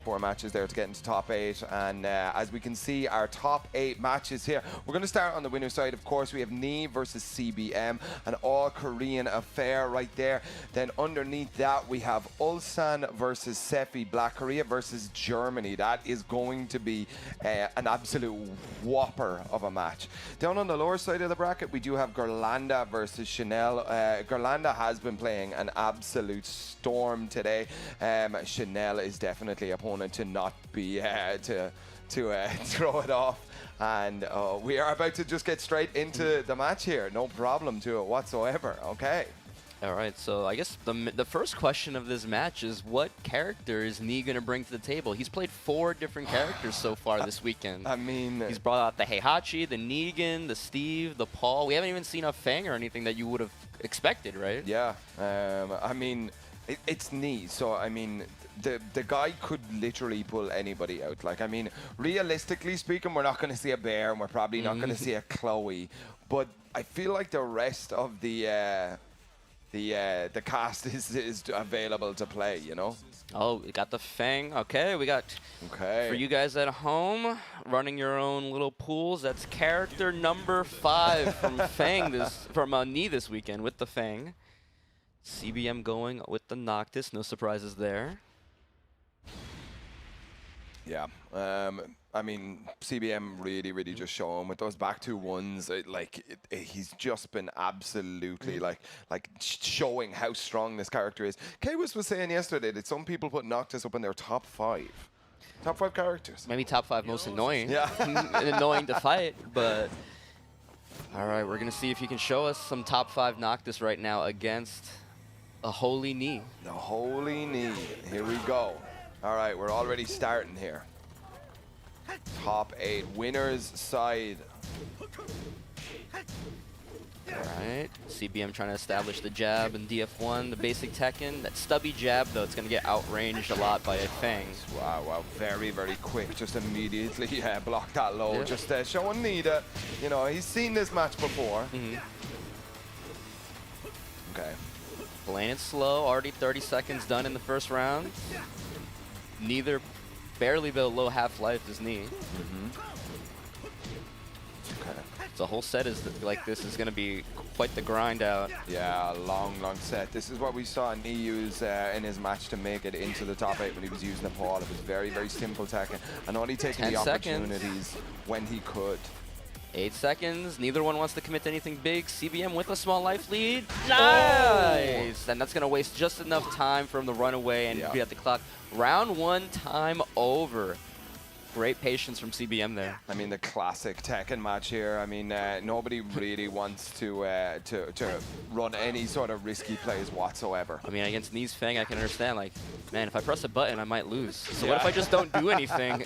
4 matches there to get into top 8, and as we can see, our top 8 matches here. We're going to start on the winner side. Of course, we have NI versus CBM, an all-Korean affair right there. Then underneath that, we have ULSAN versus SEPHIBLACK, Korea versus Germany. That is going to be an absolute whopper of a match. Down on the lower side of the bracket, we do have GHIRLANDA versus Chanel. GHIRLANDA has been playing an absolute storm today. Chanel is definitely a opponent to not be to throw it off, and we are about to just get straight into the match here. No problem to it whatsoever. Okay. All right, so I guess the first question of this match is, what character is NI going to bring to the table? He's played 4 different characters so far this weekend. I mean, he's brought out the Heihachi, the Negan, the Steve, the Paul. We haven't even seen a FENG or anything that you would have expected, right? Yeah. I mean, it's NI, so I mean, the guy could literally pull anybody out. Like, I mean, realistically speaking, we're not going to see a Bear, and we're probably not going to see a Chloe, but I feel like the rest of the cast is available to play, you know? Oh, we got the FENG. Okay, we got, for you guys at home, running your own little pools, that's character number 5 from FENG from NI this weekend with the FENG. CBM going with the NOCTIS, no surprises there. Yeah, I mean, CBM really just showing with those back 2 ones, he's just been absolutely like showing how strong this character is. K-Wiz was saying yesterday that some people put NOCTIS up in their top 5. Top 5 characters. Maybe top 5 most annoying. Yeah. Annoying to fight, but all right, we're gonna see if he can show us some top 5 NOCTIS right now against a holy NI. The holy NI. Here we go. All right, we're already starting here. Top 8, winners side. All right, CBM trying to establish the jab and DF1, the basic Tekken. That stubby jab, though, it's going to get outranged a lot by a FENG. Wow, very quick. Just immediately block that low. Yeah. Just showing NI that, you know, he's seen this match before. Okay. Playing it slow, already 30 seconds done in the first round. Barely below half-life is NI. Okay. The whole set is like this is going to be quite the grind out. Yeah, long set. This is what we saw NI use in his match to make it into the top 8 when he was using the Paul. It was very simple Tekken, and only taking the opportunities when he could. 8 seconds. Neither one wants to commit to anything big. CBM with a small life lead. Nice! And that's going to waste just enough time from the runaway and be at the clock. Round 1 time over. Great patience from CBM there. I mean, the classic Tekken match here. I mean, nobody really wants to run any sort of risky plays whatsoever. I mean, against NI's FENG, I can understand, like, man, if I press a button, I might lose. So what if I just don't do anything?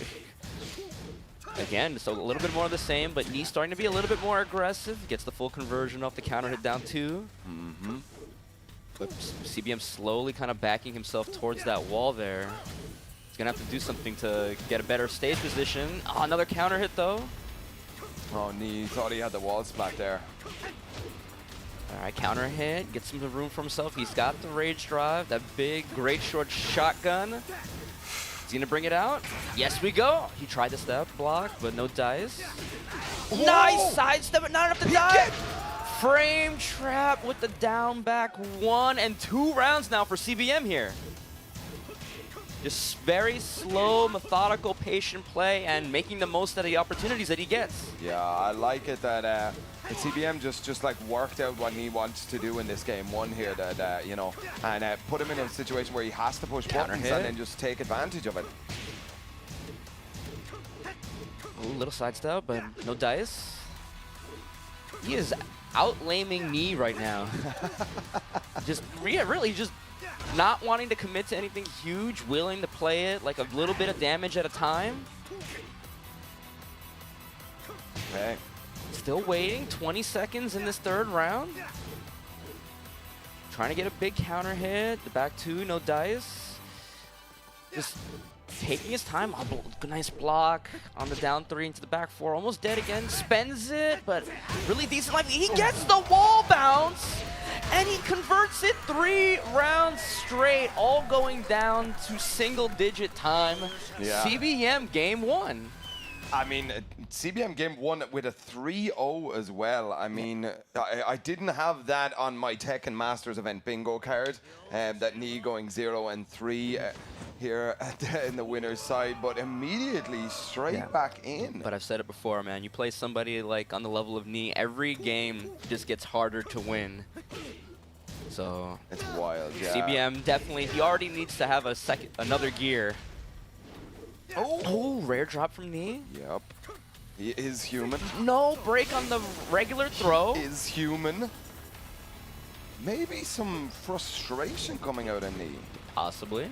Again, so a little bit more of the same, but NI starting to be a little bit more aggressive. Gets the full conversion off the counter hit down 2. But CBM slowly kind of backing himself towards that wall there. He's going to have to do something to get a better stage position. Oh, another counter hit, though. Oh, NI thought he had the wall splat there. All right, counter hit. Gets some room for himself. He's got the rage drive, that big, great short shotgun. Is he gonna bring it out? Yes, we go. He tried to step block, but no dice. Whoa. Nice sidestep, but not enough to die. Frame trap with the down back 1 and 2 rounds now for CBM here. Just very slow, methodical, patient play, and making the most of the opportunities that he gets. Yeah, I like it that CBM just like worked out what he wants to do in this game 1 here, that you know, and put him in a situation where he has to push buttons and then just take advantage of it. Ooh, little sidestep, but no dice. He is outlaming NI right now. Really just not wanting to commit to anything huge, willing to play it like a little bit of damage at a time. Okay. Still waiting, 20 seconds in this 3rd round. Trying to get a big counter hit, the back 2, no dice. Just taking his time. Oh, nice block on the down 3 into the back 4. Almost dead again, spends it, but really decent life. He gets the wall bounce, And he converts it 3 rounds straight, all going down to single-digit time. Yeah. CBM game 1. I mean, CBM game 1 with a 3-0 as well. I mean, I didn't have that on my Tekken Masters event bingo card, that knee going 0 and 3 here in the winner's side, but immediately straight back in. But I've said it before, man. You play somebody like on the level of knee, every game just gets harder to win. So it's wild, yeah. CBM definitely, he already needs to have another gear. Oh, rare drop from knee. Yep. He is human. No break on the regular throw. Is human. Maybe some frustration coming out of knee. Possibly.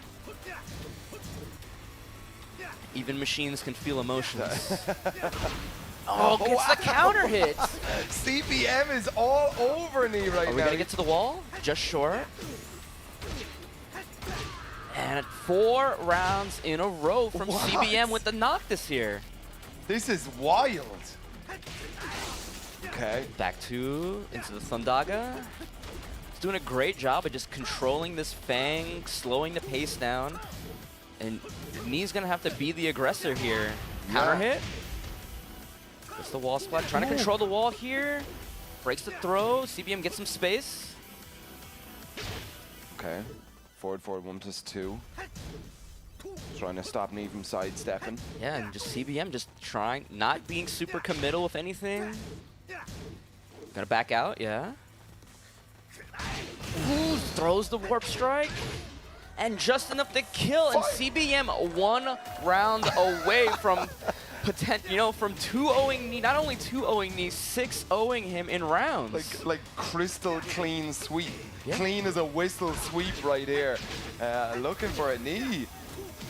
Even machines can feel emotions. Oh, gets the counter hit. CBM is all over knee right now. Are we gonna get to the wall? Just short. And 4 rounds in a row from CBM with the Noctis here. This is wild. Okay. Back 2 into the Thundaga. He's doing a great job of just controlling this FENG, slowing the pace down. And Knee's gonna have to be the aggressor here. Counter hit. Gets the wall splat. Trying to control the wall here. Breaks the throw. CBM gets some space. Okay. Forward 1+2. Trying to stop Knee from sidestepping. Yeah, and just CBM just trying, not being super committal with anything. Gonna back out, yeah. Ooh, throws the warp strike. And just enough to kill, and CBM 1 round away from from 2-0ing Knee, not only 2-0ing Knee, 6-0ing him in rounds. Like crystal clean sweep. Yeah. Clean as a whistle sweep right here. Looking for a Knee.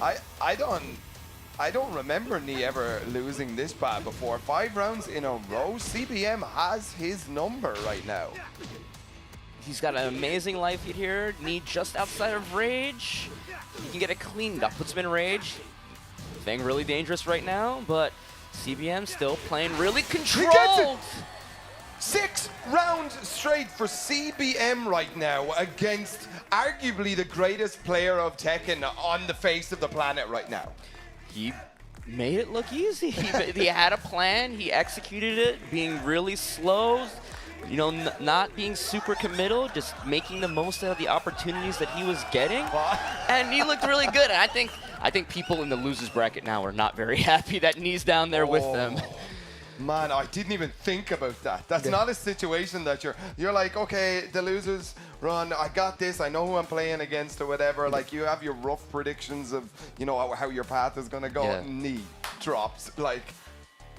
I don't remember Knee ever losing this bad before. 5 rounds in a row. CBM has his number right now. He's got an amazing life lead here. Knee just outside of rage. He can get it cleaned up, puts him in rage. FENG really dangerous right now, but CBM still playing really controlled. 6 rounds straight for CBM right now against arguably the greatest player of Tekken on the face of the planet right now. He made it look easy. He had a plan, he executed it, being really slow, you know, not being super committal, just making the most out of the opportunities that he was getting. And he looked really good. And I think people in the losers bracket now are not very happy that Knee's down there with them. Man, I didn't even think about that. That's not a situation that you're like, okay, the losers run, I got this, I know who I'm playing against or whatever. Like, you have your rough predictions of, you know, how your path is gonna go. Yeah. Knee drops, like.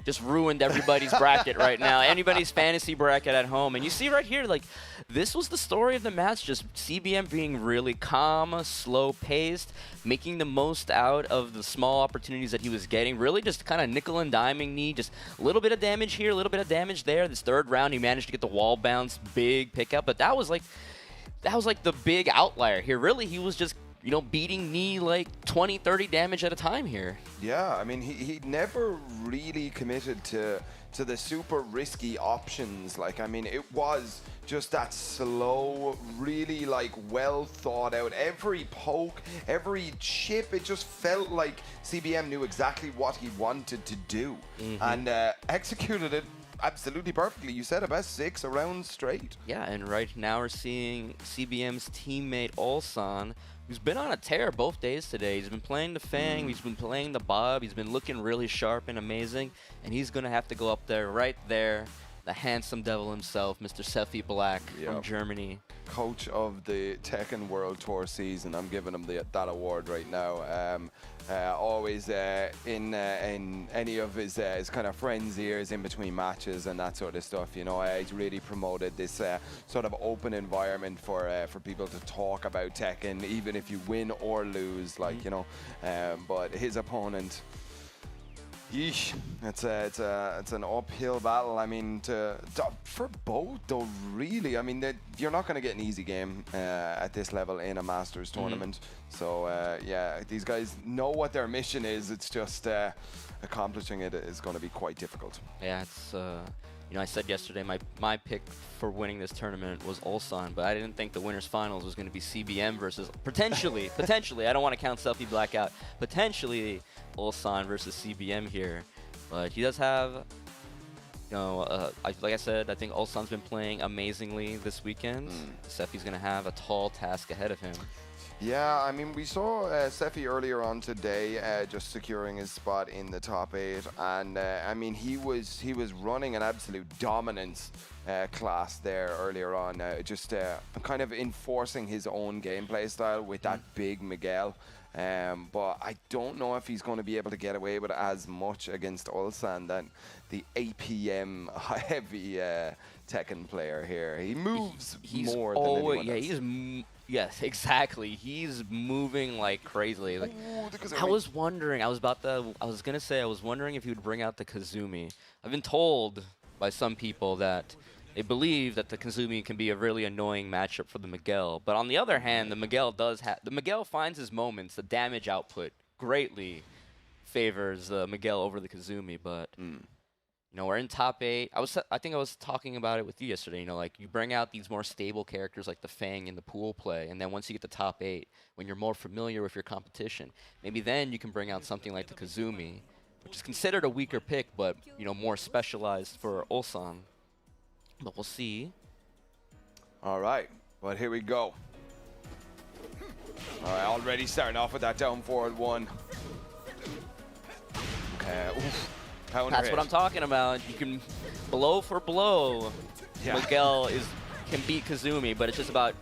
Just ruined everybody's bracket right now, anybody's fantasy bracket at home. And you see right here, like, this was the story of the match, just CBM being really calm, slow-paced, making the most out of the small opportunities that he was getting, really just kind of nickel and diming Knee, just a little bit of damage here, a little bit of damage there. This 3rd round, he managed to get the wall bounce, big pickup, but that was like the big outlier here. Really, he was just, you know, beating Knee like 20, 30 damage at a time here. Yeah, I mean, he never really committed to the super risky options. Like, I mean, it was just that slow, really like well thought out. Every poke, every chip, it just felt like CBM knew exactly what he wanted to do and executed it absolutely perfectly. You said about 6 rounds straight. Yeah, and right now we're seeing CBM's teammate ULSAN, who's been on a tear both days today. He's been playing the FENG, he's been playing the Bob, he's been looking really sharp and amazing, and he's going to have to go up there, right there, the handsome devil himself, Mr. SEPHIBLACK from Germany. Coach of the Tekken World Tour season. I'm giving him that award right now. Always in any of his kind of friends' ears in between matches and that sort of stuff. You know, he's really promoted this sort of open environment for people to talk about Tekken, even if you win or lose. Like, you know, but his opponent. Yeesh, it's an uphill battle. I mean, for both though, really. I mean, you're not going to get an easy game at this level in a Masters tournament. So yeah, these guys know what their mission is. It's just accomplishing it is going to be quite difficult. Yeah, it's You know, I said yesterday my pick for winning this tournament was ULSAN, but I didn't think the winners finals was going to be CBM versus potentially, I don't want to count SEPHIBLACK out, potentially ULSAN versus CBM here. But he does have, you know, like I said, I think ULSAN's been playing amazingly this weekend. Sephi's going to have a tall task ahead of him. Yeah, I mean, we saw Sephi earlier on today just securing his spot in the top 8, and I mean, he was running an absolute dominance class there earlier on, just kind of enforcing his own gameplay style with that big Miguel. But I don't know if he's going to be able to get away with as much against ULSAN than the APM heavy Tekken player here. He moves more than anyone else. Yes, exactly. He's moving like crazy. Like, I was wondering if he would bring out the KAZUMI. I've been told by some people that they believe that the KAZUMI can be a really annoying matchup for the Miguel. But on the other hand, the Miguel finds his moments. The damage output greatly favors the Miguel over the KAZUMI. But you know, we're in top 8. I think I was talking about it with you yesterday. You know, like you bring out these more stable characters like the FENG in the pool play, and then once you get to top 8, when you're more familiar with your competition, maybe then you can bring out something like the KAZUMI, which is considered a weaker pick, but you know, more specialized for ULSAN. But we'll see. All right, well, here we go. All right, already starting off with that down forward 1. Okay, oof. That's what I'm talking about. You can blow for blow. Yeah. Miguel can beat KAZUMI, but it's just about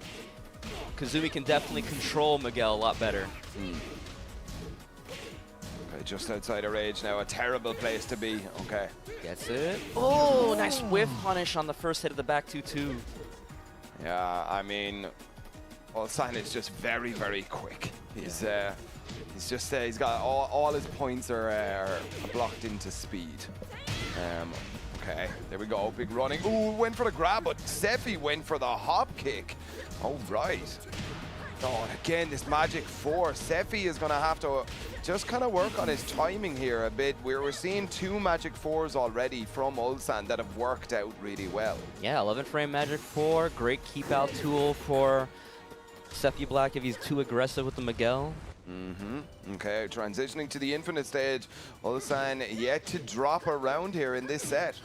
KAZUMI can definitely control Miguel a lot better. Okay, just outside of rage now. A terrible place to be. Okay. Gets it. Oh, nice whiff punish on the first hit of the back 2-2. Yeah, I mean, ULSAN is just very, very quick. He's he's got all his points are blocked into speed. Okay, there we go, big running. Ooh, went for the grab, but Sephi went for the hop kick. All right. Oh, and again, this magic 4. Sephi is gonna have to just kind of work on his timing here a bit. We're seeing 2 magic 4s already from ULSAN that have worked out really well. Yeah, 11 frame magic 4, great keep out tool for SEPHIBLACK if he's too aggressive with the Miguel. Okay, transitioning to the infinite stage. ULSAN yet to drop around here in this set.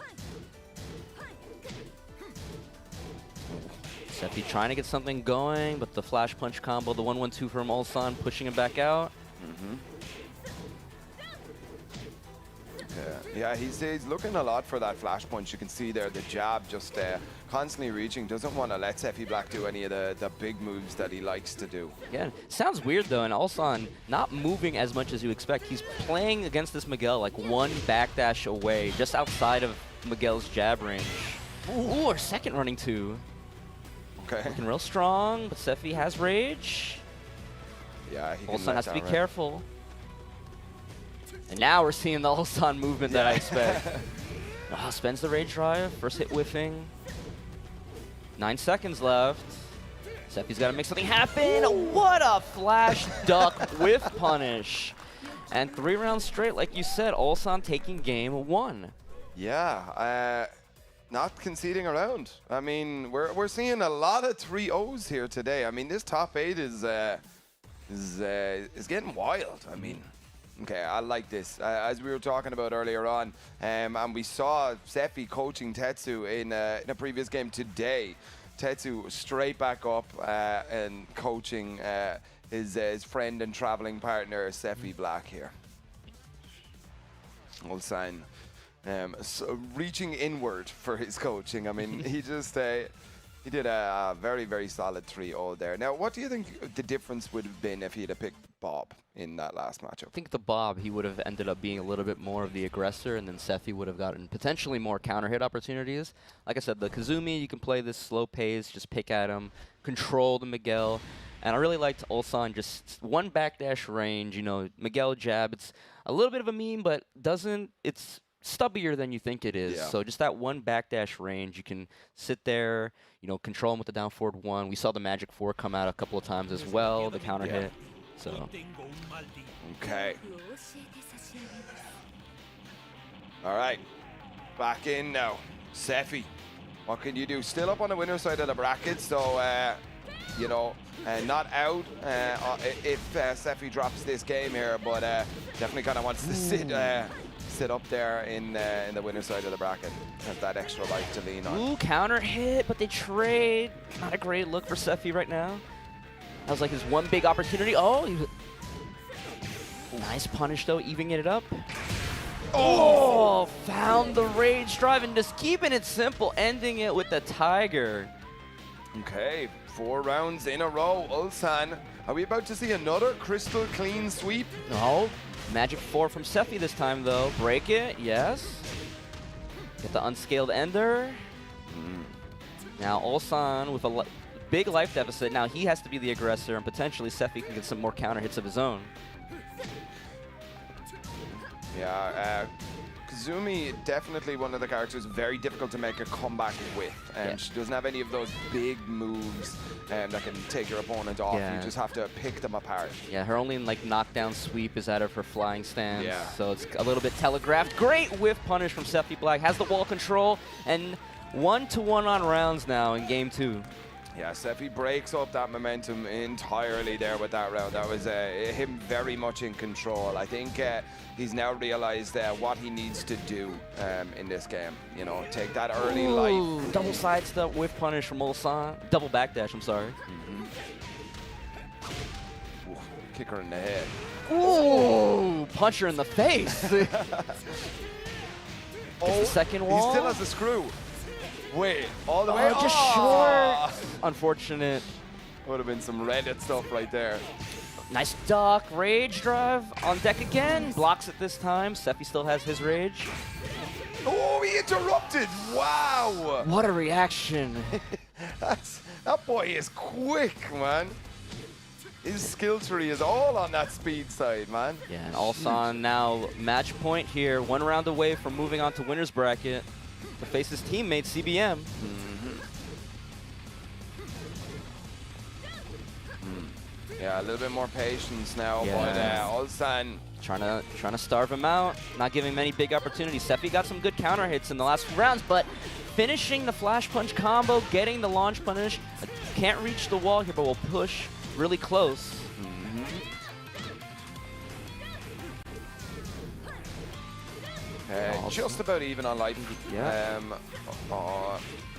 Sephi trying to get something going, but the flash punch combo, the 1-1-2 from ULSAN, pushing him back out. Yeah, he's looking a lot for that flash punch. You can see there the jab just constantly reaching. Doesn't want to let SEPHIBLACK do any of the big moves that he likes to do. Yeah, sounds weird though, and ULSAN not moving as much as you expect. He's playing against this Miguel like 1 backdash away, just outside of Miguel's jab range. Ooh, our second running 2. Okay. Looking real strong, but Sephi has rage. Yeah, ULSAN has to be careful. And now we're seeing the ULSAN movement that I expect. Spends the rage drive, first hit whiffing. 9 seconds left. Sephi's got to make something happen. What a flash duck whiff punish. And 3 rounds straight, like you said, ULSAN taking game 1. Yeah, not conceding around. I mean, we're seeing a lot of 3-0s here today. I mean, this top 8 is getting wild. I mean, okay, I like this. As we were talking about earlier on, and we saw Sephi coaching TETSU in a previous game today. TETSU straight back up and coaching his friend and traveling partner, SEPHIBLACK here. ULSAN so reaching inward for his coaching. I mean, he just he did a very, very solid 3-0 there. Now, what do you think the difference would have been if he had picked Bob in that last matchup? I think the Bob, he would have ended up being a little bit more of the aggressor, and then Sephi would have gotten potentially more counter hit opportunities. Like I said, the KAZUMI, you can play this slow pace, just pick at him, control the Miguel. And I really liked ULSAN, just 1 backdash range, you know, Miguel jab. It's a little bit of a meme, but it's stubbier than you think it is. Yeah. So just that 1 backdash range, you can sit there, you know, control him with the down forward 1. We saw the magic 4 come out a couple of times as well, the counter hit. So. Okay. All right, back in now. Sephi, what can you do? Still up on the winner's side of the bracket, so, you know, not out if Sephi drops this game here, but definitely kind of wants to sit up there in the winner's side of the bracket. Has that extra life to lean on. Ooh, counter hit, but they trade. Not a great look for Sephi right now. That was like his one big opportunity. Oh, nice punish though, evening it up. Oh, found the rage drive and just keeping it simple, ending it with the tiger. Okay, 4 rounds in a row. ULSAN, are we about to see another crystal clean sweep? No, magic 4 from Sephi this time though. Break it, yes. Get the unscaled ender. Now ULSAN with a big life deficit. Now he has to be the aggressor, and potentially Sephi can get some more counter hits of his own. Yeah, KAZUMI, definitely one of the characters very difficult to make a comeback with. She doesn't have any of those big moves that can take your opponent off. You just have to pick them apart. Yeah, her only like knockdown sweep is out of her flying stance. Yeah. So it's a little bit telegraphed. Great whiff punish from SEPHIBLACK. Has the wall control, and 1-to-1 on rounds now in game 2. Yeah, Sephi breaks up that momentum entirely there with that round. That was him very much in control. I think he's now realized what he needs to do in this game. You know, take that early life. Double sidestep whiff punish from ULSAN. Double backdash, I'm sorry. Ooh, kick her in the head. Ooh, punch her in the face. The second wall. He still has a screw. Wait, all the way? Just short. Unfortunate. Would have been some Reddit stuff right there. Nice duck, rage drive on deck again. Blocks it this time. Sephi still has his rage. Oh, he interrupted. Wow. What a reaction. That boy is quick, man. His skill tree is all on that speed side, man. Yeah, and ULSAN now match point here. 1 round away from moving on to winner's bracket to face his teammate, CBM. Yeah, a little bit more patience now, but ULSAN trying to starve him out, not giving many big opportunities. Sephi got some good counter hits in the last few rounds, but finishing the flash punch combo, getting the launch punish. Can't reach the wall here, but will push really close. Just about even on life. Yeah.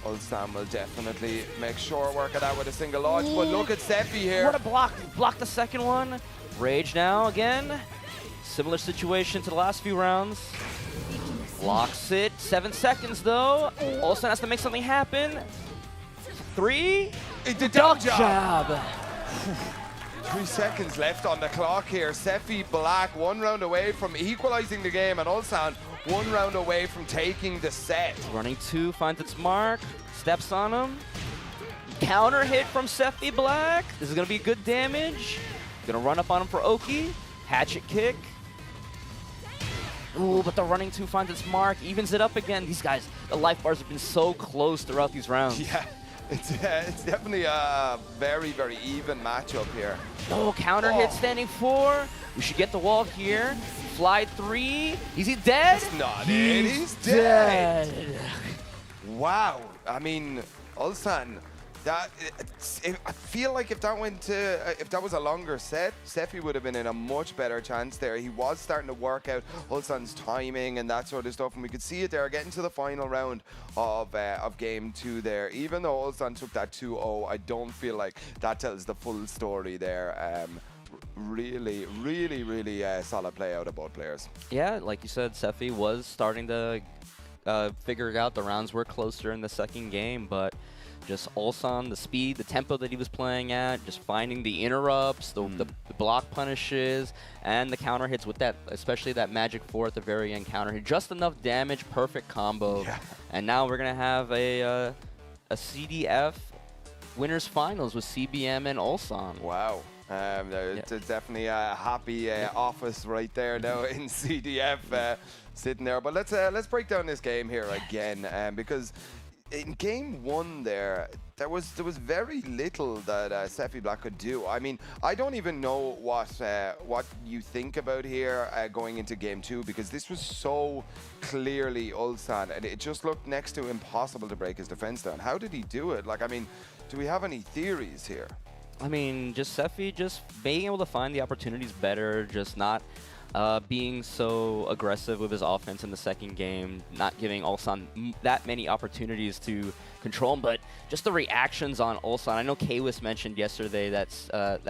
ULSAN will definitely make sure work it out with a single launch, but look at Sephi here. What a block. Block the second one. Rage now again. Similar situation to the last few rounds. Blocks it. 7 seconds though. ULSAN has to make something happen. 3. The dog job. 3 seconds left on the clock here. SEPHIBLACK 1 round away from equalizing the game, and ULSAN 1 round away from taking the set. Running 2 finds its mark, steps on him. Counter hit from SEPHIBLACK. This is gonna be good damage. Gonna run up on him for Oki. Hatchet kick. Ooh, but the running 2 finds its mark, evens it up again. These guys, the life bars have been so close throughout these rounds. Yeah. It's definitely a very, very even matchup here. Oh, counter hit standing 4. We should get the wall here. Fly 3. Is he dead? That's not it. He's dead. Wow. I mean, ULSAN, I feel like if that went to, if that was a longer set, Sephi would have been in a much better chance there. He was starting to work out ULSAN's timing and that sort of stuff, and we could see it there getting to the final round of game 2 there. Even though ULSAN took that 2-0, I don't feel like that tells the full story there. Really, really, really solid play out of both players. Yeah, like you said, Sephi was starting to figure it out. The rounds were closer in the second game, but just ULSAN, the speed, the tempo that he was playing at, just finding the interrupts, the block punishes, and the counter hits with that, especially that magic 4 at the very end counter hit. Just enough damage, perfect combo. Yeah. And now we're going to have a CDF winners finals with CBM and ULSAN. Wow. It's definitely a happy office right there now in CDF sitting there. But let's break down this game here again, because in game one there was very little that SEPHIBLACK could do. I mean, I don't even know what you think about here going into game two, because this was so clearly ULSAN, and it just looked next to impossible to break his defense down. How did he do it? Like, I mean, do we have any theories here? I mean, just Sephi just being able to find the opportunities better, just not being so aggressive with his offense in the second game, not giving ULSAN that many opportunities to control him, but just the reactions on ULSAN. I know Kalis mentioned yesterday that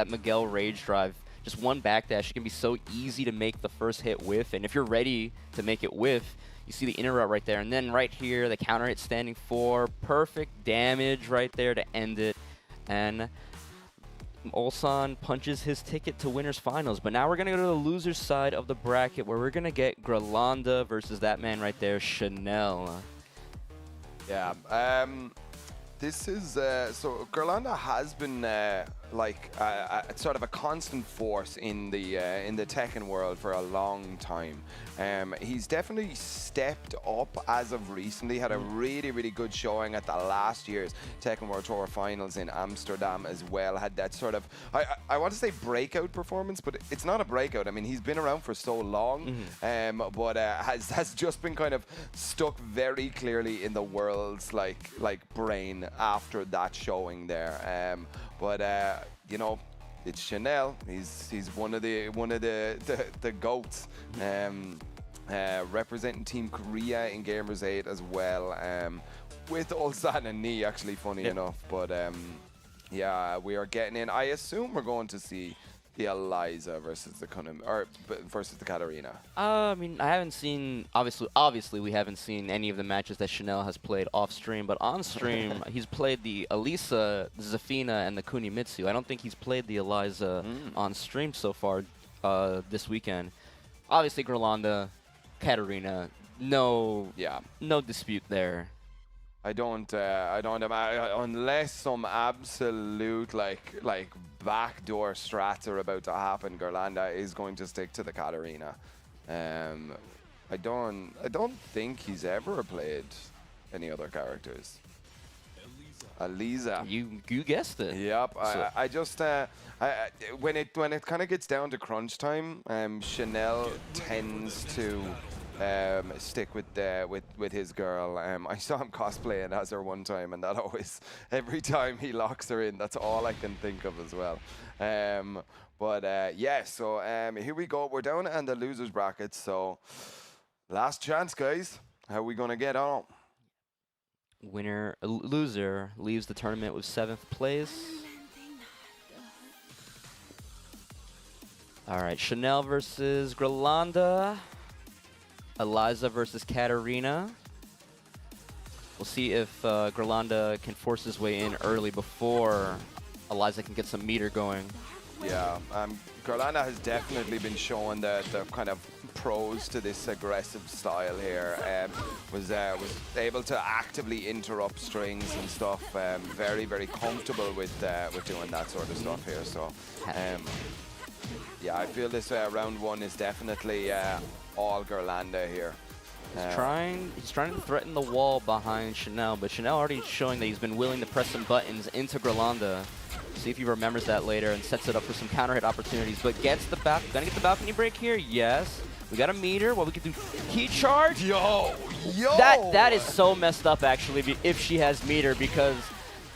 MIGUEL rage drive, just one backdash, it can be so easy to make the first hit whiff, and if you're ready to make it whiff, you see the interrupt right there, and then right here, the counter hit standing 4, perfect damage right there to end it, and ULSAN punches his ticket to winners finals. But now we're going to go to the loser's side of the bracket, where we're going to get GHIRLANDA versus that man right there, Chanel. Yeah, this is so GHIRLANDA has been like sort of a constant force in the Tekken world for a long time. He's definitely stepped up as of recently. Had a really good showing at the last year's Tekken World Tour Finals in Amsterdam as well. Had that sort of, I want to say breakout performance, but it's not a breakout. I mean, he's been around for so long, but has just been kind of stuck very clearly in the world's like brain after that showing there. But you know, it's Chanel. He's one of the goats. Representing Team Korea in Gamers 8 as well, with ULSAN and Knee, actually, funny enough. But yeah, we are getting in. I assume we're going to see the ELIZA versus the versus the KATARINA. I mean, I haven't seen, obviously we haven't seen any of the matches that Chanel has played off stream, but on stream he's played the ELIZA, the Zafina, and the Kunimitsu. I don't think he's played the ELIZA on stream so far this weekend. Obviously GHIRLANDA, KATARINA, no dispute there. I don't unless some absolute like backdoor strats are about to happen, GHIRLANDA is going to stick to the KATARINA. I don't think he's ever played any other characters. ELIZA. You guessed it. Yep. So I just when it kind of gets down to crunch time, Chanel tends to stick with his girl. I saw him cosplaying as her one time, and that always, every time he locks her in, that's all I can think of as well. But yeah, so here we go. We're down in the losers bracket, so last chance, guys. How are we gonna get on? Loser leaves the tournament with 7th place. All right, Chanel versus GHIRLANDA. ELIZA versus KATARINA. We'll see if GHIRLANDA can force his way in early before ELIZA can get some meter going. Yeah, GHIRLANDA has definitely been showing the kind of pros to this aggressive style here. Was able to actively interrupt strings and stuff. Very comfortable with doing that sort of stuff here. So yeah, I feel this round one is definitely all GHIRLANDA here. He's trying to threaten the wall behind Chanel, but Chanel already showing that he's been willing to press some buttons into GHIRLANDA. See if he remembers that later and sets it up for some counter hit opportunities. But gonna get the balcony break here? Yes. We got a meter. What we can do? Key charge. Yo. That is so messed up actually. If she has meter, because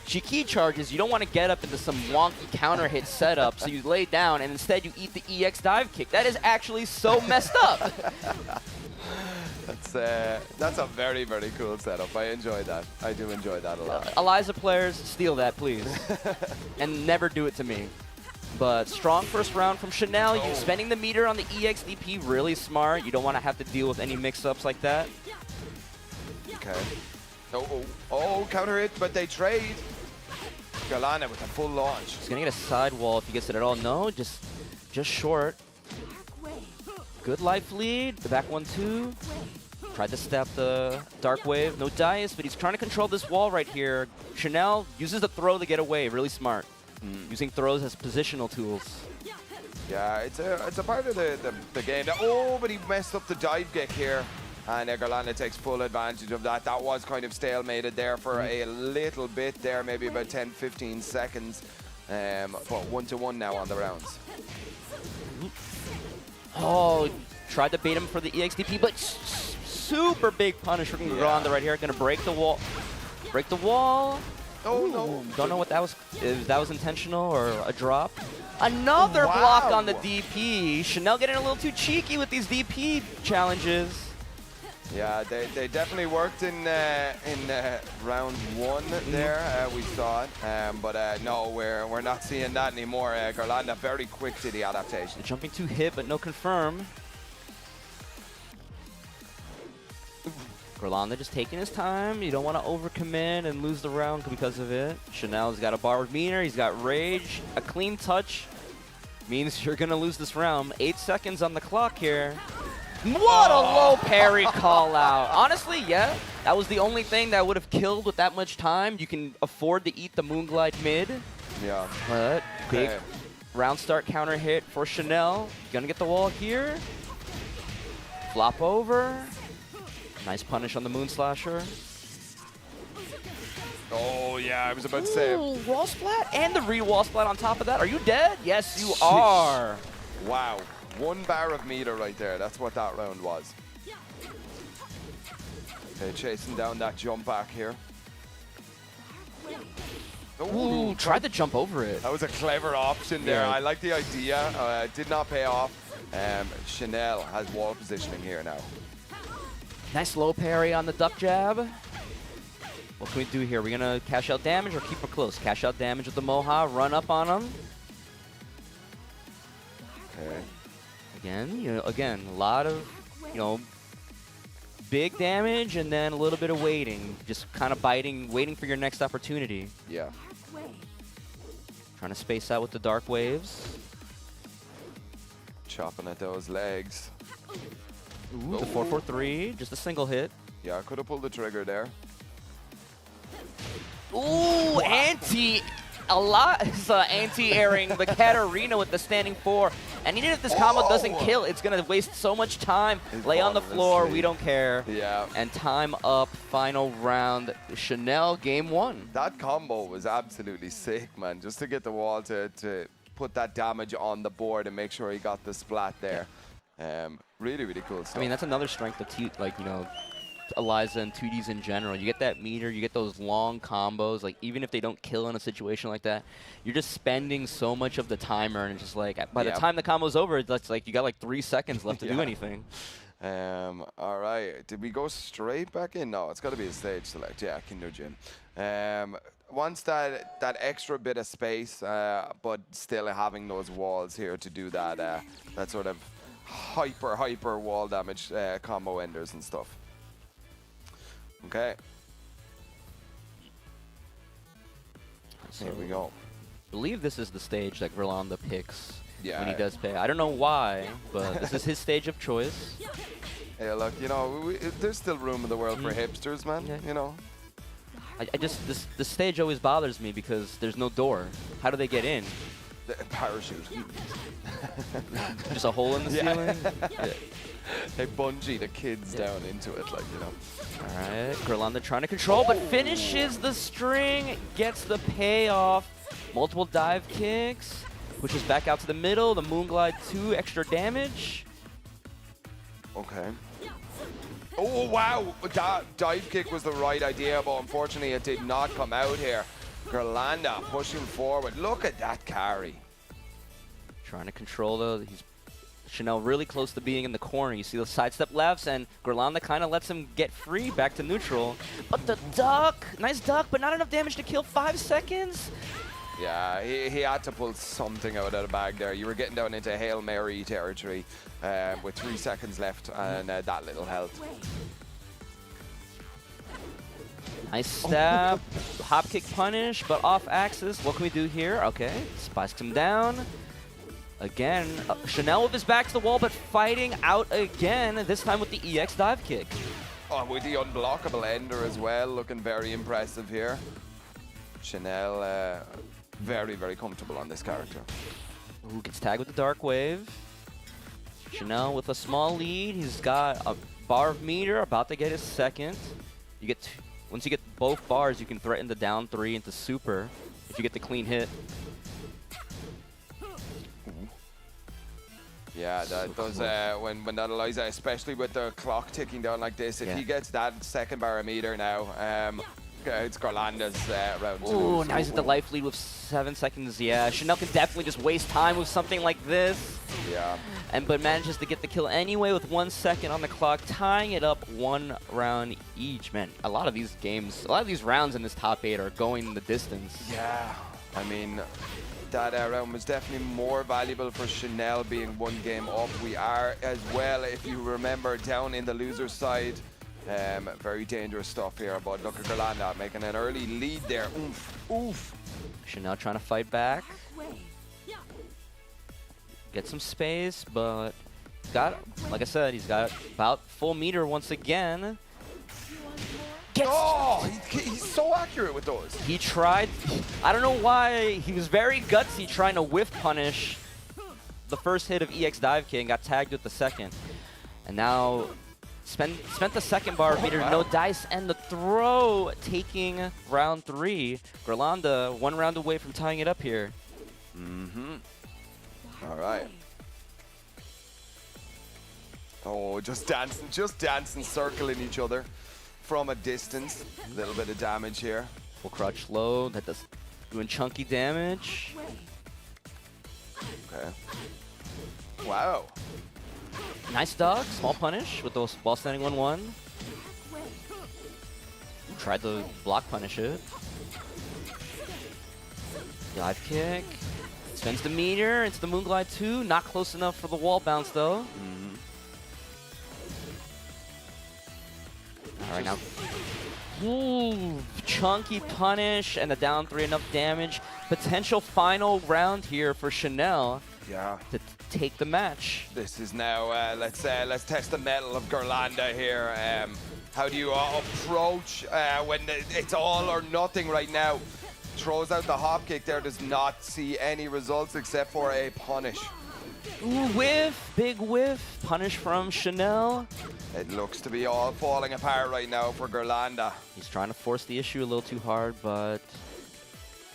she key charges, you don't want to get up into some wonky counter hit setup, so you lay down and instead you eat the EX dive kick. That is actually so messed up. That's a very cool setup. I enjoy that. I do enjoy that a lot. ELIZA players, steal that, please. And never do it to me. But strong first round from Chanel. You spending the meter on the EXDP, really smart. You don't want to have to deal with any mix-ups like that. Okay. Oh, counter hit, but they trade. GHIRLANDA with a full launch. He's going to get a side wall if he gets it at all. No, just short. Good life lead. The back 1-2. Tried to step the Dark Wave. No dice, but he's trying to control this wall right here. Chanel uses the throw to get away. Really smart. Using throws as positional tools. Yeah, it's a part of the game. Oh, but he messed up the dive kick here. And GHIRLANDA takes full advantage of that. That was kind of stalemated there for a little bit there, maybe about 10-15 seconds. But 1-1 now on the rounds. Oh, tried to bait him for the EXDP, but super big punish from GHIRLANDA right here. Gonna break the wall. Break the wall. Oh, Ooh, no. Don't know what that was, if that was intentional or a drop. Another block on the DP. Chanel getting a little too cheeky with these DP challenges. Yeah, they definitely worked in round 1 there. We saw it, but no, we're not seeing that anymore. GHIRLANDA very quick to the adaptation. Jumping to hit, but no confirm. GHIRLANDA just taking his time. You don't want to overcommit and lose the round because of it. Chanel's got a borrowed meter. He's got rage. A clean touch means you're going to lose this round. 8 seconds on the clock here. What a low parry call out. Honestly, yeah, that was the only thing that would have killed with that much time. You can afford to eat the Moonglide mid. Yeah. But big round start counter hit for Chanel. Gonna get the wall here. Flop over. Nice punish on the Moon Slasher. Oh, yeah, I was about to say. Ooh, wall splat and the re-wall splat on top of that. Are you dead? Yes, you are. Wow. 1 bar of meter right there. That's what that round was. Okay, chasing down that jump back here. Ooh, tried to jump over it. That was a clever option there. Yeah. I like the idea. Did not pay off. Chanel has wall positioning here now. Nice low parry on the duck jab. What can we do here? We're going to cash out damage or keep her close? Cash out damage with the Moha, run up on him. Okay. Again, a lot of, big damage and then a little bit of waiting. Just kind of biting, waiting for your next opportunity. Yeah. Trying to space out with the dark waves. Chopping at those legs. Ooh, the 4-4-3, just a single hit. Yeah, I could have pulled the trigger there. Ooh, anti-airing the Katarina with the standing 4. And even if this combo doesn't kill, it's going to waste so much time. Lay on the floor, we don't care. Yeah. And time up, final round. Chanel, game 1. That combo was absolutely sick, man. Just to get the wall to put that damage on the board and make sure he got the splat there. Really, really cool stuff. I mean, that's another strength of, ELIZA and 2Ds in general. You get that meter, you get those long combos. Like, even if they don't kill in a situation like that, you're just spending so much of the timer, and it's just like, by the time the combo's over, it's like you got like 3 seconds left to do anything. All right. Did we go straight back in? No, it's got to be a stage select. Yeah, Kindojin. Wants that extra bit of space, but still having those walls here to do that that sort of hyper wall damage combo enders and stuff. Okay. So here we go. I believe this is the stage that GHIRLANDA picks when he does pay. I don't know why, but this is his stage of choice. Yeah, look, there's still room in the world for hipsters, man. Yeah. I just, this stage always bothers me because there's no door. How do they get in? The parachute. Just a hole in the ceiling? They bungee the kids down into it, All right, GHIRLANDA trying to control, but finishes the string, gets the payoff. Multiple dive kicks, pushes back out to the middle. The Moonglide 2 extra damage. Okay. Oh, wow. That dive kick was the right idea, but unfortunately it did not come out here. GHIRLANDA pushing forward. Look at that carry. Trying to control Chanel really close to being in the corner. You see the sidestep lefts, and GHIRLANDA kind of lets him get free back to neutral. But the duck, nice duck, but not enough damage to kill. 5 seconds. Yeah, he had to pull something out of the bag there. You were getting down into Hail Mary territory with 3 seconds left and that little health. Nice stab, hop kick punish, but off axis. What can we do here? Okay, spikes him down. Again, Chanel with his back to the wall, but fighting out again, this time with the EX dive kick. Oh, with the unblockable ender as well, looking very impressive here. Chanel, very, very comfortable on this character. Ooh, gets tagged with the dark wave. Chanel with a small lead. He's got a bar of meter, about to get his second. You get once you get both bars, you can threaten the down 3 into super if you get the clean hit. Yeah, that does when that ELIZA, especially with the clock ticking down like this, if he gets that second bar of meter now, it's GHIRLANDA's round 2. Ooh, now he's at the life lead with 7 seconds. Yeah, Chanel can definitely just waste time with something like this. Yeah. But manages to get the kill anyway with 1 second on the clock, tying it up 1 round each. Man, a lot of these games, a lot of these rounds in this top 8 are going the distance. Yeah, I mean, that round was definitely more valuable for Chanel being 1 game up. We are as well, if you remember, down in the loser side. Very dangerous stuff here, but look at GHIRLANDA making an early lead there. Oof, oof. Chanel trying to fight back. Get some space, but he's got, like I said, he's got about full meter once again. He's so accurate with those. He tried, I don't know why, he was very gutsy trying to whiff punish the first hit of EX dive kick and got tagged with the second. And now spent the second bar of meter, no dice, and the throw taking round 3. GHIRLANDA 1 round away from tying it up here. All right. Oh, just dancing, circling each other from a distance. A little bit of damage here. Full crutch low, that does doing chunky damage. Okay. Wow. Nice dog, small punish with those ball standing 1-1. Tried to block punish it. Dive kick. Spends the meter into the Moonglide 2. Not close enough for the wall bounce though. Alright now. Ooh, chunky punish and the down 3, enough damage. Potential final round here for Chanel. Yeah. To take the match. This is now, let's test the mettle of GHIRLANDA here. How do you approach when it's all or nothing right now? Throws out the hop kick there, does not see any results except for a punish. Ooh, whiff, big whiff. Punish from Chanel. It looks to be all falling apart right now for GHIRLANDA. He's trying to force the issue a little too hard, but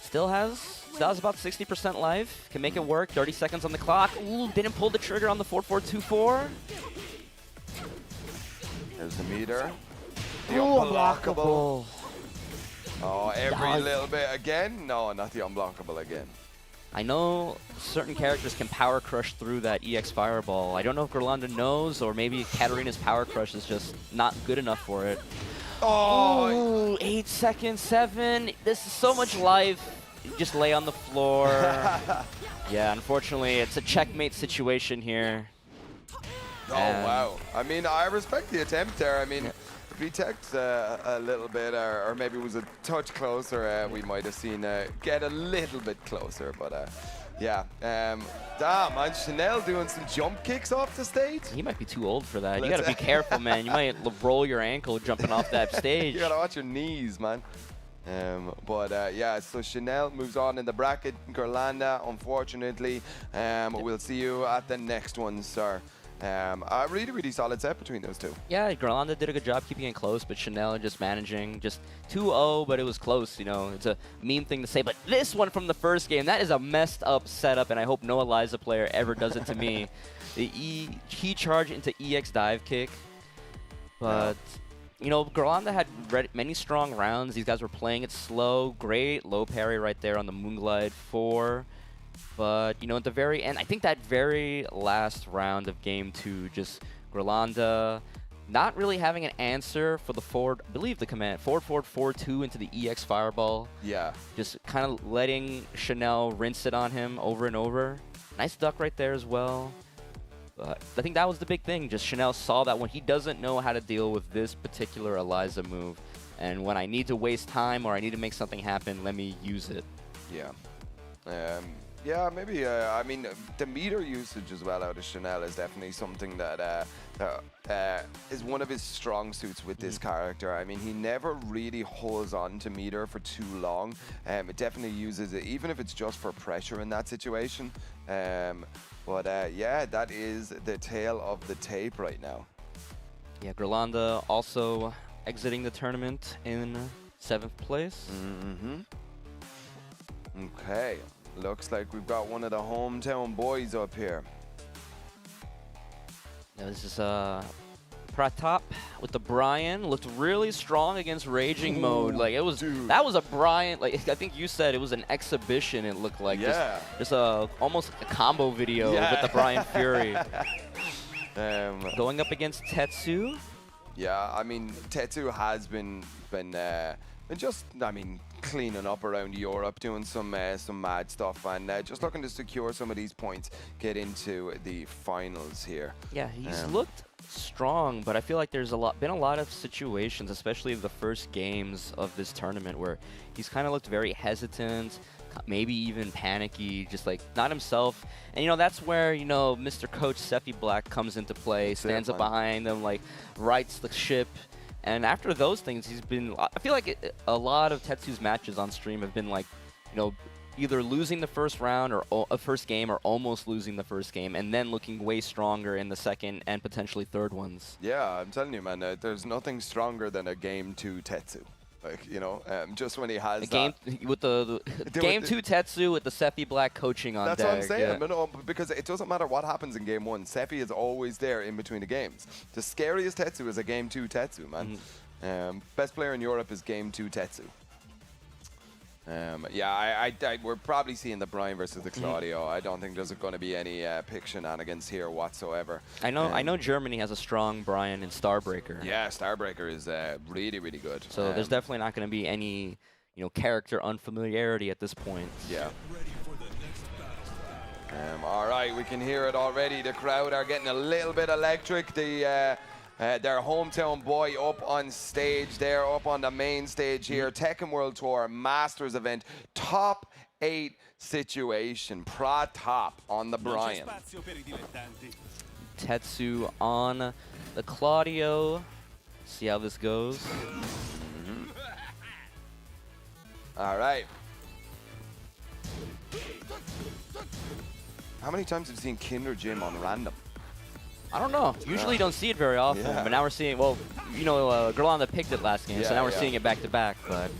still has about 60% life. Can make it work. 30 seconds on the clock. Ooh, didn't pull the trigger on the 4-4-2-4. There's the meter. The Ooh, unblockable. Oh, every Dog. little bit again? No, not the unblockable again. I know certain characters can power crush through that EX Fireball. I don't know if GHIRLANDA knows, or maybe Katarina's power crush is just not good enough for it. Oh! Ooh, 8 seconds, 7. This is so much life. Just lay on the floor. Yeah, unfortunately, it's a checkmate situation here. Oh, wow. I mean, I respect the attempt there. I mean, if he teched a little bit, or maybe it was a touch closer, we might have seen get a little bit closer. But yeah, damn, man, Chanel doing some jump kicks off the stage. He might be too old for that. You got to be careful, man. You might roll your ankle jumping off that stage. You got to watch your knees, man. Yeah, so Chanel moves on in the bracket. GHIRLANDA, unfortunately, we'll see you at the next one, sir. A really solid set between those two. Yeah, GHIRLANDA did a good job keeping it close, but Chanel just managing just 2-0, but it was close, you know. It's a meme thing to say, but this one from the first game, that is a messed up setup, and I hope no ELIZA player ever does it to me. The key charge into EX dive kick, but you know, GHIRLANDA had many strong rounds. These guys were playing it slow. Great low parry right there on the Moonglide 4. But, you know, at the very end, I think that very last round of game 2, just GHIRLANDA not really having an answer for the forward, I believe the command, forward 4-2 into the EX Fireball. Yeah. Just kind of letting Chanel rinse it on him over and over. Nice duck right there as well. But I think that was the big thing. Just Chanel saw that when he doesn't know how to deal with this particular ELIZA move, and when I need to waste time or I need to make something happen, let me use it. Yeah. Yeah, maybe. I mean, the meter usage as well out of Chanel is definitely something that is one of his strong suits with this character. I mean, he never really holds on to meter for too long. It definitely uses it, even if it's just for pressure in that situation. But yeah, that is the tail of the tape right now. Yeah, GHIRLANDA also exiting the tournament in 7th place. Okay. Looks like we've got one of the hometown boys up here. Now this is PRATHAP with the BRYAN. Looked really strong against Raging Mode. Like it was, that was a BRYAN. Like I think you said it was an exhibition. It looked like just almost a combo video with the BRYAN Fury. Going up against TETSU. Yeah, I mean TETSU has been just, I mean, cleaning up around Europe, doing some mad stuff, and just looking to secure some of these points, get into the finals here. Yeah, he's looked strong, but I feel like there's been a lot of situations, especially the first games of this tournament, where he's kind of looked very hesitant, maybe even panicky, just like not himself. And you know, that's where, you know, Mr. Coach SEPHIBLACK comes into play, stands up behind him, like rights the ship. And after those things, he's been, I feel like a lot of TETSU's matches on stream have been like, you know, either losing the first round or a first game, or almost losing the first game, and then looking way stronger in the second and potentially third ones. Yeah, I'm telling you, man, there's nothing stronger than a Game 2 TETSU. Like, you know, just when he has game with the Game 2 TETSU with the SEPHIBLACK coaching on deck. That's what I'm saying. Yeah. No, because it doesn't matter what happens in Game 1. Sephi is always there in between the games. The scariest TETSU is a Game 2 TETSU, man. Best player in Europe is Game 2 TETSU. Yeah, we're probably seeing the BRYAN versus the CLAUDIO. I don't think there's going to be any pick shenanigans here whatsoever. I know Germany has a strong BRYAN in Starbreaker. Yeah, Starbreaker is really, really good. So there's definitely not going to be any, you know, character unfamiliarity at this point. Yeah. All right, we can hear it already. The crowd are getting a little bit electric. Their hometown boy up on stage there, up on the main stage here. Tekken World Tour Masters event, top 8 situation. PRATHAP on the BRYAN. TETSU on the CLAUDIO. See how this goes. All right. How many times have you seen Kinder Jim on random? I don't know. Usually you don't see it very often, but now we're seeing, well, you know, GHIRLANDA picked it last game, so now we're seeing it back to back. But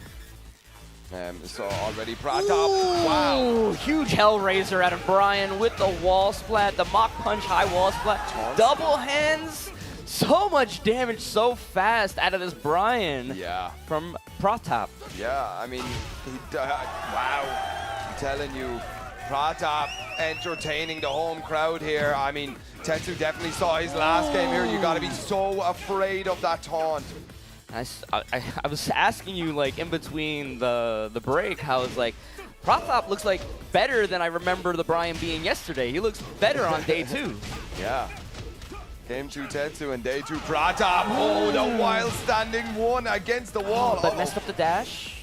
so already PRATHAP, wow. Huge Hellraiser out of BRYAN with the wall splat, the mock punch high wall splat, double hands. So much damage so fast out of this BRYAN from PRATHAP. Yeah, I mean, wow, I'm telling you. PRATHAP entertaining the home crowd here. I mean, TETSU definitely saw his last game here. You got to be so afraid of that taunt. I was asking you, like, in between the break, how it's like, PRATHAP looks like better than I remember the BRYAN being yesterday. He looks better on day 2. Yeah. Game 2 TETSU and day 2 PRATHAP. Oh, the wild standing one against the wall. But messed up the dash.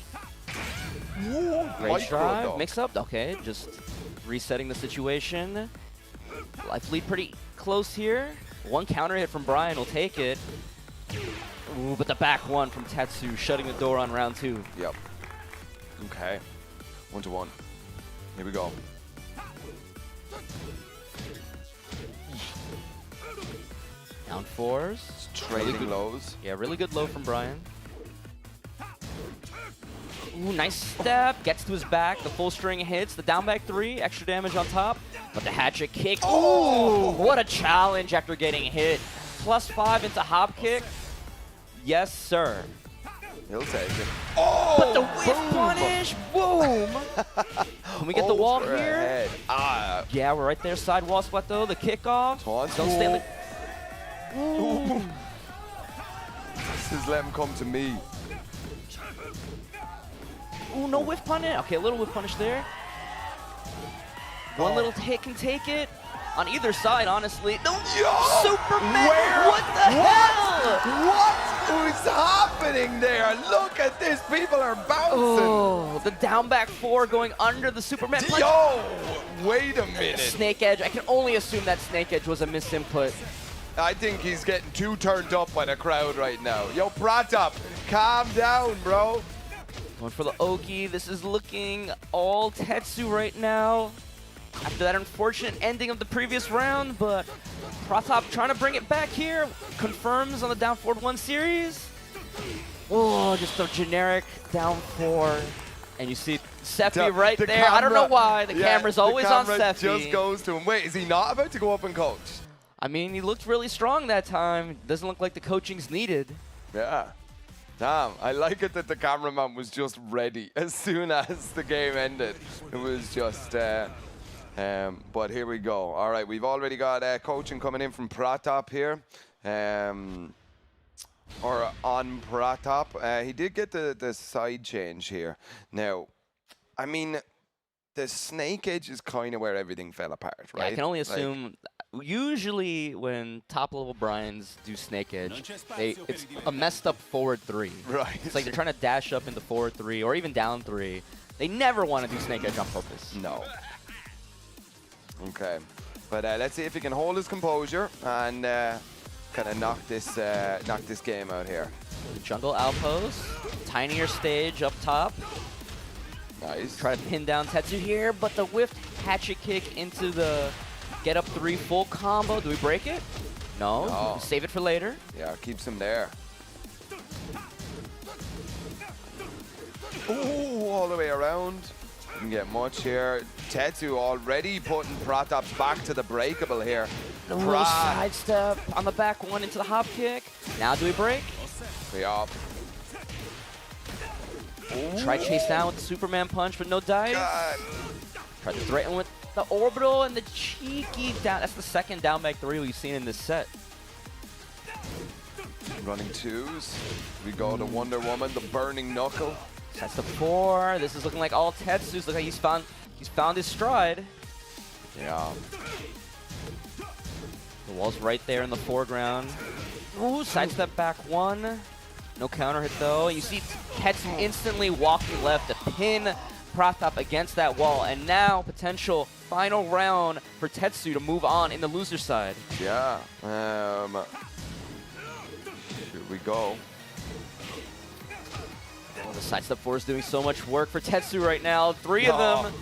Great drive. Mix up. Okay, just resetting the situation. Life lead pretty close here. One counter hit from BRYAN will take it. Ooh, but the back one from TETSU shutting the door on round 2. Yep. Okay. 1-1. Here we go. Down 4s. Trading lows. Yeah, really good low from BRYAN. Ooh, nice step, gets to his back, the full string hits, the down back 3, extra damage on top, but the hatchet kick, oh, what a challenge after getting hit. +5 into hop kick, yes sir. He'll take it. Oh, but the whiff punish, boom. Can we get the wall here? Yeah, we're right there, side wall splat though, the kickoff. Don't stand the... Ooh. This is let him come to me. Ooh, no whiff punish. Okay, a little whiff punish there. One little hit can take it. On either side, honestly. No, Superman! Where? What the hell? What What's happening there? Look at this. People are bouncing. Oh, the down back 4 going under the Superman punch. Yo, wait a minute. Snake Edge. I can only assume that Snake Edge was a misinput. I think he's getting too turned up by the crowd right now. Yo, PRATHAP, calm down, bro. Going for the Oki. This is looking all TETSU right now. After that unfortunate ending of the previous round, but PRATHAP trying to bring it back here. Confirms on the down forward 1 series. Oh, just a generic down 4. And you see Sephi right there. Camera, I don't know why. The camera's always on Sephi. Just goes to him. Wait, is he not about to go up and coach? I mean, he looked really strong that time. Doesn't look like the coaching's needed. Yeah. Damn, I like it that the cameraman was just ready as soon as the game ended. It was just, but here we go. All right, we've already got coaching coming in from PRATHAP here. Or on PRATHAP. He did get the side change here. Now, I mean, the Snake Edge is kind of where everything fell apart, right? Yeah, I can only assume, usually when top-level Bryans do Snake Edge, it's a messed up forward 3. Right. It's like they're trying to dash up into forward 3 or even down 3. They never want to do Snake Edge on purpose. No. Okay. But let's see if he can hold his composure and kind of knock this game out here. Jungle outpost, tinier stage up top. Nice. Try to pin down TETSU here, but the whiffed hatchet kick into the get up 3 full combo. Do we break it? No. No. Save it for later. Yeah, keeps him there. Ooh, all the way around. Didn't get much here. TETSU already putting PRATHAP's back to the breakable here. A little sidestep on the back 1 into the hop kick. Now do we break? Yeah. Try chase down with the Superman punch, but no dive. God. Try to threaten with the orbital and the cheeky down. That's the second down back 3 we've seen in this set. Running 2s. We go to Wonder Woman, the burning knuckle. That's the 4. This is looking like all TETSU's. Look like he's found his stride. Yeah. The wall's right there in the foreground. Ooh, sidestep back 1. No counter hit though. You see TETSU instantly walking left to pin PRATHAP against that wall, and now potential final round for TETSU to move on in the loser side. Yeah. Here we go. Oh, the sidestep 4 is doing so much work for TETSU right now. 3 of them.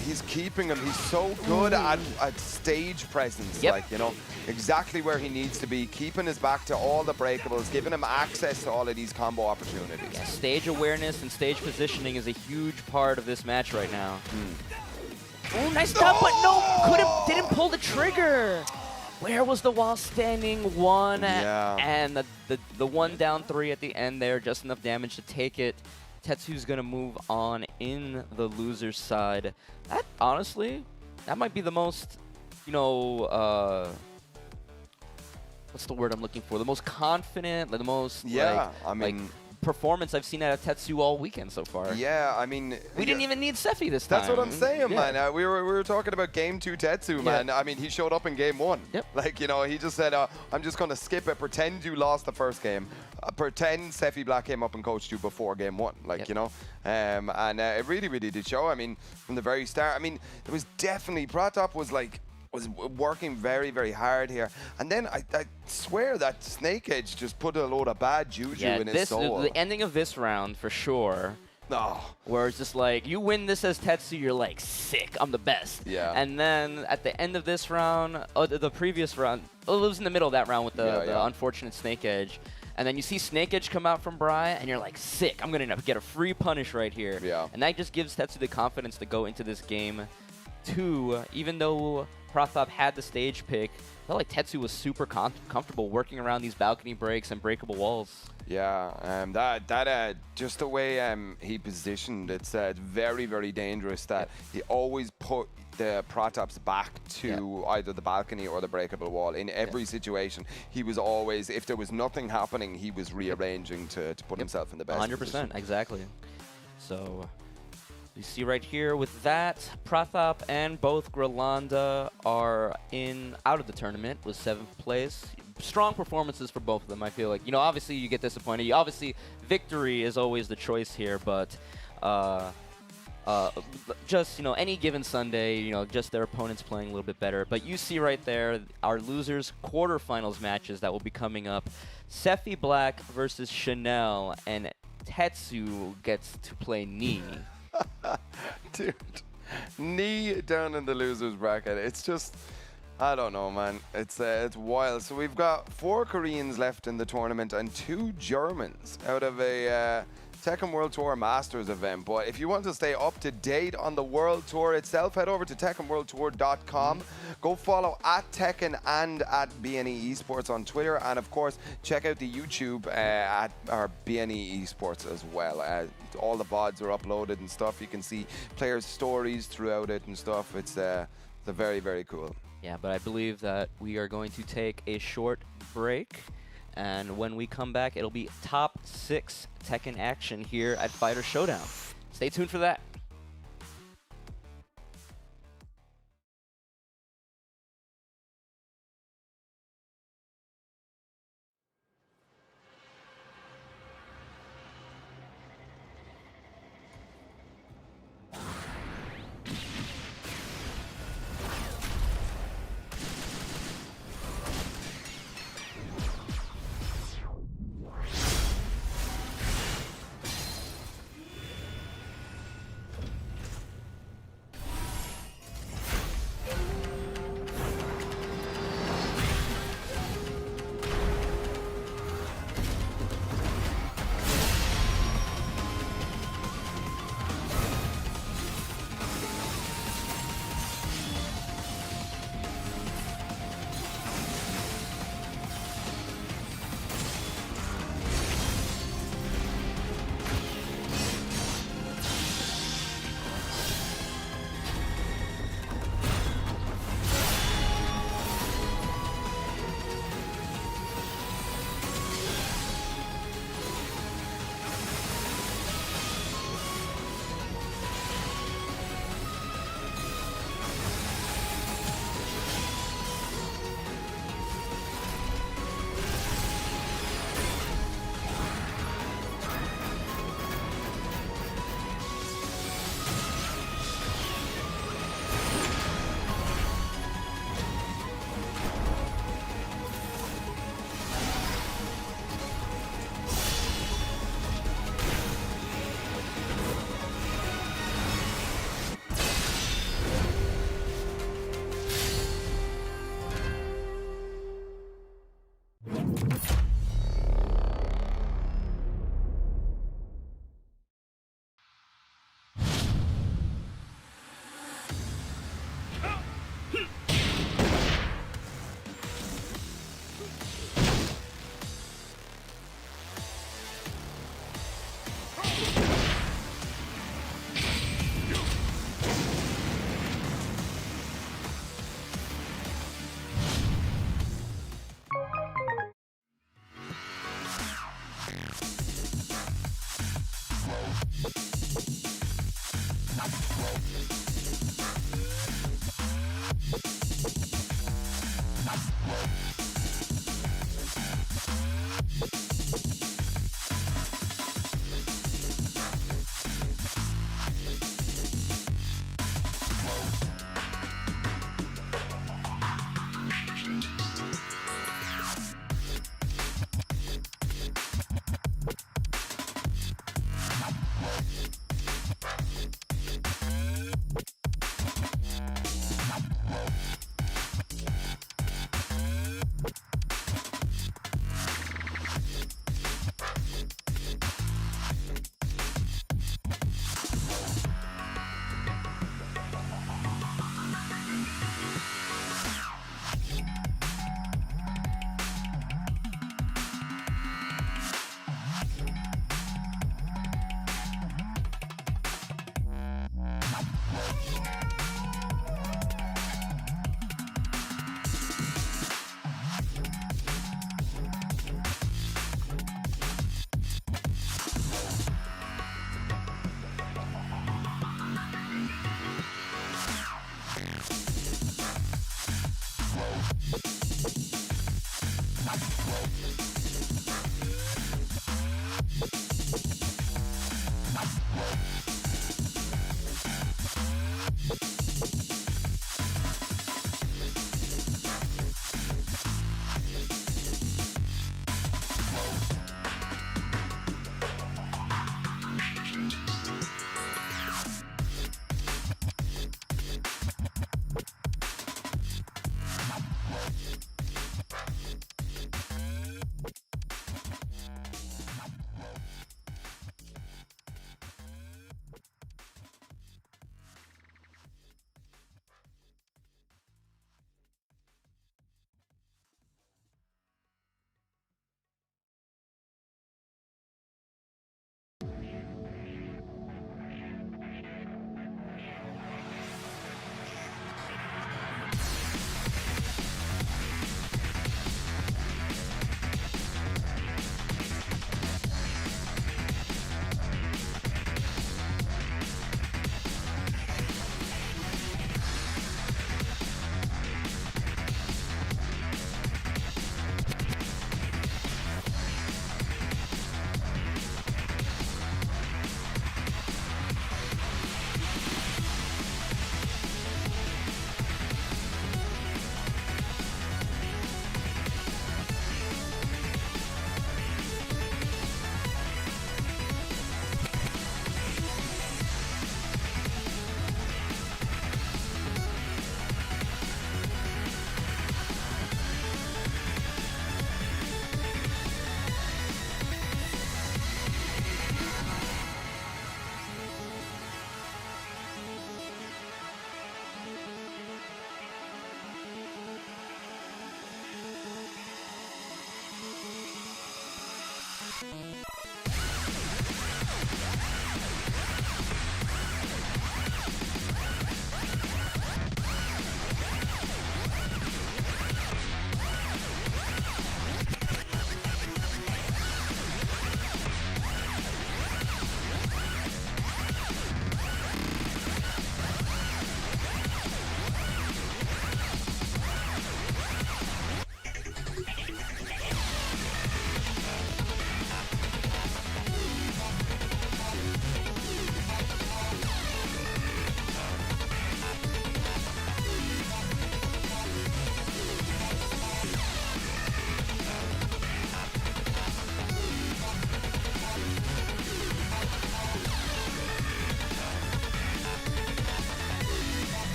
He's keeping him. He's so good at stage presence. Yep. Like, you know, exactly where he needs to be. Keeping his back to all the breakables, giving him access to all of these combo opportunities. Yeah, stage awareness and stage positioning is a huge part of this match right now. Oh, nice stop, but no, didn't pull the trigger. Where was the wall standing 1? Yeah. And the 1 down 3 at the end there, just enough damage to take it. TETSU's gonna move on in the loser side. That, honestly, that might be the most, you know, what's the word I'm looking for? The most confident, the most, yeah, like, I mean, performance I've seen out of TETSU all weekend so far. Yeah, I mean, we didn't even need Sephi this time. That's what I'm saying, yeah. man. We were talking about game 2 TETSU, man. I mean, he showed up in game 1. Yep. Like, you know, he just said, I'm just going to skip it, pretend you lost the first game, pretend SEPHIBLACK came up and coached you before game 1, like, you know. And it really, really did show. I mean, from the very start, I mean, it was definitely, PRATHAP was like, was working very, very hard here. And then I swear that Snake Edge just put a load of bad juju in his soul. The ending of this round, for sure, where it's just like, you win this as TETSU, you're like, sick, I'm the best. Yeah. And then at the end of this round, the previous round, it was in the middle of that round with the unfortunate Snake Edge. And then you see Snake Edge come out from BRYAN, and you're like, sick, I'm going to get a free punish right here. Yeah. And that just gives TETSU the confidence to go into this game 2, even though PRATHAP had the stage pick. I felt like TETSU was super comfortable working around these balcony breaks and breakable walls. Yeah, just the way he positioned, it's very, very dangerous that he always put the PRATHAP's back to either the balcony or the breakable wall. In every situation, he was always, if there was nothing happening, he was rearranging to put himself in the best 100%, position. exactly. So you see right here with that, PRATHAP and both GHIRLANDA are out of the tournament with 7th place. strong performances for both of them. I feel like, you know, obviously you get disappointed. Obviously, victory is always the choice here, but just, you know, any given Sunday, you know, just their opponents playing a little bit better. But you see right there our losers quarterfinals matches that will be coming up. SEPHIBLACK versus Chanel, and TETSU gets to play Knee. Dude, Knee down in the losers bracket. It's just, I don't know, man. It's wild. So we've got 4 Koreans left in the tournament and 2 Germans out of a Tekken World Tour Masters event. But if you want to stay up to date on the World Tour itself, head over to TekkenWorldTour.com. Go follow at Tekken and at BNE Esports on Twitter. And of course, check out the YouTube at our BNE Esports as well. All the VODs are uploaded and stuff. You can see players' stories throughout it and stuff. It's very, very cool. Yeah, but I believe that we are going to take a short break. And when we come back, it'll be top 6 Tekken action here at Fighter Showdown. Stay tuned for that.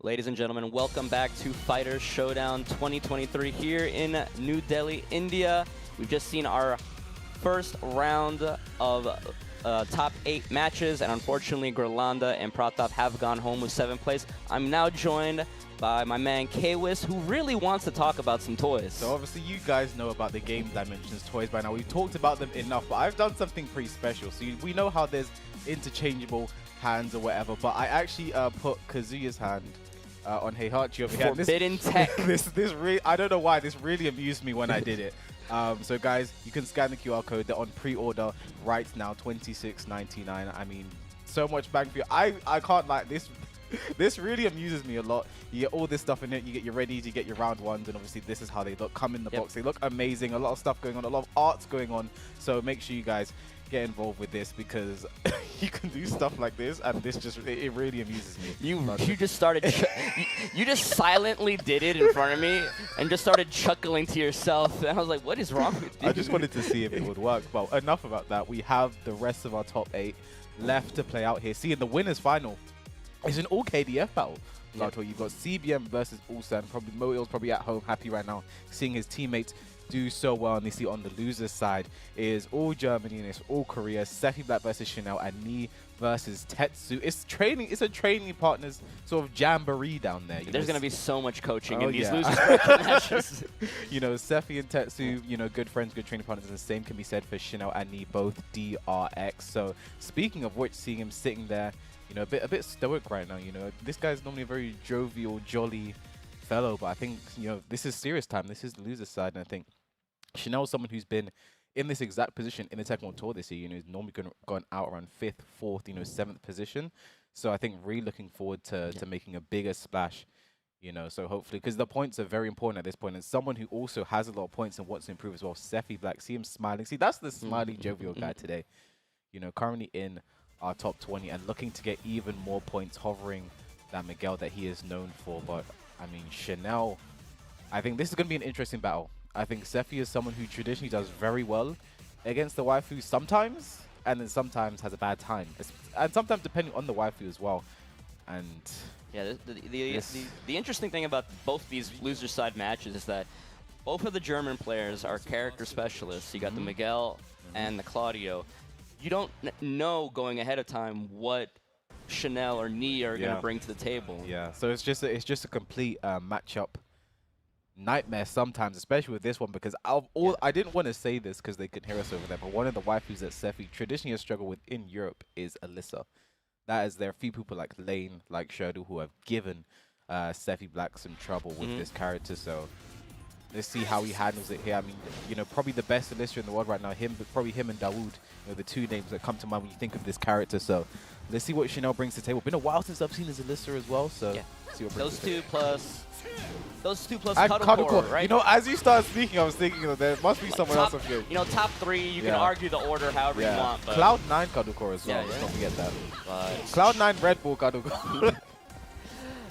Ladies and gentlemen, welcome back to Fighter Showdown 2023 here in New Delhi, India. We've just seen our first round of top 8 matches, and unfortunately, GHIRLANDA and PRATHAP have gone home with 7th place. I'm now joined by my man Kwis, who really wants to talk about some toys. So obviously you guys know about the Game Dimensions toys by now. We've talked about them enough, but I've done something pretty special. So we know how there's interchangeable hands or whatever, but I actually put Kazuya's hand on Heihachi over here. Forbidden tech. I don't know why, this really amused me when I did it. So guys, you can scan the QR code. They're on pre-order right now, $26.99. I mean, so much bang for you. I can't like this. This really amuses me a lot. You get all this stuff in it. You get your readies, you get your round ones, and obviously this is how they look. Come in the box. They look amazing. A lot of stuff going on. A lot of arts going on. So make sure you guys get involved with this, because you can do stuff like this, and this just it really amuses me. You just started you just silently did it in front of me and just started chuckling to yourself, and I was like, what is wrong with you? I just wanted to see if it would work. Well, enough about that. We have the rest of our top 8 left to play out here. See, in the winners final, it's an all KDF battle. You've got CBM versus ULSAN. Probably Moil's probably at home happy right now, seeing his teammates do so well, and you see on the loser's side is all Germany and it's all Korea. SEPHIBLACK versus Chanel and Knee versus TETSU. It's a training partners sort of jamboree down there. There's going to be so much coaching Oh, in these yeah. losers bracket matches. You know, Sephi and Tetsu, you know, good friends, good training partners, and the same can be said for Chanel and Knee, both DRX. So speaking of which, seeing him sitting there, you know, a bit stoic right now. You know, this guy's normally a very jovial, jolly fellow, but I think, you know, this is serious time. This is the loser side, and I think Chanel's someone who's been in this exact position in the Tekken World Tour this year. You know, he's normally gone out around 5th, 4th, you know, 7th position. So I think really looking forward to making a bigger splash, you know. So hopefully, because the points are very important at this point, and someone who also has a lot of points and wants to improve as well, SEPHIBLACK. See him smiling. See, that's the smiley, jovial guy today. You know, currently in our top 20 and looking to get even more points, hovering that Miguel that he is known for. But I mean, Chanel, I think this is going to be an interesting battle. I think Sephi is someone who traditionally does very well against the waifu sometimes, and then sometimes has a bad time. And sometimes depending on the waifu as well. And yeah, the interesting thing about both these loser side matches is that both of the German players are character specialists. You got the Miguel and the Claudio. You don't know going ahead of time what Chanel or Knee are going to bring to the table. Yeah, so it's just a complete matchup nightmare sometimes, especially with this one, because I didn't want to say this because they could hear us over there, but one of the waifus that Sephi traditionally has struggled with in Europe is ELIZA. That is, there are a few people like Lane, like SHOWDOWN, who have given SEPHIBLACK some trouble with this character. So let's see how he handles it here. I mean, you know, probably the best ELIZA in the world right now. Probably him and Dawood, you know, the two names that come to mind when you think of this character. So let's see what Chanel brings to the table. Been a while since I've seen his ELIZA as well. So see what those two plus and Cuddlecore, right? You know, as you start speaking, I was thinking, you know, there must be someone else of good. You know, top 3, you can argue the order however you want. But Cloud9 Cuddlecore as well. Let's not forget that. But Cloud9 Red Bull Cuddlecore.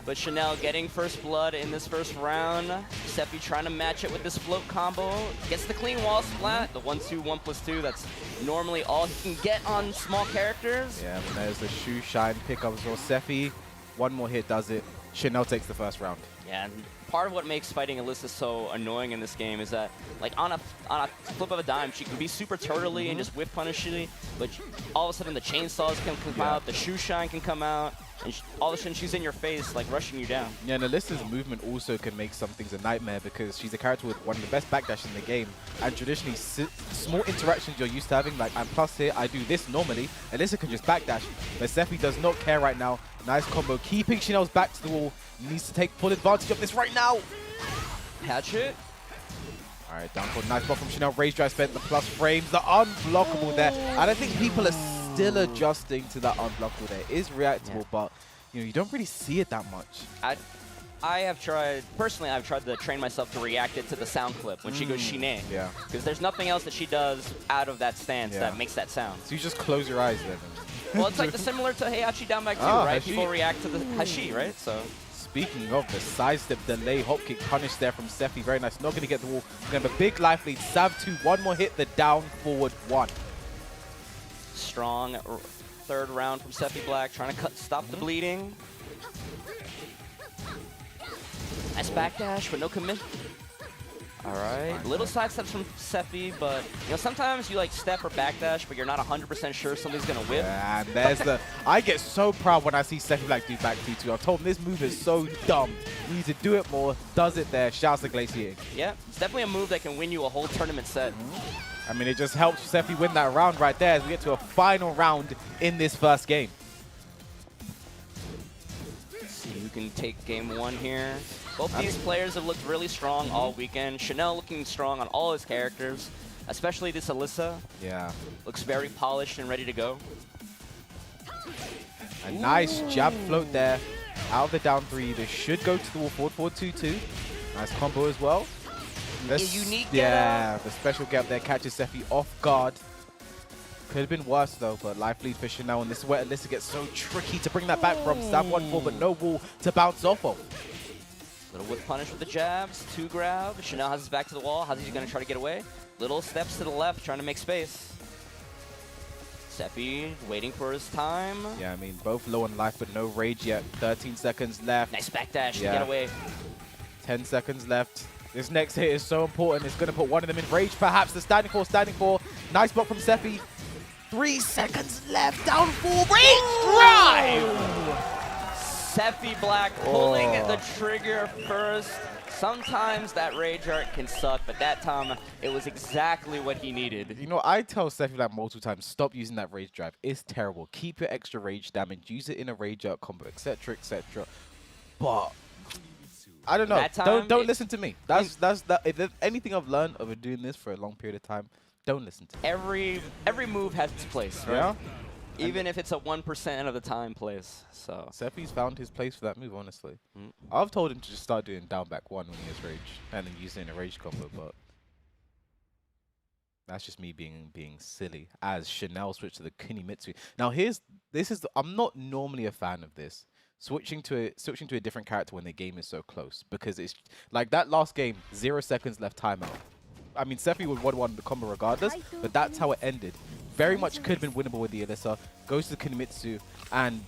But Chanel getting first blood in this first round. Sephi trying to match it with this float combo. Gets the clean wall splat. The 1-2, 1+2. That's normally all he can get on small characters. Yeah, and there's the shoe shine pickup as well. Sephi, one more hit does it. Chanel takes the first round. Yeah, and part of what makes fighting ELIZA so annoying in this game is that, like, on a flip of a dime, she can be super turtly and just whiff punishly, but all of a sudden the chainsaws can come out, the shoe shine can come out, and all of a sudden she's in your face, like, rushing you down. Yeah, and ELIZA's movement also can make some things a nightmare because she's a character with one of the best backdash in the game, and traditionally small interactions you're used to having, like, I'm plus here, I do this normally, ELIZA can just backdash, but Sephi does not care right now. Nice combo, keeping Chanel's back to the wall. Needs to take full advantage of this right now. Hatchet. All right, down for nice block from Chanel. Rage drive spent the plus frames, the unblockable there. And I think people are still adjusting to that unblockable there. It is reactable, but you know, you don't really see it that much. I have tried, personally, I've tried to train myself to react it to the sound clip when she goes shine. Yeah. Because there's nothing else that she does out of that stance that makes that sound. So you just close your eyes then. Well, it's like similar to Heihachi down back too, right? Hashi. People react to the Hashi, right? So. Speaking of the sidestep delay, hop kick punish there from Sephi. Very nice. Not going to get the wall. Going to have a big life lead. Sav 2, one more hit, the down forward 1. Strong third round from SEPHIBLACK, trying to stop the bleeding. Nice backdash, but no commit. All right, little side steps from Sephi, but you know, sometimes you like step or backdash, but you're not 100% sure somebody's gonna whip. Yeah, and there's the. I get so proud when I see SEPHIBLACK do back T2. I've told him this move is so dumb. You need to do it more. Does it there. Shouts to Glacier. Yeah, it's definitely a move that can win you a whole tournament set. I mean, it just helps Sephi win that round right there as we get to a final round in this first game. So you can take game 1 here. Both these players have looked really strong all weekend. Chanel looking strong on all his characters, especially this ELIZA. Yeah. Looks very polished and ready to go. A nice jab float there. Out of the down 3. This should go to the wall forward 4-2-2. Nice combo as well. A unique the special gap there catches Sephi off guard. Could have been worse though, but life lead for Chanel, and this is where ELIZA gets so tricky to bring that back from. Stab 1-4, but no wall to bounce off of. Little whip punish with the jabs, 2 grab. Chanel has his back to the wall. How's he going to try to get away? Little steps to the left, trying to make space. Sephi waiting for his time. Yeah, I mean, both low on life, but no rage yet. 13 seconds left. Nice backdash to get away. 10 seconds left. This next hit is so important. It's going to put one of them in rage, perhaps. The standing four. Nice block from Sephi. 3 seconds left. Down 4. Rage drive! SEPHIBLACK pulling the trigger first. Sometimes that rage art can suck, but that time it was exactly what he needed. You know, I tell SEPHIBLACK multiple times, stop using that rage drive. It's terrible. Keep your extra rage damage. Use it in a rage art combo, etc., etc. But I don't know. Don't listen to me. That's if there's anything I've learned over doing this for a long period of time, don't listen to me. Every move has its place, right? Yeah. Even if it's a 1% of the time place. So Sephi's found his place for that move, honestly. I've told him to just start doing down back 1 when he has rage and then use it in a rage combo, but that's just me being silly as Chanel switched to the Kunimitsu. Now I'm not normally a fan of this. Switching to a different character when the game is so close, because it's like that last game, 0 seconds left timeout. I mean, Sephi would have won the combo regardless, but that's how it ended. Very much could have been winnable with the ELIZA. Goes to the Kunimitsu, and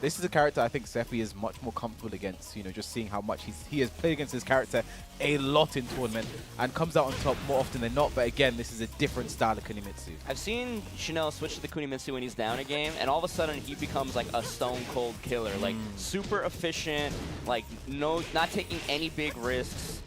this is a character I think Sephi is much more comfortable against. You know, just seeing how much he has played against this character a lot in tournament and comes out on top more often than not. But again, this is a different style of Kunimitsu. I've seen Chanel switch to the Kunimitsu when he's down a game, and all of a sudden he becomes like a stone cold killer, like super efficient, like not taking any big risks.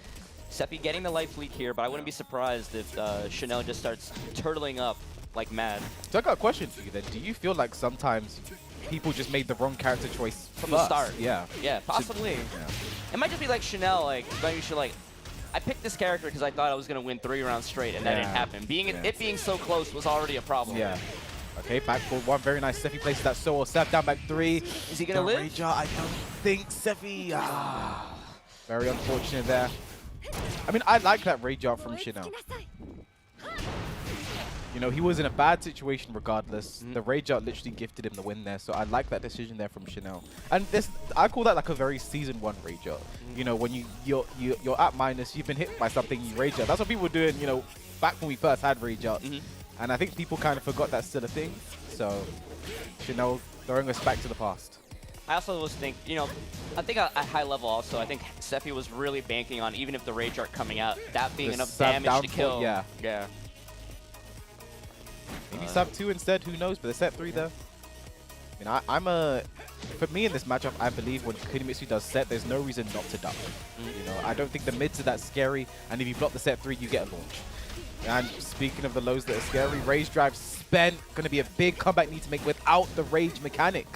Sephi getting the life lead here, but I wouldn't be surprised if Chanel just starts turtling up like mad. So I got a question for you then. Do you feel like sometimes people just made the wrong character choice from the start? Yeah. Yeah, possibly. It might just be like Chanel, like, you should like, I picked this character because I thought I was going to win 3 rounds straight, and that didn't happen. It being so close was already a problem. Yeah. Okay, back forward 1. Very nice. Sephi places that solo. Sep down back 3. Is he going to live? Rage art, I don't think Sephi. Very unfortunate there. I mean, I like that rage art from Chanel. You know, he was in a bad situation regardless. The rage art literally gifted him the win there, so I like that decision there from Chanel. And this, I call that like a very season 1 rage art. You know, when you're at minus, you've been hit by something, you rage art. That's what people were doing, you know, back when we first had rage art. And I think people kind of forgot that's still a thing. So Chanel throwing us back to the past. I also was you know, I think at high level also, I think Sephi was really banking on, even if the rage art coming out, that being enough damage to kill. Yeah. Yeah. Maybe sub 2 instead, who knows? But the set 3 though. You know, for me in this matchup, I believe when Kunimitsu does set, there's no reason not to duck. You know, I don't think the mids are that scary, and if you block the set 3, you get a launch. And speaking of the lows that are scary, rage drive spent, gonna be a big comeback need to make without the rage mechanic.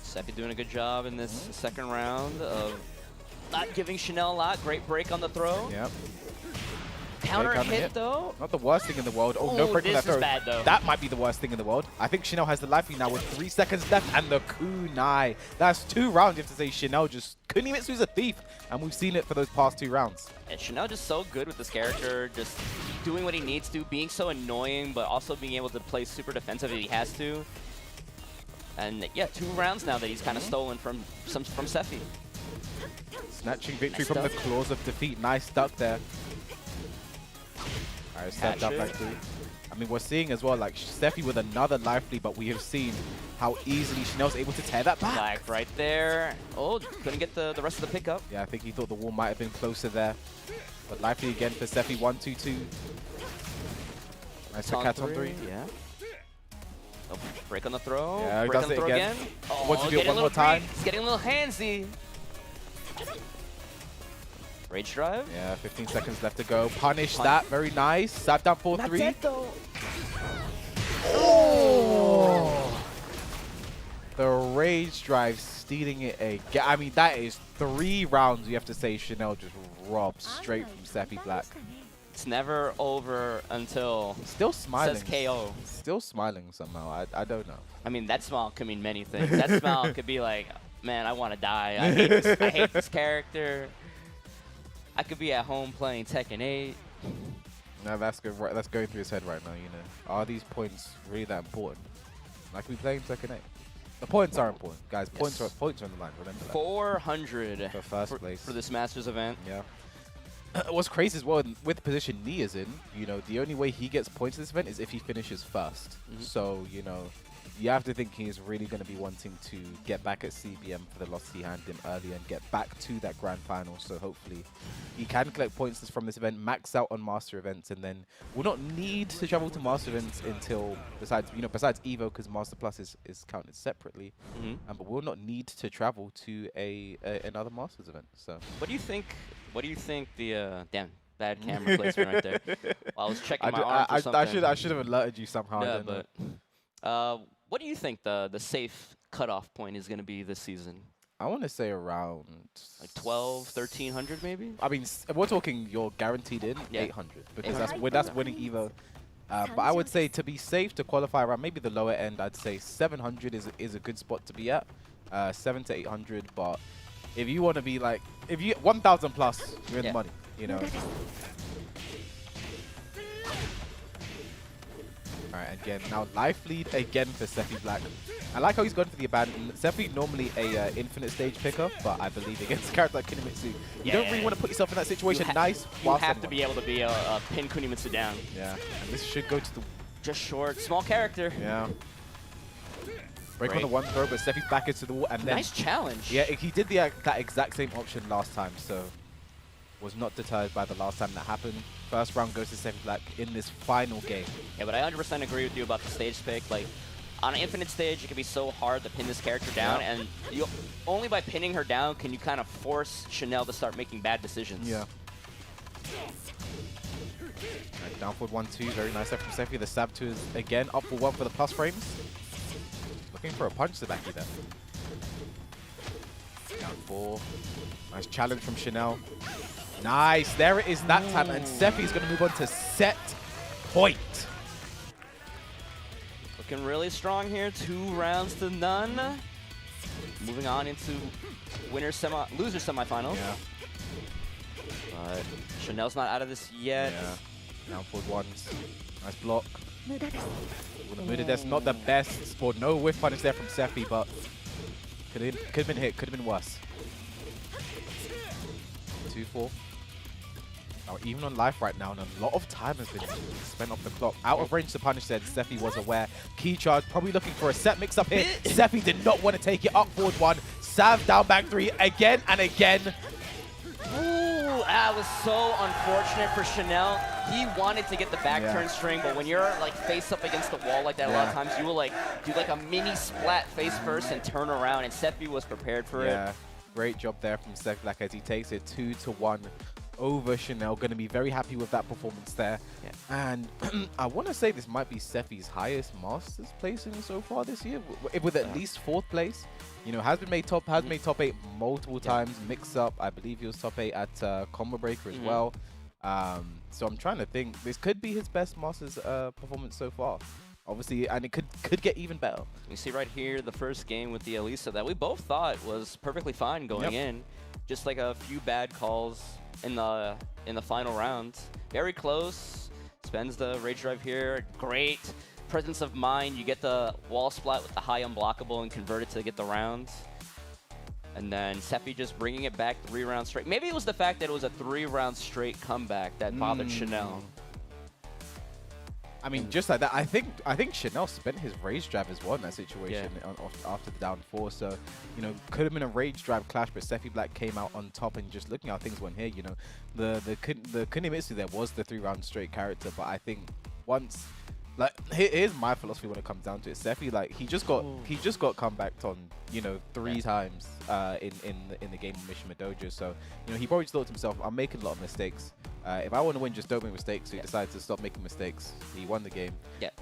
Sephi doing a good job in this second round of not giving Chanel a lot. Great break on the throw. Yep. Counter hit though. Not the worst thing in the world. Oh, no break on that throw. This is bad though. That might be the worst thing in the world. I think Chanel has the life lead now with 3 seconds left and the kunai. That's 2 rounds. You have to say Chanel just, Kunimitsu's a thief. And we've seen it for those past 2 rounds. And Chanel just so good with this character, just doing what he needs to, being so annoying, but also being able to play super defensive if he has to. And yeah, 2 rounds now that he's kind of stolen from Sephi. Snatching victory from the claws of defeat. Nice duck there. Alright, stepped up back 3. I mean, we're seeing as well, like, Sephi with another life lead, but we have seen how easily Chanel's able to tear that back. Like, right there. Oh, couldn't get the rest of the pickup. Yeah, I think he thought the wall might have been closer there. But life lead again for Sephi, 1-2-2. Nice cat on 3. Yeah. Oh, break on the throw. Yeah, break on the throw again. Oh, wants to do it one more time. He's getting a little handsy. Rage drive. Yeah, 15 seconds left to go. Punish that. Very nice. Sap down 4-3. Oh! The rage drive stealing it again. I mean, that is 3 rounds you have to say Chanel just robbed straight from SEPHIBLACK. It's never over until still smiling. Says KO. Still smiling somehow. I don't know. I mean, that smile could mean many things. That smile could be like, man, I want to die. I hate this character. I could be at home playing Tekken 8. No, that's going through his head right now, you know. Are these points really that important? Like we playing Tekken 8. The points are important, guys. Points are on the line, remember that. 400 for first place. For this Masters event. Yeah. What's crazy as well, with the position Nia's in, you know, the only way he gets points in this event is if he finishes first. So, you know, you have to think he's really going to be wanting to get back at CBM for the loss he handed him earlier and get back to that grand final. So hopefully he can collect points from this event, max out on master events, and then will not need to travel to master events until besides Evo, because Master Plus is counted separately. But will not need to travel to another Masters event. So what do you think? What do you think the damn bad camera placement right there? Well, I was checking my arm for something. I should have alerted you somehow. Yeah, but what do you think the safe cutoff point is going to be this season? I want to say around like 12, 1300 maybe. I mean, we're talking you're guaranteed in 800 because that's winning Evo. But I would say to be safe to qualify around maybe the lower end, I'd say 700 is a good spot to be at. 7 to 800, but if you want to be like, if you 1000 plus, you're in the money, you know. Alright, again, now life lead again for SEPHIBLACK. I like how he's going for the abandon. Sephi normally a infinite stage picker, but I believe against a character like Kunimitsu, you don't really want to put yourself in that situation. You have to be able to be a pin Kunimitsu down. Yeah, and this should go to the... Just short, small character. Yeah. Break on the one throw, but Sephi's back into the wall, and then... Nice challenge. Yeah, he did that exact same option last time, so... Was not deterred by the last time that happened. First round goes to SEPHIBLACK in this final game. Yeah, but I 100% agree with you about the stage pick. Like, on an infinite stage, it can be so hard to pin this character down, and only by pinning her down can you kind of force Chanel to start making bad decisions. Yeah. Right, down forward 1-2, very nice there from Sephi. The stab 2 is again up for 1 for the plus frames. Looking for a punch Sabaki there. Down 4. Nice challenge from Chanel. Nice, there it is that time, and Sephi's going to move on to set point. Looking really strong here, 2 rounds to none. Moving on into loser semifinals. Yeah. But Chanel's not out of this yet. Yeah. Down forward 1s. Nice block. That's not the best, or no whiff punish there from Sephi, but could have been hit, could have been worse. 2-4. Now, even on life right now, and a lot of time has been spent off the clock. Out of range to punish said Sephi was aware. Key charge, probably looking for a set mix up here. Sephi did not want to take it up forward 1. Sav down back 3 again and again. Ooh, that was so unfortunate for Chanel. He wanted to get the back turn string, but when you're like face up against the wall like that, a lot of times you will like do like a mini splat face first and turn around, and Sephi was prepared for it. Great job there from SEPHIBLACK as he takes it 2-1 over Chanel. Going to be very happy with that performance there. And I want to say this might be Sephi's highest Masters placing so far this year, with at least 4th place. You know, has made top 8 multiple times. Mix up, I believe he was top 8 at Combo Breaker as well. So I'm trying to think. This could be his best Masters performance so far. Obviously, and it could get even better. You see right here the first game with the ELIZA that we both thought was perfectly fine going in. Just like a few bad calls in the final round. Very close. Spends the rage drive here. Great presence of mind. You get the wall splat with the high unblockable and convert it to get the round. And then Sephi just bringing it back 3 rounds straight. Maybe it was the fact that it was a 3-round straight comeback that bothered Chanel. I mean, just like that, I think Chanel spent his rage drive as well in that situation after the down 4. So, you know, could have been a rage drive clash, but SEPHIBLACK came out on top. And just looking how things went here, you know, the Kunimitsu there was the 3-round straight character, but I think once, like, here's my philosophy when it comes down to it. Sephi, like, he just got comebacked on, you know, 3 times in the game of Mishima Dojo. So, you know, he probably just thought to himself, I'm making a lot of mistakes. If I want to win, just don't make mistakes. So he decided to stop making mistakes. He won the game.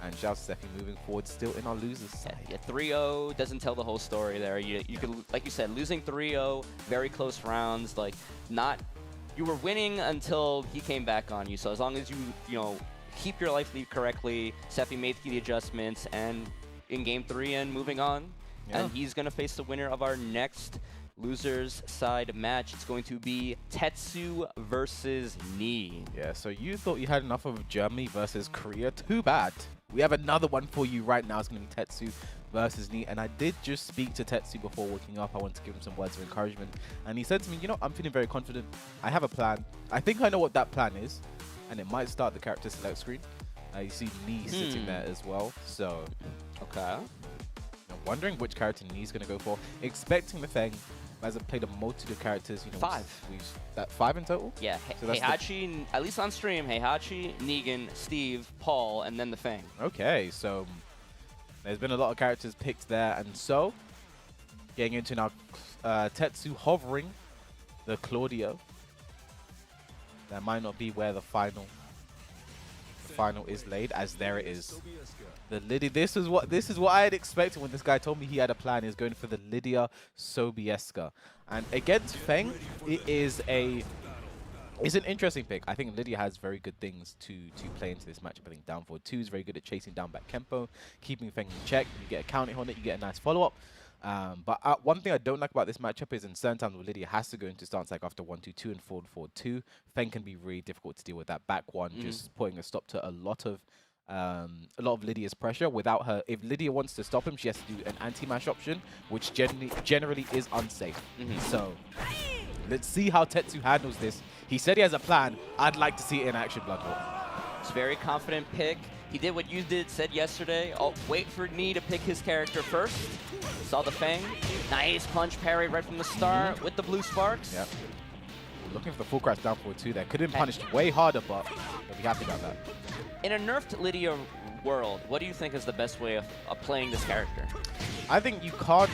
And shout out to Sephi moving forward, still in our losers side. 3-0 doesn't tell the whole story there. You could, like you said, losing 3-0, very close rounds. Like, you were winning until he came back on you. So as long as you know, keep your life lead correctly, Sephi made the adjustments, and in game 3 and moving on. And he's going to face the winner of our next losers side match. It's going to be TETSU versus NIE. Yeah, so you thought you had enough of Germany versus Korea. Too bad. We have another one for you right now. It's going to be TETSU versus NIE. And I did just speak to TETSU before waking up. I wanted to give him some words of encouragement. And he said to me, you know, I'm feeling very confident. I have a plan. I think I know what that plan is. And it might start the character select screen. You see NIE sitting there as well. So, Wondering which character Nee's going to go for. Expecting the Feng, as I've played a multitude of characters. You know, 5. That 5 in total? Yeah, So that's Heihachi, at least on stream, Heihachi, Negan, Steve, Paul, and then the Feng. Okay, so there's been a lot of characters picked there. And so, getting into now TETSU hovering the Claudio. That might not be where the final is laid, as there it is. The Lydia. This is what I had expected when this guy told me he had a plan. He was going for the Lydia Sobieska. And against Feng, it's an interesting pick. I think Lydia has very good things to play into this matchup. I think down forward 2 is very good at chasing down back Kempo, keeping Feng in check. You get a counter on it, you get a nice follow-up. But one thing I don't like about this matchup is in certain times where Lydia has to go into stance like after 1-2-2 and forward 4-2. Feng can be really difficult to deal with that back one, just putting a stop to a lot of Lydia's pressure. Without her, if Lydia wants to stop him, she has to do an anti-mash option, which generally is unsafe. So let's see how TETSU handles this. He said he has a plan. I'd like to see it in action, Bloodhawk. It's a very confident pick. He did what you said yesterday. I'll wait for Nee to pick his character first. Saw the Feng. Nice punch parry right from the start with the blue sparks. Yep. Looking for the full crash down forward 2 there. Could have been punished way harder, but we'll be happy about that. In a nerfed Lydia world, what do you think is the best way of playing this character? I think you can't.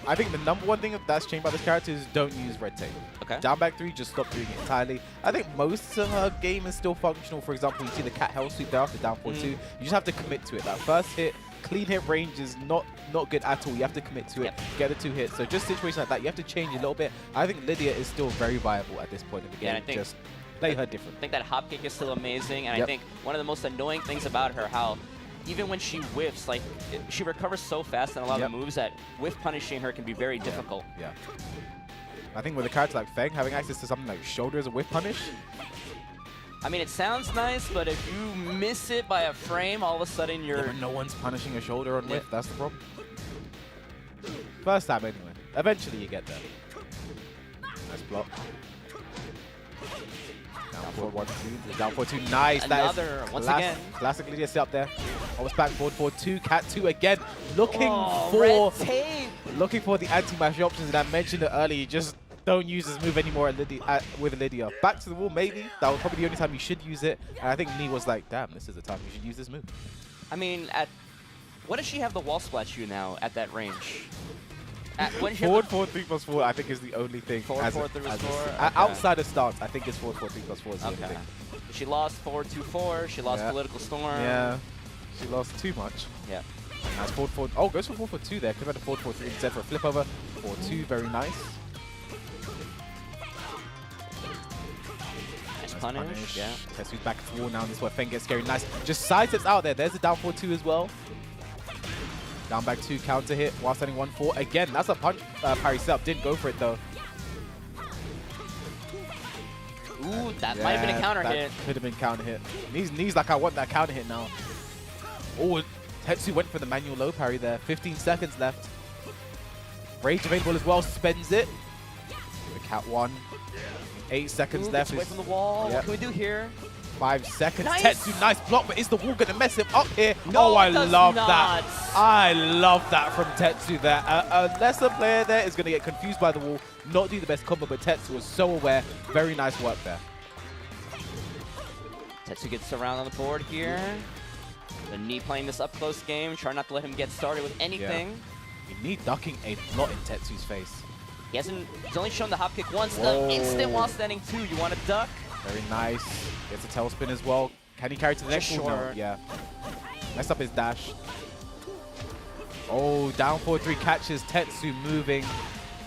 I think the number one thing that's changed about this character is don't use red tape. Okay. Down back 3, just stop doing it entirely. I think most of her game is still functional. For example, you see the cat hell sweep there after down 4-2. You just have to commit to it. That first hit, clean hit range is not good at all. You have to commit to it, get the 2 hits. So just situations like that, you have to change a little bit. I think Lydia is still very viable at this point in the game. Yeah, I think just play her different. I think that hop kick is still amazing, and I think one of the most annoying things about her, how even when she whiffs, like she recovers so fast in a lot of the moves that whiff punishing her can be very difficult. Yeah. I think with a character like Feng, having access to something like shoulder as a whiff punish. I mean, it sounds nice, but if you miss it by a frame, all of a sudden you're... Yeah, but no one's punishing a shoulder on whiff. That's the problem. First time anyway. Eventually you get there. Nice block. Down forward 1-2. Down forward 2. Nice. Another, once again. Classic Lydia setup there. Almost back forward 4-2. Cat 2 again. Looking red tape. Looking for the anti-mash options, and I mentioned it earlier. You just don't use this move anymore with Lydia. Back to the wall, maybe. That was probably the only time you should use it. And I think Nee was like, damn, this is the time you should use this move. I mean, what does she have the wall splash you now at that range? Forward 4-3+4, I think, is the only thing. Forward 4-3+4? Okay. Outside of stance, I think it's forward 4-3+4 is the only thing. She lost 4-2-4. She lost Political Storm. Yeah, she lost too much. Yeah. Nice forward 4. Oh, goes for 4-4-2 there. Could have had a forward 4-3 instead for a flip over. 4-2, very nice. Nice punish. Yeah. TETSU's back at the wall now. This is where Feng gets scary. Nice. Just side steps out there. There's a down 4-2 as well. Down back 2, counter hit while standing 1-4. Again, that's a punch parry setup. Didn't go for it though. Ooh, that might have been a counter hit. Could have been counter hit. Knees like I want that counter hit now. Oh, TETSU went for the manual low parry there. 15 seconds left. Rage available as well. Spends it. The cat 1. 8 seconds left. Away from the wall. What can we do here? 5 seconds. Nice. TETSU, nice block, but is the wall going to mess him up here? No, oh, I it does love not. that. I love that from TETSU there. A lesser player there is going to get confused by the wall, not do the best combo, but TETSU was so aware. Very nice work there. TETSU gets around on the board here. The Nee playing this up close game, trying not to let him get started with anything. You need ducking a lot in TETSU's face. He's only shown the hop kick once. The instant while standing 2. You want to duck? Very nice. Gets a tailspin as well. Can he carry to the next one? No. Yeah. Messed up his dash. Oh, down 4-3 catches TETSU moving.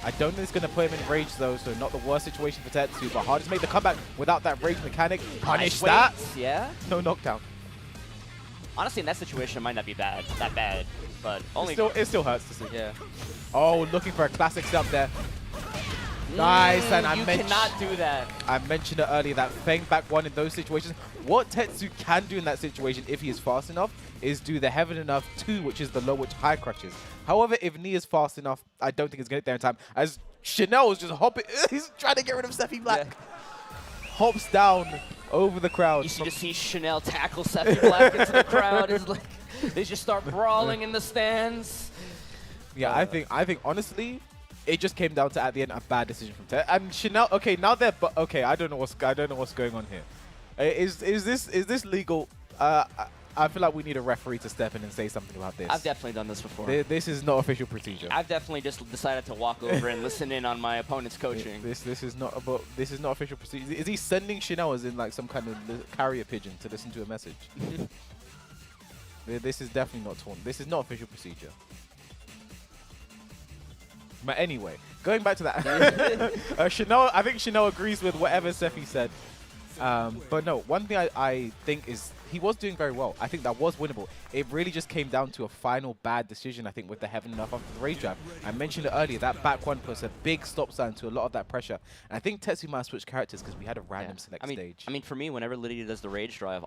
I don't think it's going to put him in rage though, so not the worst situation for TETSU, but hard to make the comeback without that rage mechanic. Punish that. Yeah. No knockdown. Honestly, in that situation, it might not be that bad, but only. It still hurts to see. Yeah. Oh, looking for a classic setup there. Nice, and you cannot do that. I mentioned it earlier, that Feng back 1 in those situations. What TETSU can do in that situation, if he is fast enough, is do the heaven enough 2, which is the low, which high crutches. However, if Nee is fast enough, I don't think it's going to get there in time. As Chanel is just hopping, he's trying to get rid of SEPHIBLACK. Yeah. Hops down over the crowd. You should just see Chanel tackle SEPHIBLACK into the crowd. It's like, they just start brawling in the stands. Yeah, I think honestly, it just came down to at the end a bad decision from Ted. And Chanel. Okay, now they're okay. I don't know what's going on here. Is this legal? I feel like we need a referee to step in and say something about this. I've definitely done this before. This is not official procedure. I've definitely just decided to walk over and listen in on my opponent's coaching. This is not official procedure. Is he sending Chanel as in like some kind of carrier pigeon to listen to a message? This is definitely not torn. This is not official procedure. But anyway, going back to that, Chanel. I think Chanel agrees with whatever Sephi said. But no, one thing I think is he was doing very well. I think that was winnable. It really just came down to a final bad decision, I think, with the heaven enough after the rage drive. I mentioned it earlier, that back one puts a big stop sign to a lot of that pressure. And I think TETSU might have switched characters because we had a random select stage. I mean, for me, whenever Lydia does the rage drive,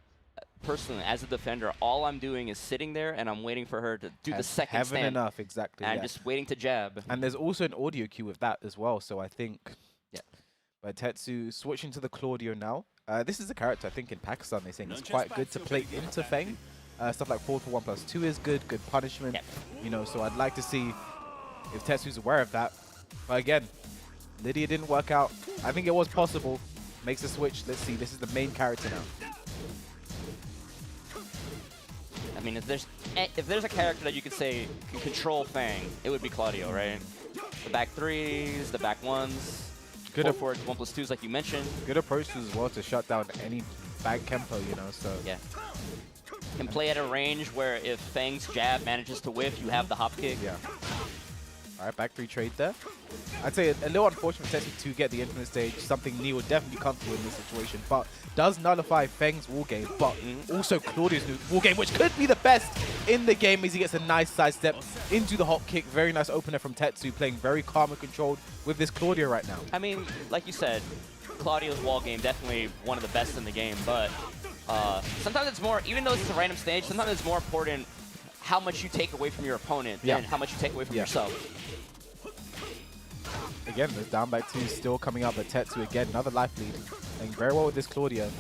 personally, as a defender, all I'm doing is sitting there and I'm waiting for her to do the second heaven stand. enough, exactly. And I'm just waiting to jab. And there's also an audio cue with that as well, so I think... Yeah. But TETSU switching to the Claudio now. This is a character I think in Pakistan they're saying is quite good to play into FENG. Stuff like 4-for-1+2 is good punishment. Yep. You know, so I'd like to see if TETSU's aware of that. But again, Lydia didn't work out. I think it was possible. Makes a switch. Let's see. This is the main character now. I mean, if there's a character that you could say can control FENG, it would be Claudio, right? The back threes, the back ones. Good forward 1+2s, like you mentioned. Good approach as well to shut down any back Kempo, you know. So yeah, and play at a range where if FENG's jab manages to whiff, you have the hop kick. Yeah. All right, back three trade there. I'd say a little unfortunate TETSU to get the infinite stage, something Neo would definitely be comfortable in this situation, but does nullify FENG's wall game, but also Claudio's new wall game, which could be the best in the game as he gets a nice sidestep into the hop kick. Very nice opener from TETSU, playing very calm and controlled with this Claudio right now. I mean, like you said, Claudio's wall game definitely one of the best in the game, but sometimes it's more, even though it's a random stage, sometimes it's more important how much you take away from your opponent than how much you take away from yourself. Again, the down back two still coming up, but TETSU again, another life lead. Playing very well with this Claudio.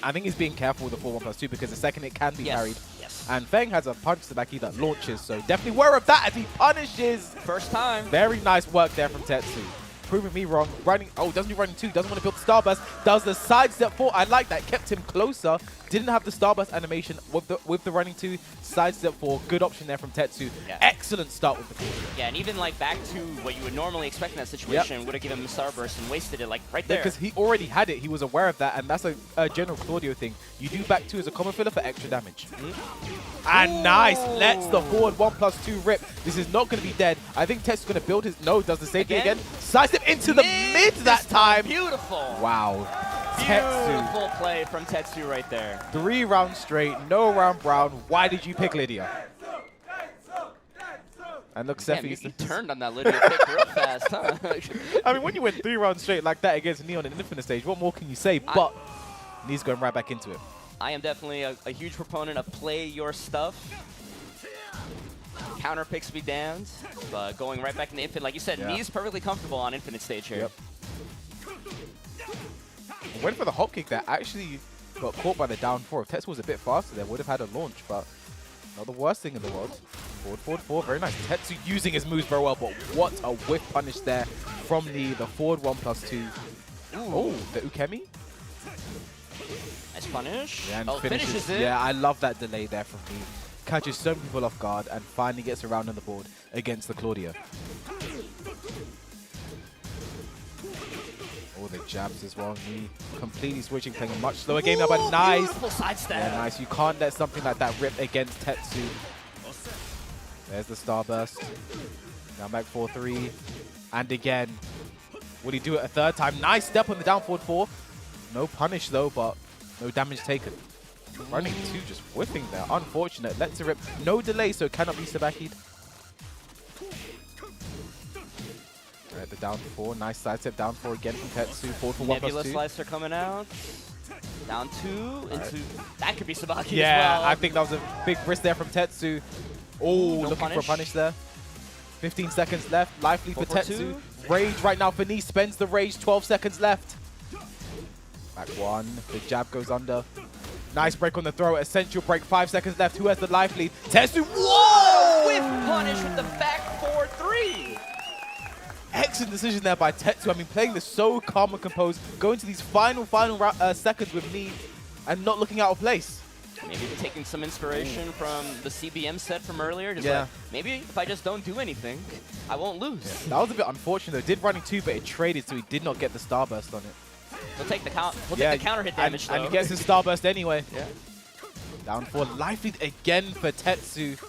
I think he's being careful with the 4-1+2 because the second it can be parried. Yes. And FENG has a punch to back E that launches, so definitely aware of that as he punishes. First time. Very nice work there from TETSU. Proving me wrong. Running, oh, doesn't do running two, doesn't want to build the starburst. Does the side step 4. I like that, kept him closer. Didn't have the starburst animation with the running two. Side step 4, good option there from TETSU. Yeah. Excellent start with the Claudio. Yeah, and even like back to what you would normally expect in that situation, would have given him a starburst and wasted it like right there. Because he already had it, he was aware of that, and that's a general Claudio thing. You do back 2 as a common filler for extra damage. And nice, lets the forward 1+2 rip. This is not going to be dead. I think TETSU's going to build his, no, does the same thing again. Sidestep into the mid that time. Beautiful. Wow. Beautiful play from TETSU right there. 3 rounds straight, no round brown. Why did you pick Lydia? And look, Sephi. You turned on that Lydia pick real fast, huh? I mean, when you went 3 rounds straight like that against Neon in an infinite stage, what more can you say? But Nee's going right back into it. I am definitely a huge proponent of play your stuff. Counter picks be damned, but going right back into infinite, like you said, Nee's perfectly comfortable on infinite stage here. Went for the hop kick there. Actually got caught by the down 4. If TETSU was a bit faster there, would have had a launch, but not the worst thing in the world. Forward 4, very nice. TETSU using his moves very well, but what a whiff punish there from the forward 1+2. Oh, the Ukemi. Nice punish. Yeah, and finishes it. Yeah, I love that delay there from me. Catches so many people off guard and finally gets around on the board against the Claudio. Oh, the jabs as well. Me completely switching, playing a much slower game now, but nice. Beautiful sidestep. Yeah, nice. You can't let something like that rip against TETSU. There's the starburst. Down back 4-3. And again, will he do it a third time? Nice step on the down forward 4. No punish though, but no damage taken. Running 2 just whipping there. Unfortunate. Lets it rip. No delay, so cannot be Sabaki'd. Alright, the down 4. Nice side step. Down 4 again from TETSU. Forward for 1+2. Nebula Slicer coming out. Down 2 into... That could be Sabaki as well. Yeah, I think that was a big risk there from TETSU. Oh, no looking for a punish there. 15 seconds left. Life lead for 4 TETSU. Rage right now for Knee. Spends the rage. 12 seconds left. Back 1. The jab goes under. Nice break on the throw. Essential break. 5 seconds left. Who has the life lead? TETSU. Whoa! with punish with the back 4-3. Excellent decision there by TETSU. I mean, playing this so calm and composed, going to these final seconds with me and not looking out of place. Maybe taking some inspiration from the CBM set from earlier. Just Yeah. like, maybe if I just don't do anything, I won't lose. Yeah. That was a bit unfortunate though. Did running 2, but it traded, so he did not get the starburst on it. We'll take the counter hit damage though. And he gets his starburst anyway. Yeah. Down for life lead again for TETSU.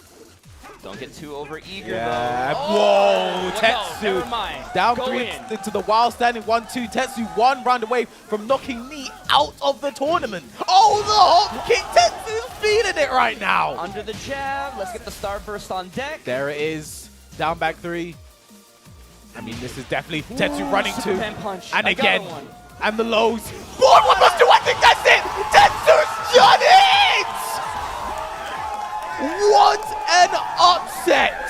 Don't get too over-eager, Yeah. though. Whoa, No, TETSU. never mind. Down Go 3 in. into the wild standing 1-2. TETSU 1 round away from knocking Knee out of the tournament. Oh, the hop kick. TETSU's feeding it right now. Under the jab. Let's get the Starburst on deck. There it is. Down back 3. I mean, this is definitely TETSU running 2. Superman punch. And I got again. one. And the lows. Forward 1+2. I think that's it. TETSU's done it. What an upset!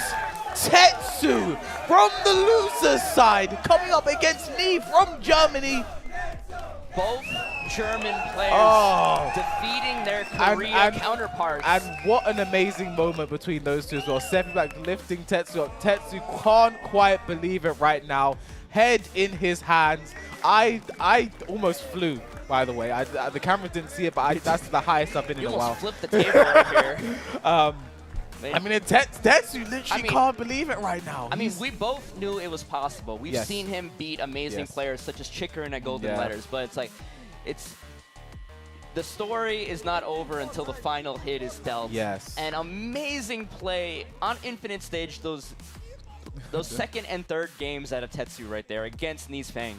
TETSU from the loser's side coming up against Knee from Germany. Both German players defeating their Korea counterparts. And what an amazing moment between those two as well. SEPHIBLACK lifting TETSU up. TETSU can't quite believe it right now. Head in his hands. I almost flew, by the way. The camera didn't see it, but that's the highest I've been in a while. You almost flipped the table right here. I mean, TETSU literally can't believe it right now. I mean, we both knew it was possible. We've seen him beat amazing players such as Chicorin at Golden Letters, but it's like, the story is not over until the final hit is dealt. Yes. An amazing play on Infinite Stage, those second and third games out of TETSU right there against Knee's FENG.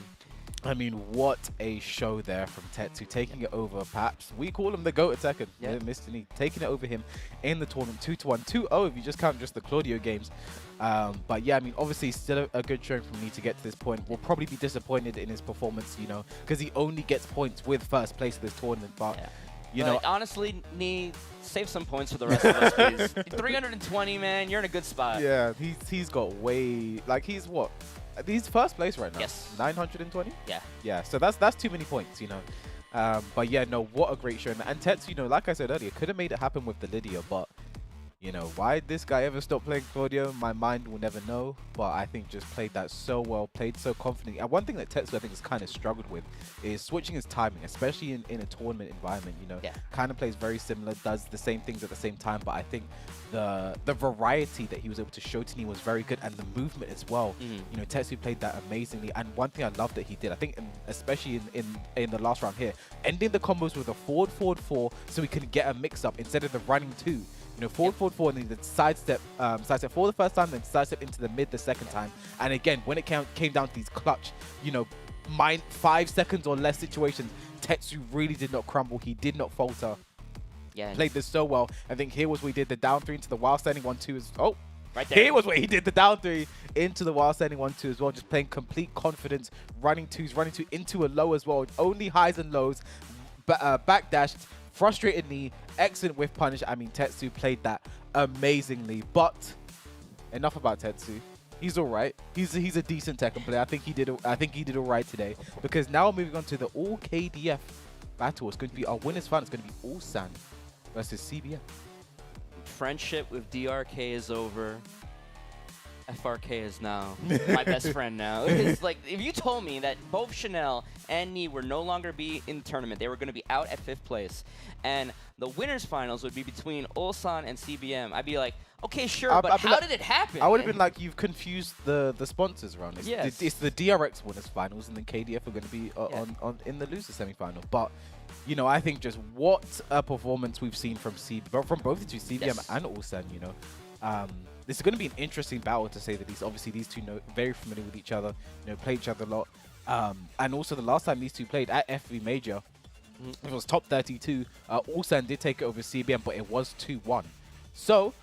I mean, what a show there from TETSU, taking it over. Perhaps we call him the GOAT at second. Yeah. Mr. Knee taking it over him in the tournament 2-1, 2-0 if you just count just the CLAUDIO games. But yeah, I mean, obviously still a good showing from Knee to get to this point. We'll probably be disappointed in his performance, you know, because he only gets points with first place of this tournament. But you know, honestly, Knee, save some points for the rest of us, please. 320, man, you're in a good spot. Yeah, he's got way, like, he's what? He's first place right now. Yes. 920? Yeah. Yeah, so that's too many points, you know. But yeah, no, what a great show. And TETSU, you know, like I said earlier, could have made it happen with the Lydia, but you know, why this guy ever stopped playing CLAUDIO, my mind will never know. But I think just played that so well, played so confidently. And one thing that TETSU I think has kind of struggled with is switching his timing, especially in a tournament environment, you know. Yeah. Kind of plays very similar, does the same things at the same time. But I think the variety that he was able to show to me was very good, and the movement as well. You know, TETSU played that amazingly. And one thing I love that he did, I think, especially in the last round here, ending the combos with a forward 4 so we can get a mix-up instead of the running 2. You know, forward 4, and then the sidestep for the first time, then sidestep into the mid the second time. And again, when it came down to these clutch, you know, 5 seconds or less situations, TETSU really did not crumble. He did not falter. Yeah. Played this so well. I think here was where he did the down 3 into the wild standing 1-2. Right there. Here was where he did the down 3 into the wild standing 1-2 as well. Just playing complete confidence, running 2s, running 2 into a low as well. Only highs and lows. Backdashed. Frustrated Knee, excellent with punish. I mean, TETSU played that amazingly, but enough about TETSU. He's all right. He's a decent Tekken player. I think he did all right today. Because now moving on to the all KDF battle, it's going to be our winners final. It's going to be ULSAN versus CBM. Friendship with DRK is over. FRK is now my best friend now. It's like, if you told me that both Chanel and Knee were no longer be in the tournament, they were going to be out at 5th place, and the winners finals would be between ULSAN and CBM, I'd be like, okay, sure, but how did it happen? I would have been like, you've confused the sponsors around this. Yes. It's the DRX winners finals, and then KDF are going to be in the loser semi-final. But you know, I think just what a performance we've seen from both the two, CBM and ULSAN. You know. This is going to be an interesting battle, to say the least. Obviously, these two know very familiar with each other, you know, play each other a lot. And also, the last time these two played at FV Major, it was top 32. ULSAN did take it over CBM, but it was 2-1. So,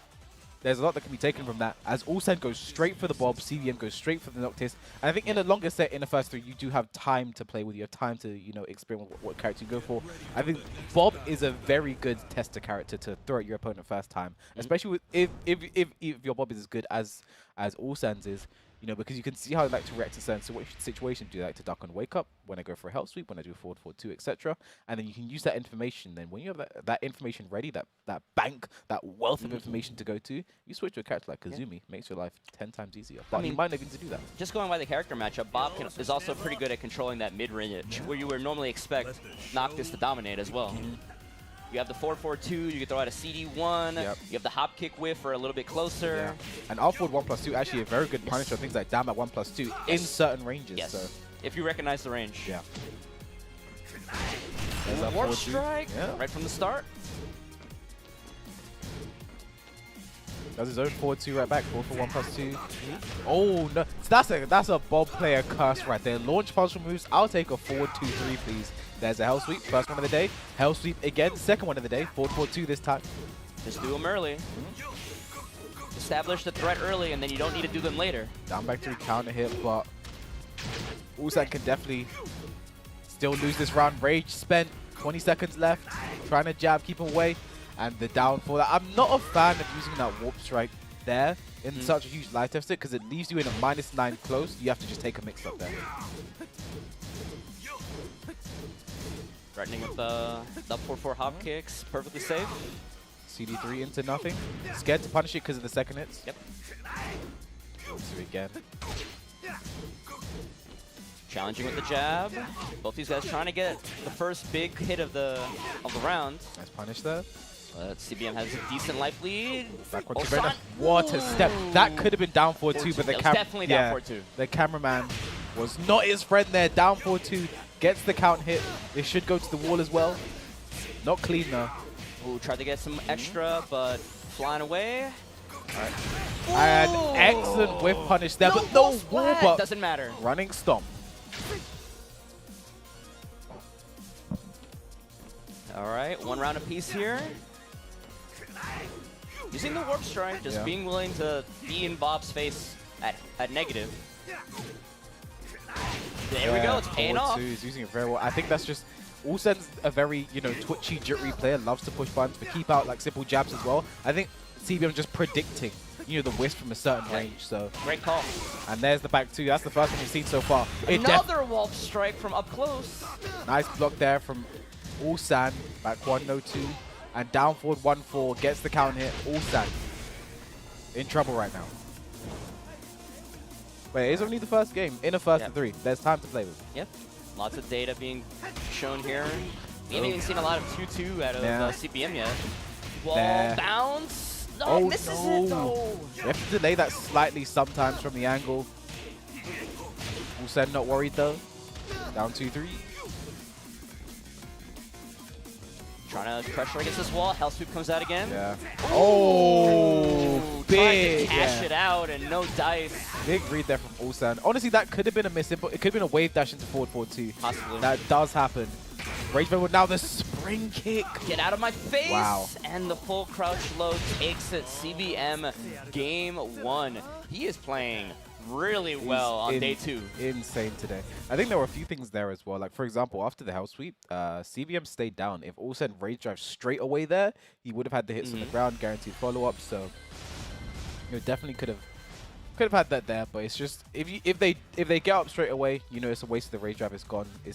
there's a lot that can be taken from that, as ULSAN goes straight for the Bob, CBM goes straight for the NOCTIS. And I think in a longer set, in the first 3, you do have time to play with. You have time to, you know, experiment what character you go for. I think Bob is a very good tester character to throw at your opponent first time, especially with if your Bob is as good as ULSAN's is. You know, because you can see how they like to react to certain situations. Do they like to duck and wake up when I go for a hell sweep, when I do a forward 4-2, etc. And then you can use that information. Then when you have that information ready, that bank, that wealth of information to go to, you switch to a character like KAZUMI, makes your life 10 times easier. But you might not even to do that. Just going by the character matchup, Bob is also pretty good at controlling that mid-range, where you would normally expect NOCTIS to dominate as well. You have the 4-4-2, you can throw out a CD1, you have the hop kick whiff for a little bit closer. And R forward 1+2, actually a very good punisher of things like down at 1+2 in certain ranges. Yes, so. if you recognize the range. Yeah. Warp strike, right from the start. Does his own 4-2 right back, 4-for-1+2. Oh no, so that's a Bob player curse right there. Launch partial moves, I'll take a forward 2-3 please. There's a hell sweep, first one of the day. Hell sweep again, second one of the day. Forward 4-2 this time. Just do them early. Establish the threat early, and then you don't need to do them later. Down back 3 counter hit, but ULSAN can definitely still lose this round. Rage spent, 20 seconds left. Trying to jab, keep him away. And the downfall. I'm not a fan of using that warp strike there in such a huge life deficit because it leaves you in a -9 close. You have to just take a mix up there. Threatening with the 4-4 hop kicks, perfectly safe. CD3 into nothing. Scared to punish it because of the second hits. Yep. So again. Challenging with the jab. Both these guys trying to get the first big hit of the round. Nice punish there. CBM has a decent life lead. What a step. That could have been down 4-2, but the definitely down 4-2. The cameraman was not his friend there. Down 4-2, gets the count hit. They should go to the wall as well. Not clean though. Ooh, tried to get some extra, but flying away. And excellent whiff punish there, but no wall, but doesn't matter. Running stomp. All right, one round apiece here. Using the warp strike, just being willing to be in Bob's face at negative. There we go, it's paying off. He's using it very well. I think that's just ULSAN's a very, twitchy, jittery player, loves to push buttons, but keep out like simple jabs as well. I think CBM just predicting, the whisk from a certain range. So great call. And there's the back two. That's the first one we've seen so far. Another warp strike from up close. Nice block there from ULSAN. Back 1-0-2. And down forward 1-4. Gets the count hit. ULSAN in trouble right now. But it is only the first game. In a first to 3. There's time to play with. Yep. Lots of data being shown here. We haven't even seen a lot of 2-2 out of CBM yet. Wall bounce. No, misses it though. You have to delay that slightly sometimes from the angle. ULSAN not worried though. Down 2-3. Trying to pressure against this wall. Hell sweep comes out again. Yeah. Oh, big. Trying to cash it out and no dice. Big read there from ULSAN. Honestly, that could have been a miss. It could have been a wave dash into forward 4-2. Possibly. That does happen. Rage with now the spring kick. Get out of my face. Wow. And the full crouch low takes it. CBM game 1. He is playing really well on day 2. Insane today. I think there were a few things there as well. Like, for example, after the hell sweep, CBM stayed down. If ULSAN rage drive straight away there, he would have had the hits on the ground, guaranteed follow-up. So, definitely could have had that there. But it's just if they get up straight away, it's a waste of the rage drive. It's gone. You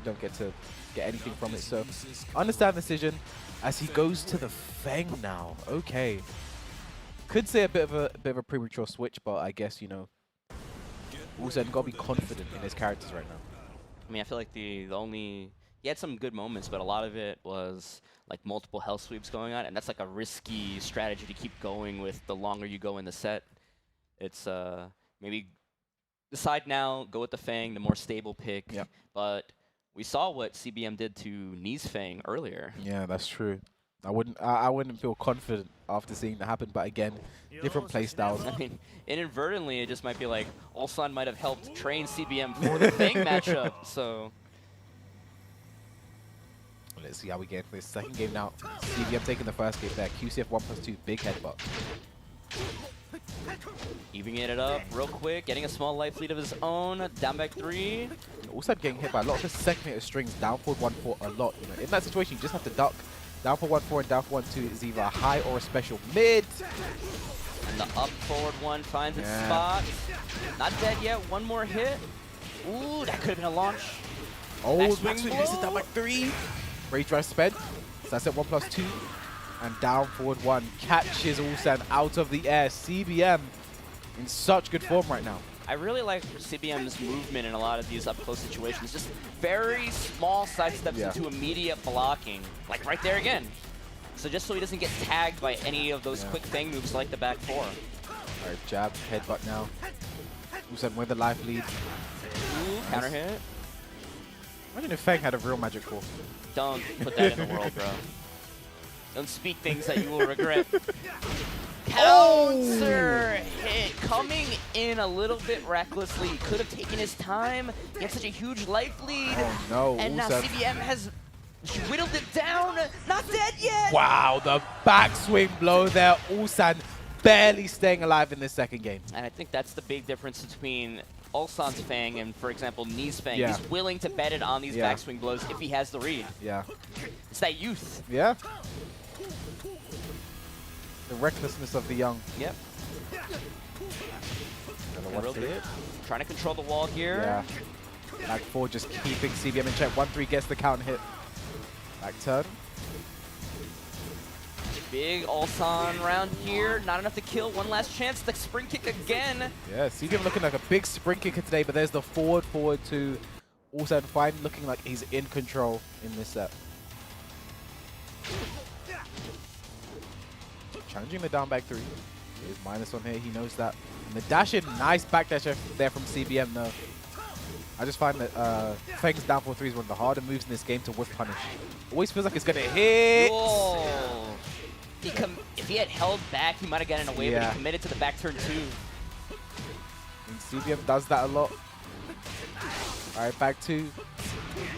don't get to get anything from it. So, understand the decision as he goes to the FENG now. Okay. Could say a bit of a premature switch, but I guess ULSAN got to be confident in his characters right now. I mean, I feel like he had some good moments, but a lot of it was like multiple hell sweeps going on, and that's like a risky strategy to keep going with the longer you go in the set. It's maybe decide now, go with the FENG, the more stable pick. Yep. But we saw what CBM did to Ni's FENG earlier. Yeah, that's true. I wouldn't feel confident after seeing that happen, but again, different play styles. I mean, inadvertently, it just might be like ULSAN might have helped train CBM for the FENG matchup. So let's see how we get this second game now. CBM taking the first game there. QCF 1+2, big headbutt. Evening it up real quick, getting a small life lead of his own. Down back 3. Also getting hit by a lot of the second hit of strings, down forward 1-4 a lot. In that situation, you just have to duck. Down for 1-4 and down for 1-2 is either a high or a special mid. And the up forward one finds its spot. Not dead yet. One more hit. Ooh, that could have been a launch. Oh, Backswing blow. misses down by 3. Rage drive sped. So that's at 1+2. And down forward 1 catches ULSAN out of the air. CBM in such good form right now. I really like CBM's movement in a lot of these up-close situations. Just very small sidesteps into immediate blocking. Like right there again. So just so he doesn't get tagged by any of those quick FENG moves like the back 4. All right, jab, headbutt now. ULSAN with the life lead. Ooh, counter hit. Imagine if FENG had a real magic 4. Don't put that in the world, bro. Don't speak things that you will regret. Counter hit coming in a little bit recklessly. He could have taken his time. He had such a huge life lead. Oh no! And now CBM has whittled it down. Not dead yet. Wow, the backswing blow there. ULSAN barely staying alive in this second game. And I think that's the big difference between ULSAN's FENG and, for example, Knee's FENG. Yeah. He's willing to bet it on these backswing blows if he has the read. Yeah. It's that youth. Yeah. The recklessness of the young. Yep. Real bit. Trying to control the wall here. Yeah. Back 4 just keeping CBM in check. 1-3 gets the count hit. Back turn. Big ULSAN round here. Not enough to kill. One last chance. The spring kick again. Yeah, CBM looking like a big spring kicker today, but there's the forward to ULSAN finally looking like he's in control in this set. Challenging the down back 3. There's minus on here, he knows that. And the dash in, nice back dash there from CBM though. I just find that FENG's down 4-3 is one of the harder moves in this game to whiff punish. Always feels like it's gonna hit. Whoa. If he had held back, he might have gotten away, but he committed to the back turn too. And CBM does that a lot. Alright, back 2.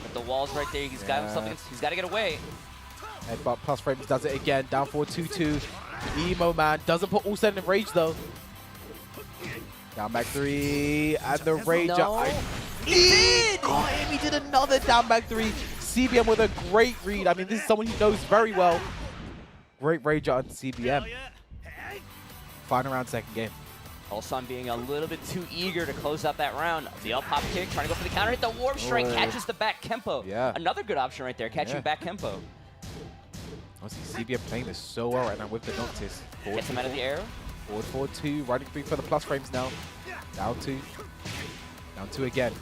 But the wall's right there, he's got himself, he's got to get away. Headbutt plus frames does it again, down 4-2-2. Emo man doesn't put ULSAN in rage though. Down back 3, and the Rager. No. He did! Got him, he did another down back 3. CBM with a great read. I mean, this is someone he knows very well. Great Rager on CBM. Final round, second game. ULSAN being a little bit too eager to close out that round. The up pop kick, trying to go for the counter hit. The warp strike catches the back Kempo. Yeah. Another good option right there, catching back Kempo. Honestly, CBM playing this so well right now with the NOCTIS. Gets him out of the air. Forward 4-2, running 3 for the plus frames now. Down 2. Down 2 again.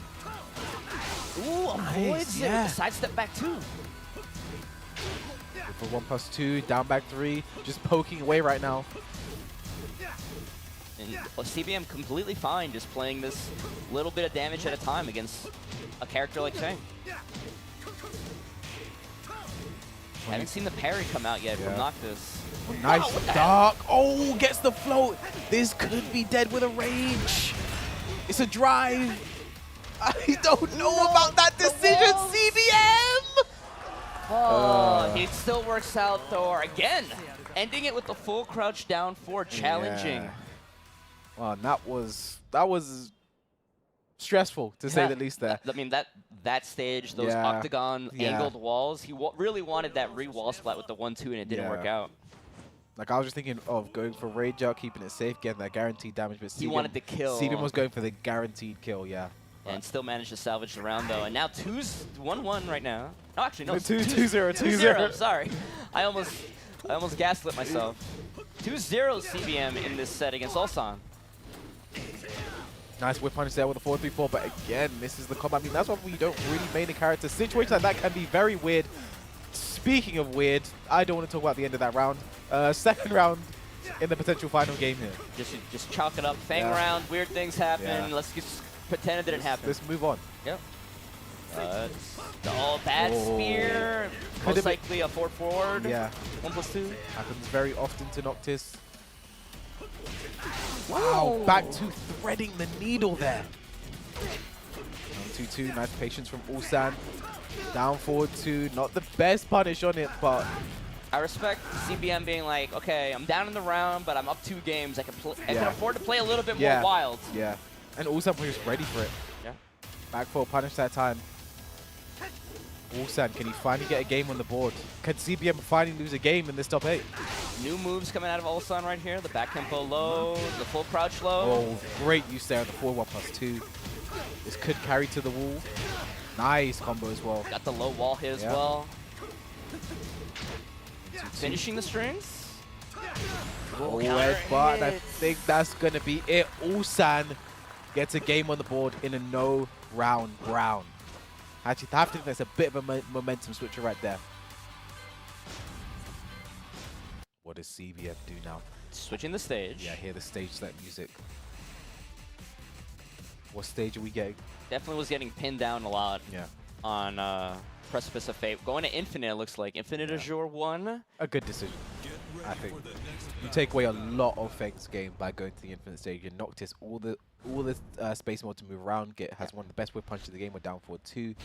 Ooh, avoids it. Sidestep back 2. For 1+2, down back 3, just poking away right now. And CBM completely fine just playing this little bit of damage at a time against a character like FENG. I haven't seen the parry come out yet from NOCTIS. Oh, nice dark. Oh, gets the float. This could be dead with a rage. It's a drive. I don't know about that decision, CBM. Oh, he still works out Thor again, ending it with the full crouch down 4, challenging. Yeah. Well, that was stressful to say the least there. I mean, that stage, those octagon angled walls, he really wanted that re-wall splat with the 1-2 and it didn't work out. Like, I was just thinking of going for Rage Out, keeping it safe, getting that guaranteed damage, but he wanted the kill. CBM was going for the guaranteed kill, And still managed to salvage the round, though. And now 2's 1-1 right now. No, actually, no. 2-0, 2-0. Sorry. I almost gaslit myself. 2-0 CBM in this set against ULSAN. Nice whip punish there with a 4-3-4, but again, misses the combo. I mean, that's why we don't really main the character. Situations like that can be very weird. Speaking of weird, I don't want to talk about the end of that round. Second round in the potential final game here. Just chalk it up. FENG round, weird things happen. Let's just pretend it didn't happen. Let's move on. Yep. Bad spear. Most likely a forward. Yeah. 1+2. Happens very often to NOCTIS. Wow, back to threading the needle there. Down 2-2, nice patience from ULSAN. Down 4-2, not the best punish on it, but I respect CBM being like, okay, I'm down in the round, but I'm up 2 games. I can afford to play a little bit more wild. ULSAN, can he finally get a game on the board? Can CBM finally lose a game in this top 8? New moves coming out of ULSAN right here. The back tempo low, the full crouch low. Oh, great use there on the 4-1+2. This could carry to the wall. Nice combo as well. Got the low wall hit as well. Finishing the strings. Oh, but I think that's going to be it. ULSAN gets a game on the board in a no-round round. Actually, I have to think that's a bit of a momentum switcher right there. What does CBM do now? Switching the stage. Yeah, hear the stage set music. What stage are we getting? Definitely was getting pinned down a lot on Precipice of Fate. Going to Infinite, it looks like. Infinite Azure won. A good decision, I think. You take away a lot of FENG's game by going to the Infinite stage. And NOCTIS, all the space mode to move around, has one of the best whip punches in the game. We're down 4-2.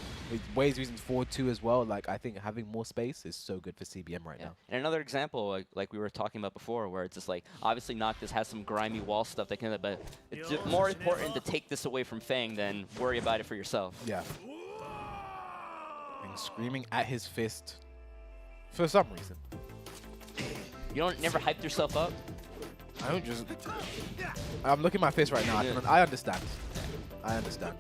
Ways using 4-2 as well. Like, I think having more space is so good for CBM right now. And another example, like we were talking about before, where it's just like, obviously NOCTIS has some grimy wall stuff that can, but it's just more important to take this away from FENG than worry about it for yourself. Yeah. And screaming at his fist for some reason. You don't never hype yourself up? I don't just... I'm looking at my fist right now. I understand. I understand.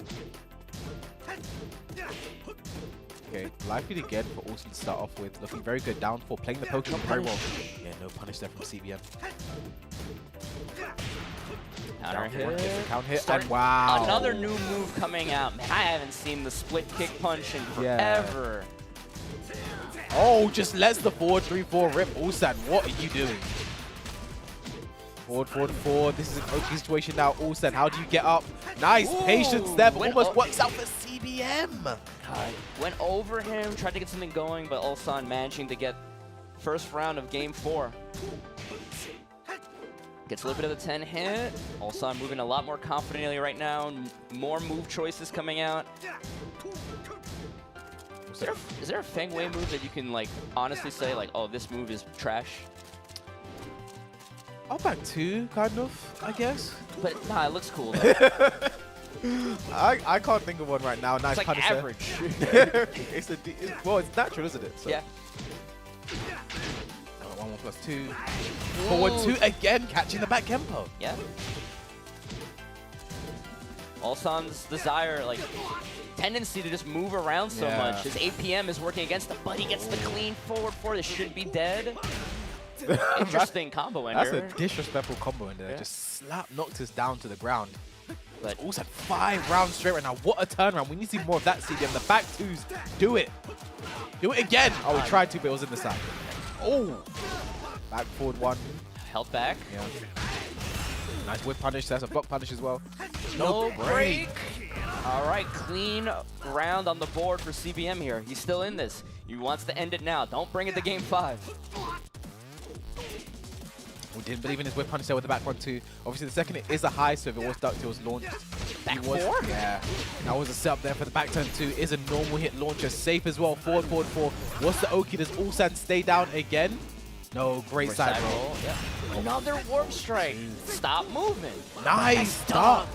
Okay, lively again for ULSAN to start off with. Looking very good. Down 4, playing the Pokemon very well. Yeah, no punish there from CBM. Counter hit. Counter hit. And wow. Another new move coming out. Man, I haven't seen the split kick punch in forever. Oh, just lets the forward 3-4 rip. ULSAN, what are you doing? Forward. This is an okay situation now. ULSAN, how do you get up? Nice patience there, but almost works out for CBM. Went over him, tried to get something going, but ULSAN managing to get first round of game 4. Gets a little bit of the 10 hit. ULSAN moving a lot more confidently right now. More move choices coming out. Is there a Feng Wei move that you can like honestly say like, oh, this move is trash? I'll back 2, kind of, I guess. But nah, it looks cool though. I can't think of one right now. Nice it's like average. Well, it's natural, isn't it? So. Yeah. 1-1+2. Forward 2 again, catching the back tempo. Yeah. ULSAN's desire, like, tendency to just move around so much. His APM is working against him, but he gets the clean forward 4. This should be dead. Interesting combo ender. That's a disrespectful combo ender. Yeah. Just slap NOCTIS down to the ground. But ULSAN 5 rounds straight right now. What a turnaround. We need to see more of that CBM. The back 2s. Do it. Do it again. Oh, we tried to, but it was in the side. Oh. Back forward 1. Held back. Yeah. Nice whip punish. There's a block punish as well. No break. All right, clean round on the board for CBM here. He's still in this. He wants to end it now. Don't bring it to game 5. We didn't believe in his whip punish there with the back 1-2. Obviously, the second hit is a high, so if it was ducked, it was launched. Back 4? Yeah. That was a setup there for the back turn 2. Is a normal hit launcher. Safe as well. Forward 4. What's the Oki? Does ULSAN stay down again? No, great side roll. Yeah. Another warp strike. Stop moving. Nice duck.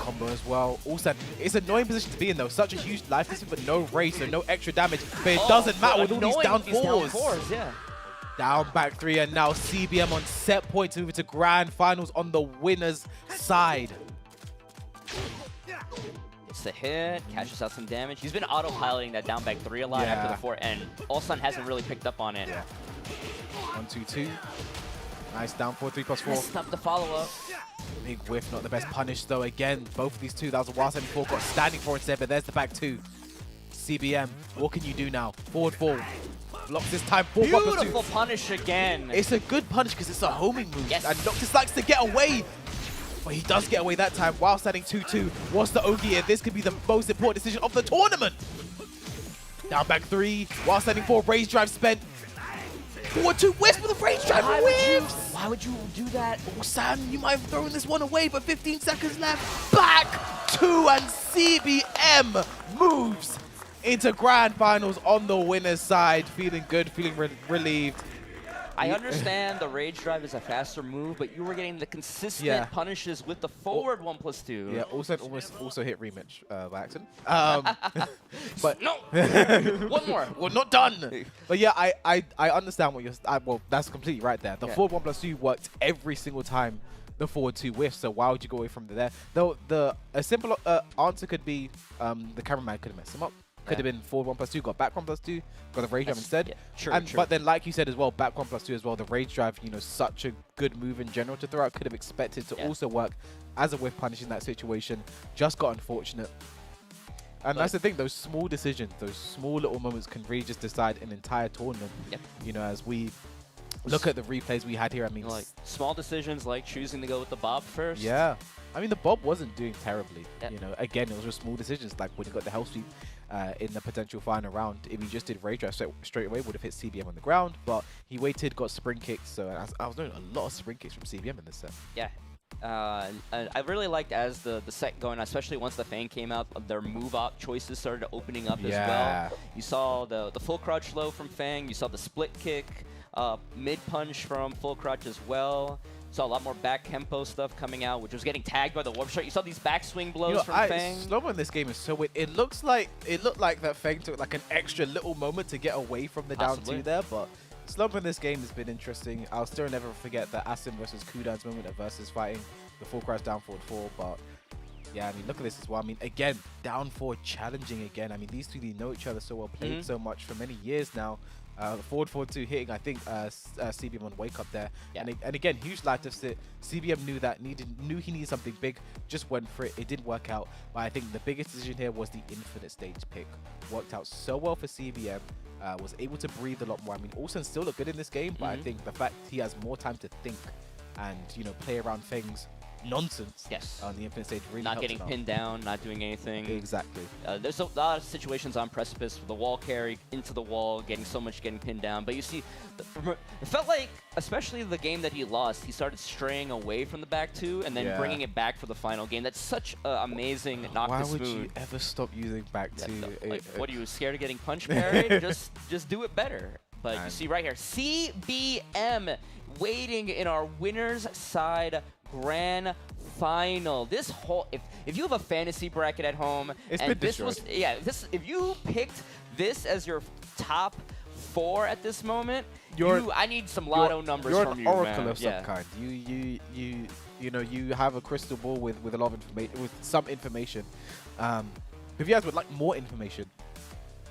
Combo as well. ULSAN, it's an annoying position to be in though. Such a huge life distance, but no race, so no extra damage. But it doesn't matter with all these down 4s. Yeah. Down back 3, and now CBM on set point to move to grand finals on the winner's side. It's the hit, catches out some damage. He's been autopiloting that down back 3 a lot after the 4, and ULSAN hasn't really picked up on it. Yeah. 1-2-2. Nice down 4-3+4. Messed up the follow-up. Big whiff, not the best punish though. Again, both of these 2, that was a wild 74 got standing for instead, but there's the back 2. CBM, what can you do now? Forward 4. Blocks this time, 4+2. Beautiful punish again. It's a good punish because it's a homing move. Yes. And NOCTIS likes to get away. But he does get away that time while standing 2-2. What's the Ogi here? This could be the most important decision of the tournament. Down back 3, while standing 4, raise drive spent. 4-2, Wisp with a range drive whiffs! Why would you do that? ULSAN, you might have thrown this one away, but 15 seconds left. Back 2, and CBM moves into grand finals on the winner's side. Feeling good, feeling relieved. I understand the Rage Drive is a faster move, but you were getting the consistent punishes with the forward 1+2. Yeah, also hit rematch by accident. But no, one more. We're not done. But yeah, I understand what you're. Well, that's completely right there. The forward 1+2 worked every single time the forward 2 whiffs. So why would you go away from there? Though a simple answer could be the cameraman could have messed him up. Could have been forward 1+2, got back 1+2, got the Rage Drive instead. Yeah, true, true. But then, like you said as well, back 1+2 as well, the Rage Drive, you know, such a good move in general to throw out. Could have expected to also work as a whiff punish in that situation. Just got unfortunate. And that's the thing, those small decisions, those small little moments can really just decide an entire tournament. You know, as we look at the replays we had here, I mean... Like, small decisions like choosing to go with the Bob first. Yeah. I mean, the Bob wasn't doing terribly. You know, again, it was just small decisions, like when he got the Hell Sweep in the potential final round. If he just did Rage Drive straight away, would have hit CBM on the ground, but he waited, got spring kicks, so I was doing a lot of spring kicks from CBM in this set. Yeah. And I really liked as the set going, especially once the FENG came out, their move op choices started opening up as well. You saw the full crouch low from FENG, you saw the split kick, mid punch from full crouch as well. Saw a lot more back tempo stuff coming out, which was getting tagged by the warp shot. You saw these backswing blows from FENG. Slow-mo in this game is so weird. It looked like that FENG took like an extra little moment to get away from the down 2 there, but slow-mo in this game has been interesting. I'll still never forget the Asim versus Kudan's moment of versus fighting the full crouch down forward 4, but yeah, I mean, look at this as well. I mean, again, down 4 challenging again. I mean, these two, they know each other so well, played so much for many years now. Forward 4-2 hitting, I think, CBM on wake up there. And again, huge light of sit. CBM knew he needed something big, just went for it. It didn't work out. But I think the biggest decision here was the infinite stage pick. Worked out so well for CBM. Was able to breathe a lot more. I mean, ULSAN still look good in this game, but I think the fact he has more time to think and, you know, play around things nonsense on the infinite stage really not getting pinned down, not doing anything. Exactly. There's a lot of situations on Precipice with the wall carry into the wall, getting pinned down. But you see, it felt like, especially the game that he lost, he started straying away from the back 2 and then bringing it back for the final game. That's such an amazing Noctis Why would move. you ever stop using back 2? Like, what are you, scared of getting punch parried? just do it better. But you see right here, CBM waiting in our winner's side grand final. This whole, if you have a fantasy bracket at home, and this was, if you picked this as your top 4 at this moment, I need some lotto numbers from you, You're an oracle man. of some kind. You know, you have a crystal ball with a lot of information, with some information. If you guys would like more information,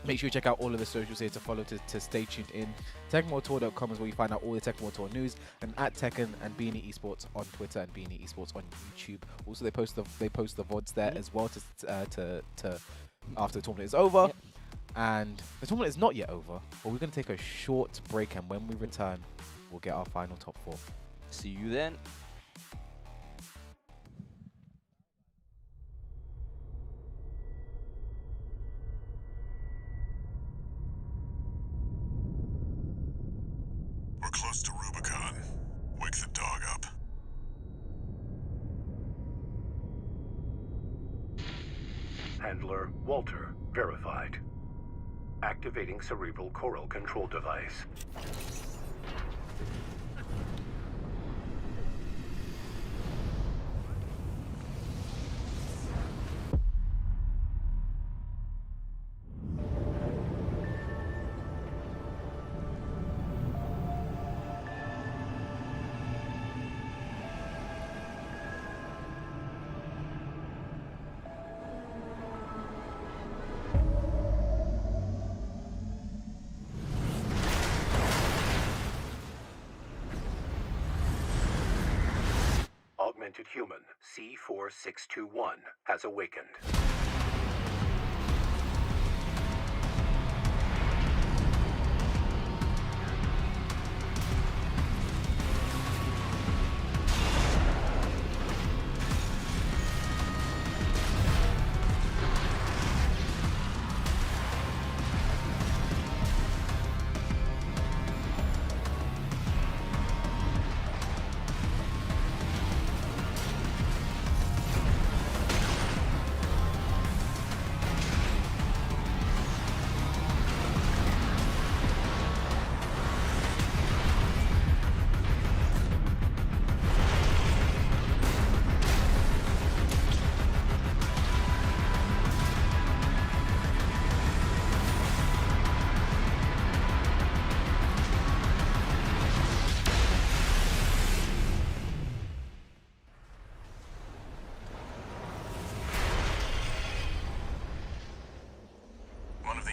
make sure you check out all of the socials here to follow to stay tuned in. TekkenWorldTour.com is where you find out all the Tekken World Tour news, and at Tekken and Beanie Esports on Twitter and Beanie Esports on YouTube. Also, they post the VODs there as well to after the tournament is over. And the tournament is not yet over, but we're going to take a short break, and when we return, we'll get our final top 4. See you then. We're close to Rubicon. Wake the dog up. Handler Walter verified. Activating cerebral coral control device. Augmented human C4621 has awakened.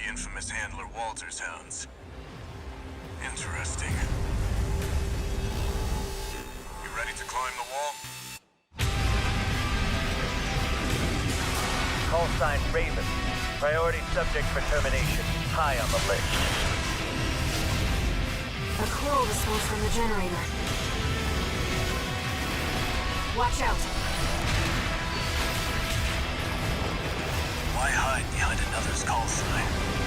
infamous handler Walter's hounds. Interesting. You ready to climb the wall? Call sign Raven. Priority subject for termination. High on the list. A call response from the generator. Watch out! Why hide behind another's call sign?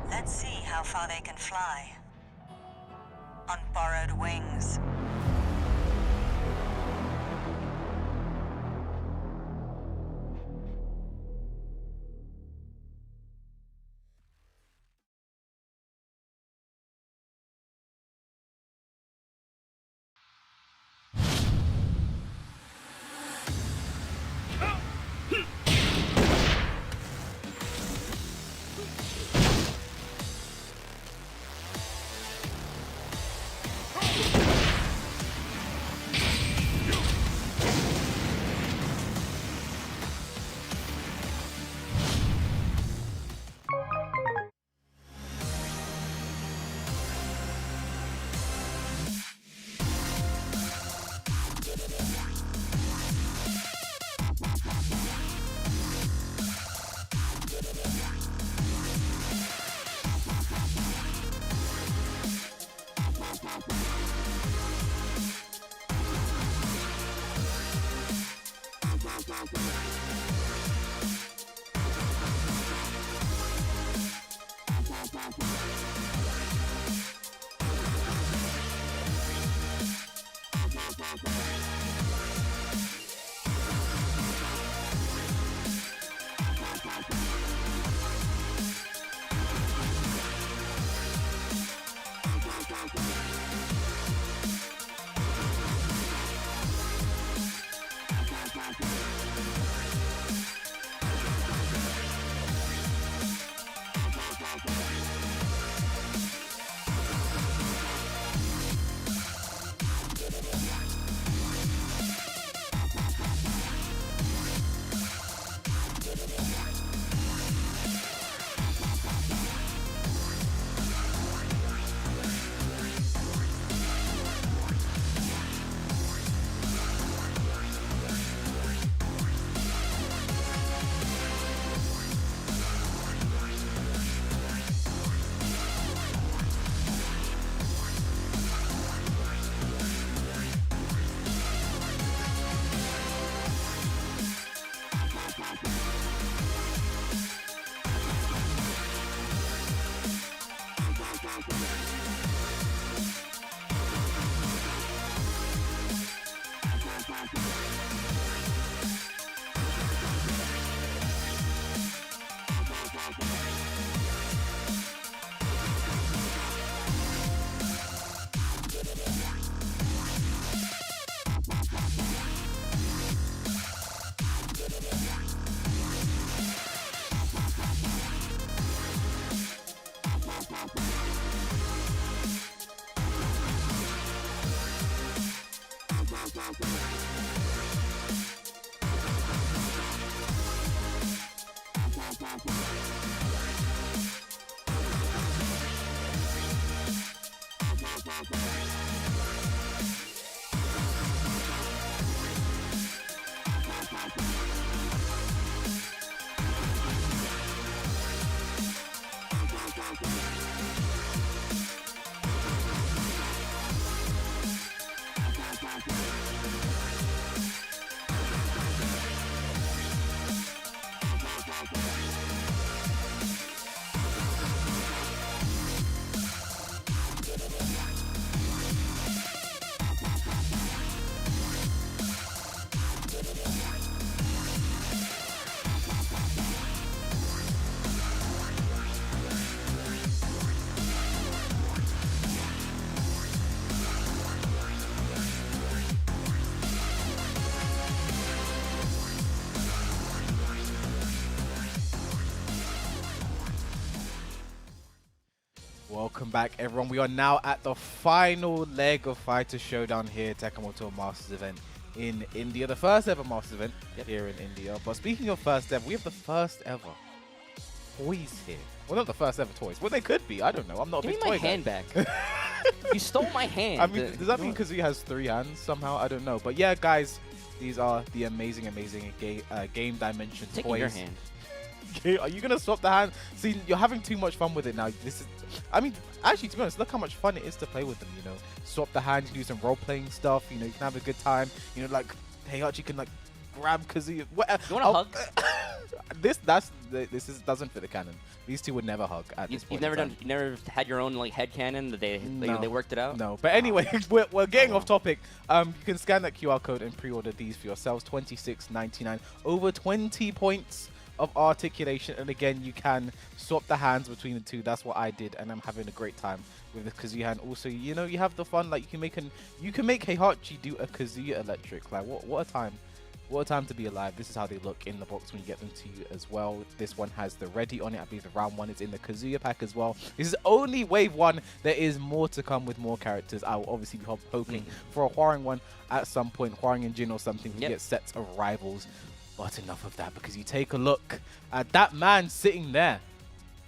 Let's see how far they can fly. On borrowed wings. back, everyone. We are now at the final leg of Fighter Showdown here at Takamoto Masters event in India. The first ever Masters event here in India. But speaking of first ever, we have the first ever toys here. Well, not the first ever toys. Well, they could be. I don't know. I'm not a big toy guy. Give me my hand back. You stole my hand. I mean, does that mean Kazuya has 3 hands somehow? I don't know. But yeah, guys, these are the amazing game dimension toys. Taking your hand. Are you gonna swap the hand? See, you're having too much fun with it now. This is, I mean, actually, to be honest, look how much fun it is to play with them. You know, swap the hand, you can do some role-playing stuff. You know, you can have a good time. You know, like Heihachi can like grab Kazuya. You wanna hug? This doesn't fit the canon. These two would never hug at this point. You never had your own like head canon that they worked it out. No, but anyway, we're getting off topic. You can scan that QR code and pre-order these for yourselves. $26.99, over 20 points of articulation, and again, you can swap the hands between the two. That's what I did, and I'm having a great time with the Kazuya hand. Also, you know, you have the fun. Like you can make Heihachi do a Kazuya electric. Like what a time! What a time to be alive. This is how they look in the box when you get them to you as well. This one has the ready on it. I believe the round one is in the Kazuya pack as well. This is only wave 1. There is more to come with more characters. I will obviously be hoping for a Hwoarang one at some point. Hwoarang and Jin or something to get sets of rivals. But enough of that, because you take a look at that man sitting there.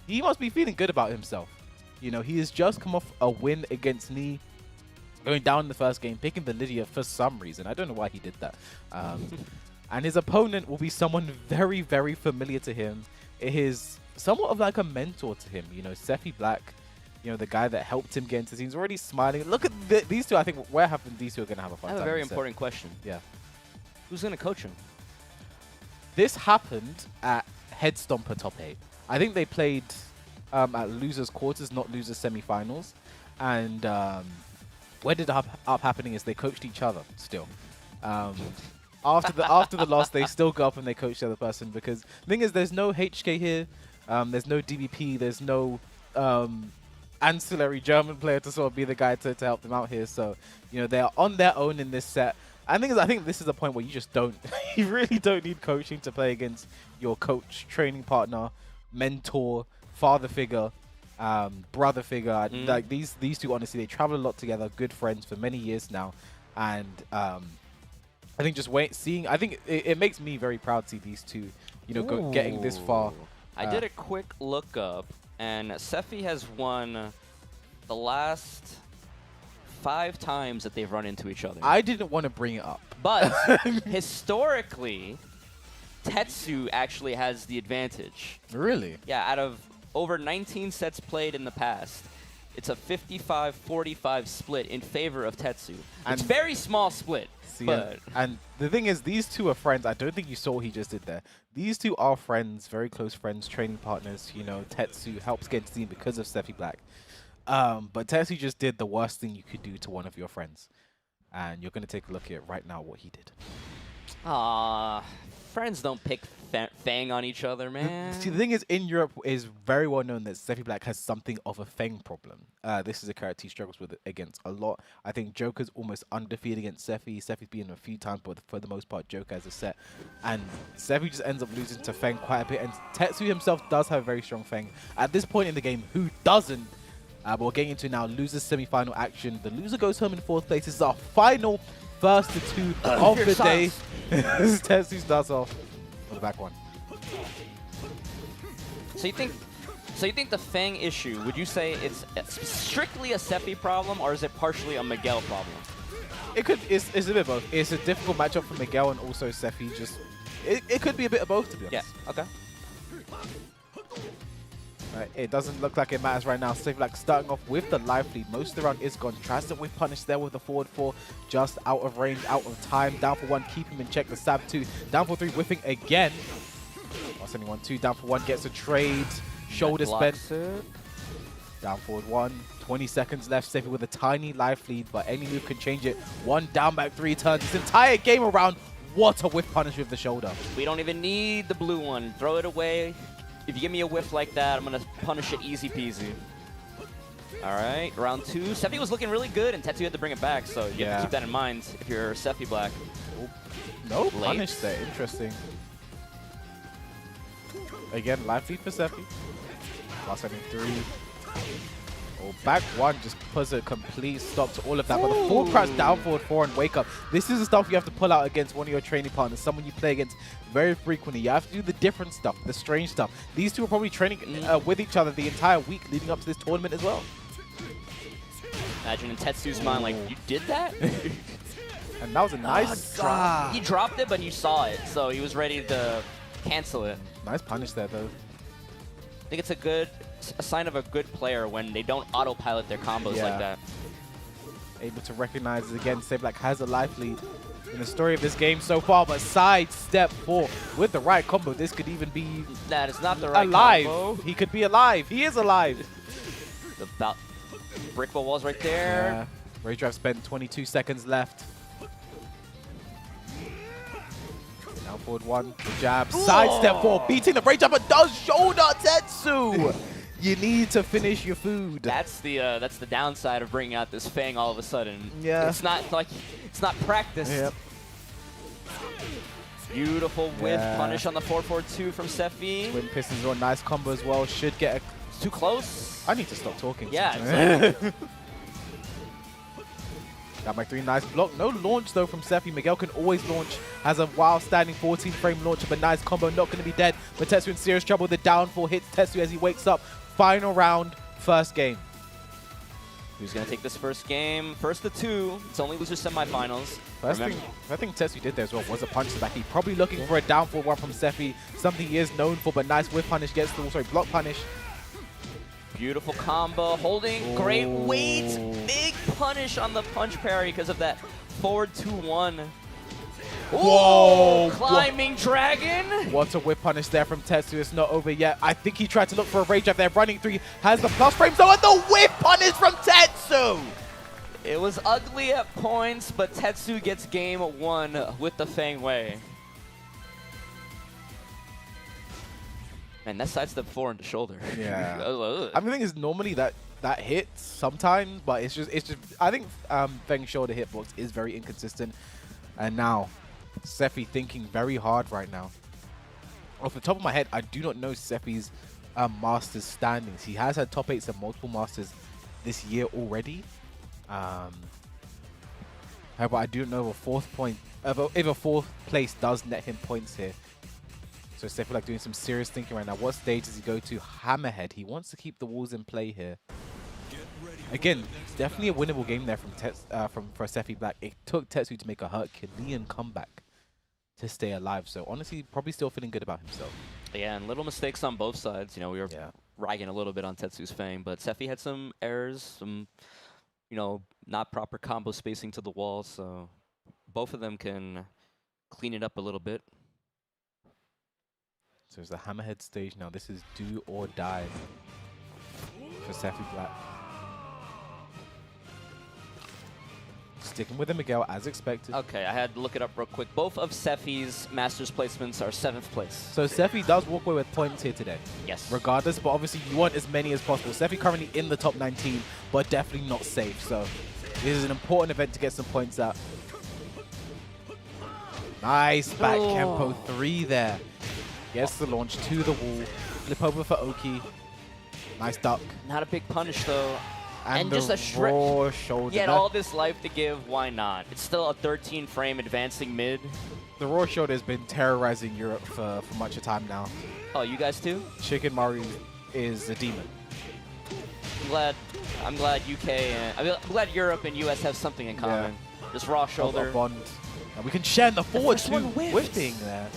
He must be feeling good about himself. You know, he has just come off a win against Ni, going down in the first game, picking the Lydia for some reason. I don't know why he did that. And his opponent will be someone very, very familiar to him. It is somewhat of like a mentor to him. You know, SEPHIBLACK, you know, the guy that helped him get into the scene. He's already smiling. Look at these two. I think where happened, these two are going to have a fun time. I have a very important question. Yeah. Who's going to coach him? This happened at Headstomper Top 8. I think they played at losers quarters, not losers semifinals. And where did it up happening is they coached each other still. After the loss, they still go up and they coach the other person, because the thing is, there's no HK here, there's no DBP, there's no ancillary German player to sort of be the guy to help them out here. So, you know, they are on their own in this set. And the thing is, I think this is a point where you just don't, you really don't need coaching to play against your coach, training partner, mentor, father figure, brother figure. Like these two, honestly, they travel a lot together, good friends for many years now. And I think just I think it makes me very proud to see these two, you know, getting this far. I did a quick look up, and Sephi has won the last 5 times that they've run into each other. I didn't want to bring it up. But historically, TETSU actually has the advantage. Really? Yeah, out of over 19 sets played in the past, it's a 55-45 split in favor of TETSU. It's very small split. But and the thing is, these two are friends. I don't think you saw what he just did there. These two are friends, very close friends, training partners. You know, TETSU helps get into the team because of SEPHIBLACK. But TETSU just did the worst thing you could do to one of your friends. And you're going to take a look at it right now, what he did. Friends don't pick FENG on each other, man. See, the thing is, in Europe, it is very well known that SEPHIBLACK has something of a FENG problem. This is a character he struggles with against a lot. I think Joker's almost undefeated against Sephi. Sephi's beaten a few times, but for the most part, Joker has a set. And Sephi just ends up losing to FENG quite a bit. And TETSU himself does have a very strong FENG. At this point in the game, who doesn't? But we're getting into now losers semi-final action. The loser goes home in 4th place. This is our final first to 2 of the day. TETSU starts off on the back one. So you think the FENG issue, would you say it's strictly a Sephi problem, or is it partially a Miguel problem? It's a bit of both. It's a difficult matchup for Miguel and also Sephi. It could be a bit of both, to be honest. Yeah, okay. It doesn't look like it matters right now. SEPHIBLACK starting off with the life lead. Most of the round is gone. Tries to whip punish there with the forward 4. Just out of range, out of time. Down for 1, keep him in check. The stab 2. Down for 3, whiffing again. Lost only 1-2. Down for 1, gets a trade. Shoulder spent. Down forward 1. 20 seconds left. Sephi with a tiny life lead, but any move can change it. 1 down back 3 turns. This entire game around. What a whiff punish with the shoulder. We don't even need the blue one. Throw it away. If you give me a whiff like that, I'm going to punish it easy peasy. All right, round 2. Sephi was looking really good, and TETSU had to bring it back, so you have to keep that in mind if you're SEPHIBLACK. No punish there. Interesting. Again, life lead for Sephi. Last ending 3. Oh, back one just puts a complete stop to all of that. But the forward crash, down forward 4 and wake up. This is the stuff you have to pull out against one of your training partners, someone you play against very frequently. You have to do the different stuff, the strange stuff. These two are probably training with each other the entire week leading up to this tournament as well. Imagine in Tetsu's mind, like, you did that? And that was a nice drop. He dropped it, but you saw it, so he was ready to cancel it. Nice punish there, though. I think it's a sign of a good player when they don't autopilot their combos like that. Able to recognize it again. SEPHIBLACK has a life lead in the story of this game so far, but sidestep 4 with the right combo. This could even be that is not the right alive. combo. He could be alive. He is alive. The brick wall was right there. Yeah. Rage Drive spent 22 seconds left. Down forward 1, the jab, sidestep 4, beating the Rage Drive, but does shoulder TETSU. You need to finish your food. That's the downside of bringing out this FENG all of a sudden. Yeah. It's not practiced. Yep. Beautiful whip punish on the 4-4-2 from Sephi. Twin Pistons are a nice combo as well. Should get a... Too close. I need to stop talking. Yeah, exactly. Got my 3, nice block. No launch though from Sephi. Miguel can always launch. Has a wild standing 14 frame launcher, but nice combo. Not going to be dead. But TETSU in serious trouble. The downfall hits TETSU as he wakes up. Final round, first game. Who's going to take this first game? First of 2. It's only loser semifinals. I think TETSU did there as well was a punch to the back. He's probably looking for a downfall one from Sephi. Something he is known for, but nice whip punish gets the block punish. Beautiful combo, holding great weight. Big punish on the punch parry because of that forward 2-1. Whoa! Climbing dragon. What a whip punish there from TETSU. It's not over yet. I think he tried to look for a rage drive there. Running 3 has the plus frame zone and the whip punish from TETSU. It was ugly at points, but TETSU gets game 1 with the FENG way. And that sidestep 4 into shoulder. Yeah. I mean, the thing is, normally that hits sometimes, but it's just I think FENG's shoulder hitbox is very inconsistent. And now, Sephi thinking very hard right now. Off the top of my head, I do not know Sephi's Masters standings. He has had top 8s and multiple Masters this year already. However, I do know if a 4th place does net him points here. So SEPHIBLACK doing some serious thinking right now. What stage does he go to? Hammerhead. He wants to keep the walls in play here. Again, definitely a winnable game there for SEPHIBLACK. It took TETSU to make a Herculean comeback to stay alive. So honestly, probably still feeling good about himself. Yeah, and little mistakes on both sides. You know, we were ragging a little bit on TETSU's FENG, but Sephi had some errors, some, not proper combo spacing to the wall. So both of them can clean it up a little bit. So it's the Hammerhead stage now. This is do or die for SEPHIBLACK. Sticking with the Miguel as expected. Okay, I had to look it up real quick. Both of Sephi's Masters placements are 7th place. So Sephi does walk away with points here today. Yes. Regardless, but obviously you want as many as possible. Sephi currently in the top 19, but definitely not safe. So this is an important event to get some points out. Nice back Kempo 3 there. Gets the launch to the wall. Flip over for Oki. Nice duck. Not a big punish though. And just a raw shoulder. He had all this life to give, why not? It's still a 13 frame advancing mid. The raw shoulder has been terrorizing Europe for much of time now. Oh, you guys too? Chicken Maru is a demon. I'm glad UK and I'm glad Europe and US have something in common. Yeah. Just raw shoulder. A bond. And we can share in the forward too. Whiffing there.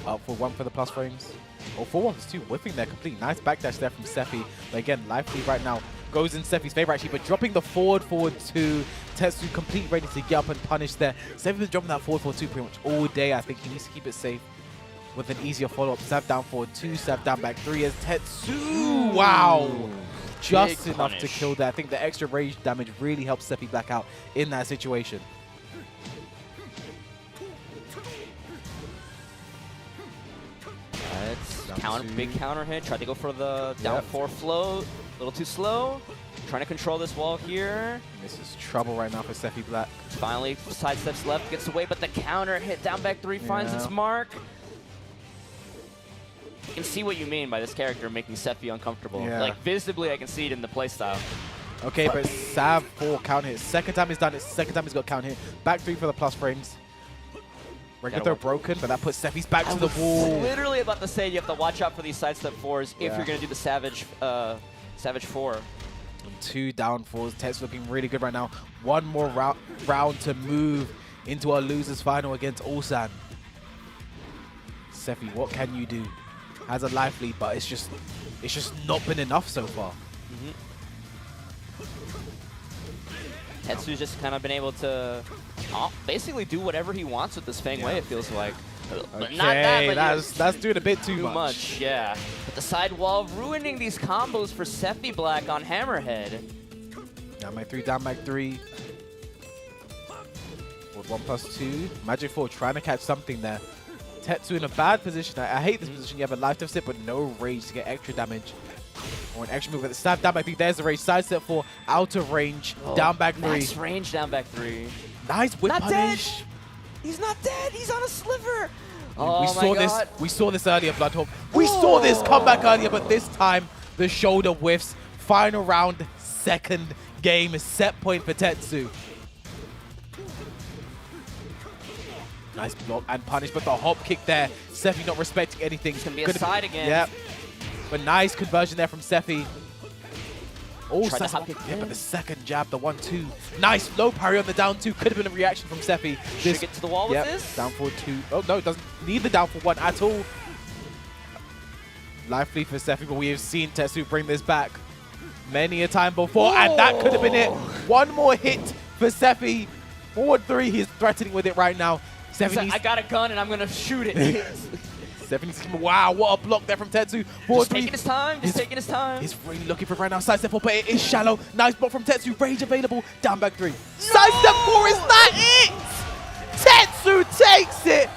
Up for 1 for the plus frames. Oh, 4-1-2, whiffing there complete. Nice backdash there from Sephi. But again, life lead right now goes in Sephi's favor actually, but dropping the forward 2. TETSU complete ready to get up and punish there. Sephi was dropping that forward 2 pretty much all day. I think he needs to keep it safe with an easier follow-up. Stab down forward 2, stab down back 3 as TETSU. Wow. Just enough to kill that. I think the extra rage damage really helps SEPHIBLACK out in that situation. Big counter hit. Tried to go for the down 4 float. A little too slow. Trying to control this wall here. This is trouble right now for SEPHIBLACK. Finally, sidesteps left, gets away, but the counter hit down back 3 finds its mark. I can see what you mean by this character making Sephi uncomfortable. Yeah. Like, visibly, I can see it in the playstyle. Okay, but Sav 4 count hit. Second time he's done it. Second time he's got count hit. Back 3 for the plus frames. Regular throw broken, but that puts Sephi's back to the wall. Literally about to say you have to watch out for these sidestep 4s if you're going to do the Savage 4. And 2 down 4s. TETSU looking really good right now. One more round to move into our losers final against ULSAN. Sephi, what can you do? Has a life lead, but it's just not been enough so far. TETSU's just kind of been able to basically do whatever he wants with this FENG way, it feels like. But Okay, not that, but that's doing a bit too much. Yeah. But the sidewall ruining these combos for SEPHIBLACK on Hammerhead. Down by 3, down by 3. With 1+2. Magic 4 trying to catch something there. TETSU in a bad position. I hate this position. You have a life deficit, but no rage to get extra damage. Or an extra move with the stab. Down back 3. There's the rage. Sidestep 4. Out of range. Down back 3. Max range down back 3. Nice whip Not punish. dead. He's not dead. He's on a sliver. We saw this earlier, Bloodhope. We saw this comeback earlier, but this time the shoulder whiffs. Final round, second game, set point for TETSU. Nice block and punish, but the hop kick there. Sephi not respecting anything. It's going to be a side again. Yep. But nice conversion there from Sephi. Oh, Tried the hop kick yeah, again. but the second jab, the 1-2. Nice low parry on the down 2. Could have been a reaction from Sephi. Should get to the wall with this? Down forward 2. Oh, no, it doesn't need the down for 1 at all. Life lead for Sephi, but we have seen TETSU bring this back many a time before, and that could have been it. One more hit for Sephi. Forward 3, he's threatening with it right now. He's like, I got a gun and I'm going to shoot it. Wow, what a block there from TETSU. Just taking his time, just taking his time. He's really looking for it right now. Sidestep 4, but it is shallow. Nice block from TETSU. Rage available. Down back 3. Sidestep 4, is that it? TETSU takes it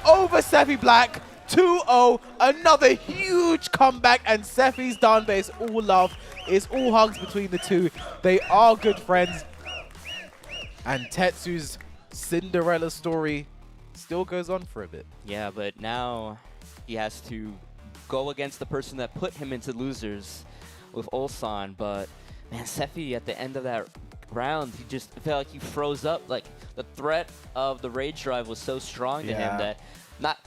over SEPHIBLACK. 2-0. Another huge comeback, and Sephi's down base. All love. It's all hugs between the two. They are good friends. And TETSU's Cinderella story still goes on for a bit. Yeah, but now he has to go against the person that put him into losers with ULSAN. But man, Sephi at the end of that round, he just felt like he froze up. Like the threat of the rage drive was so strong to him that not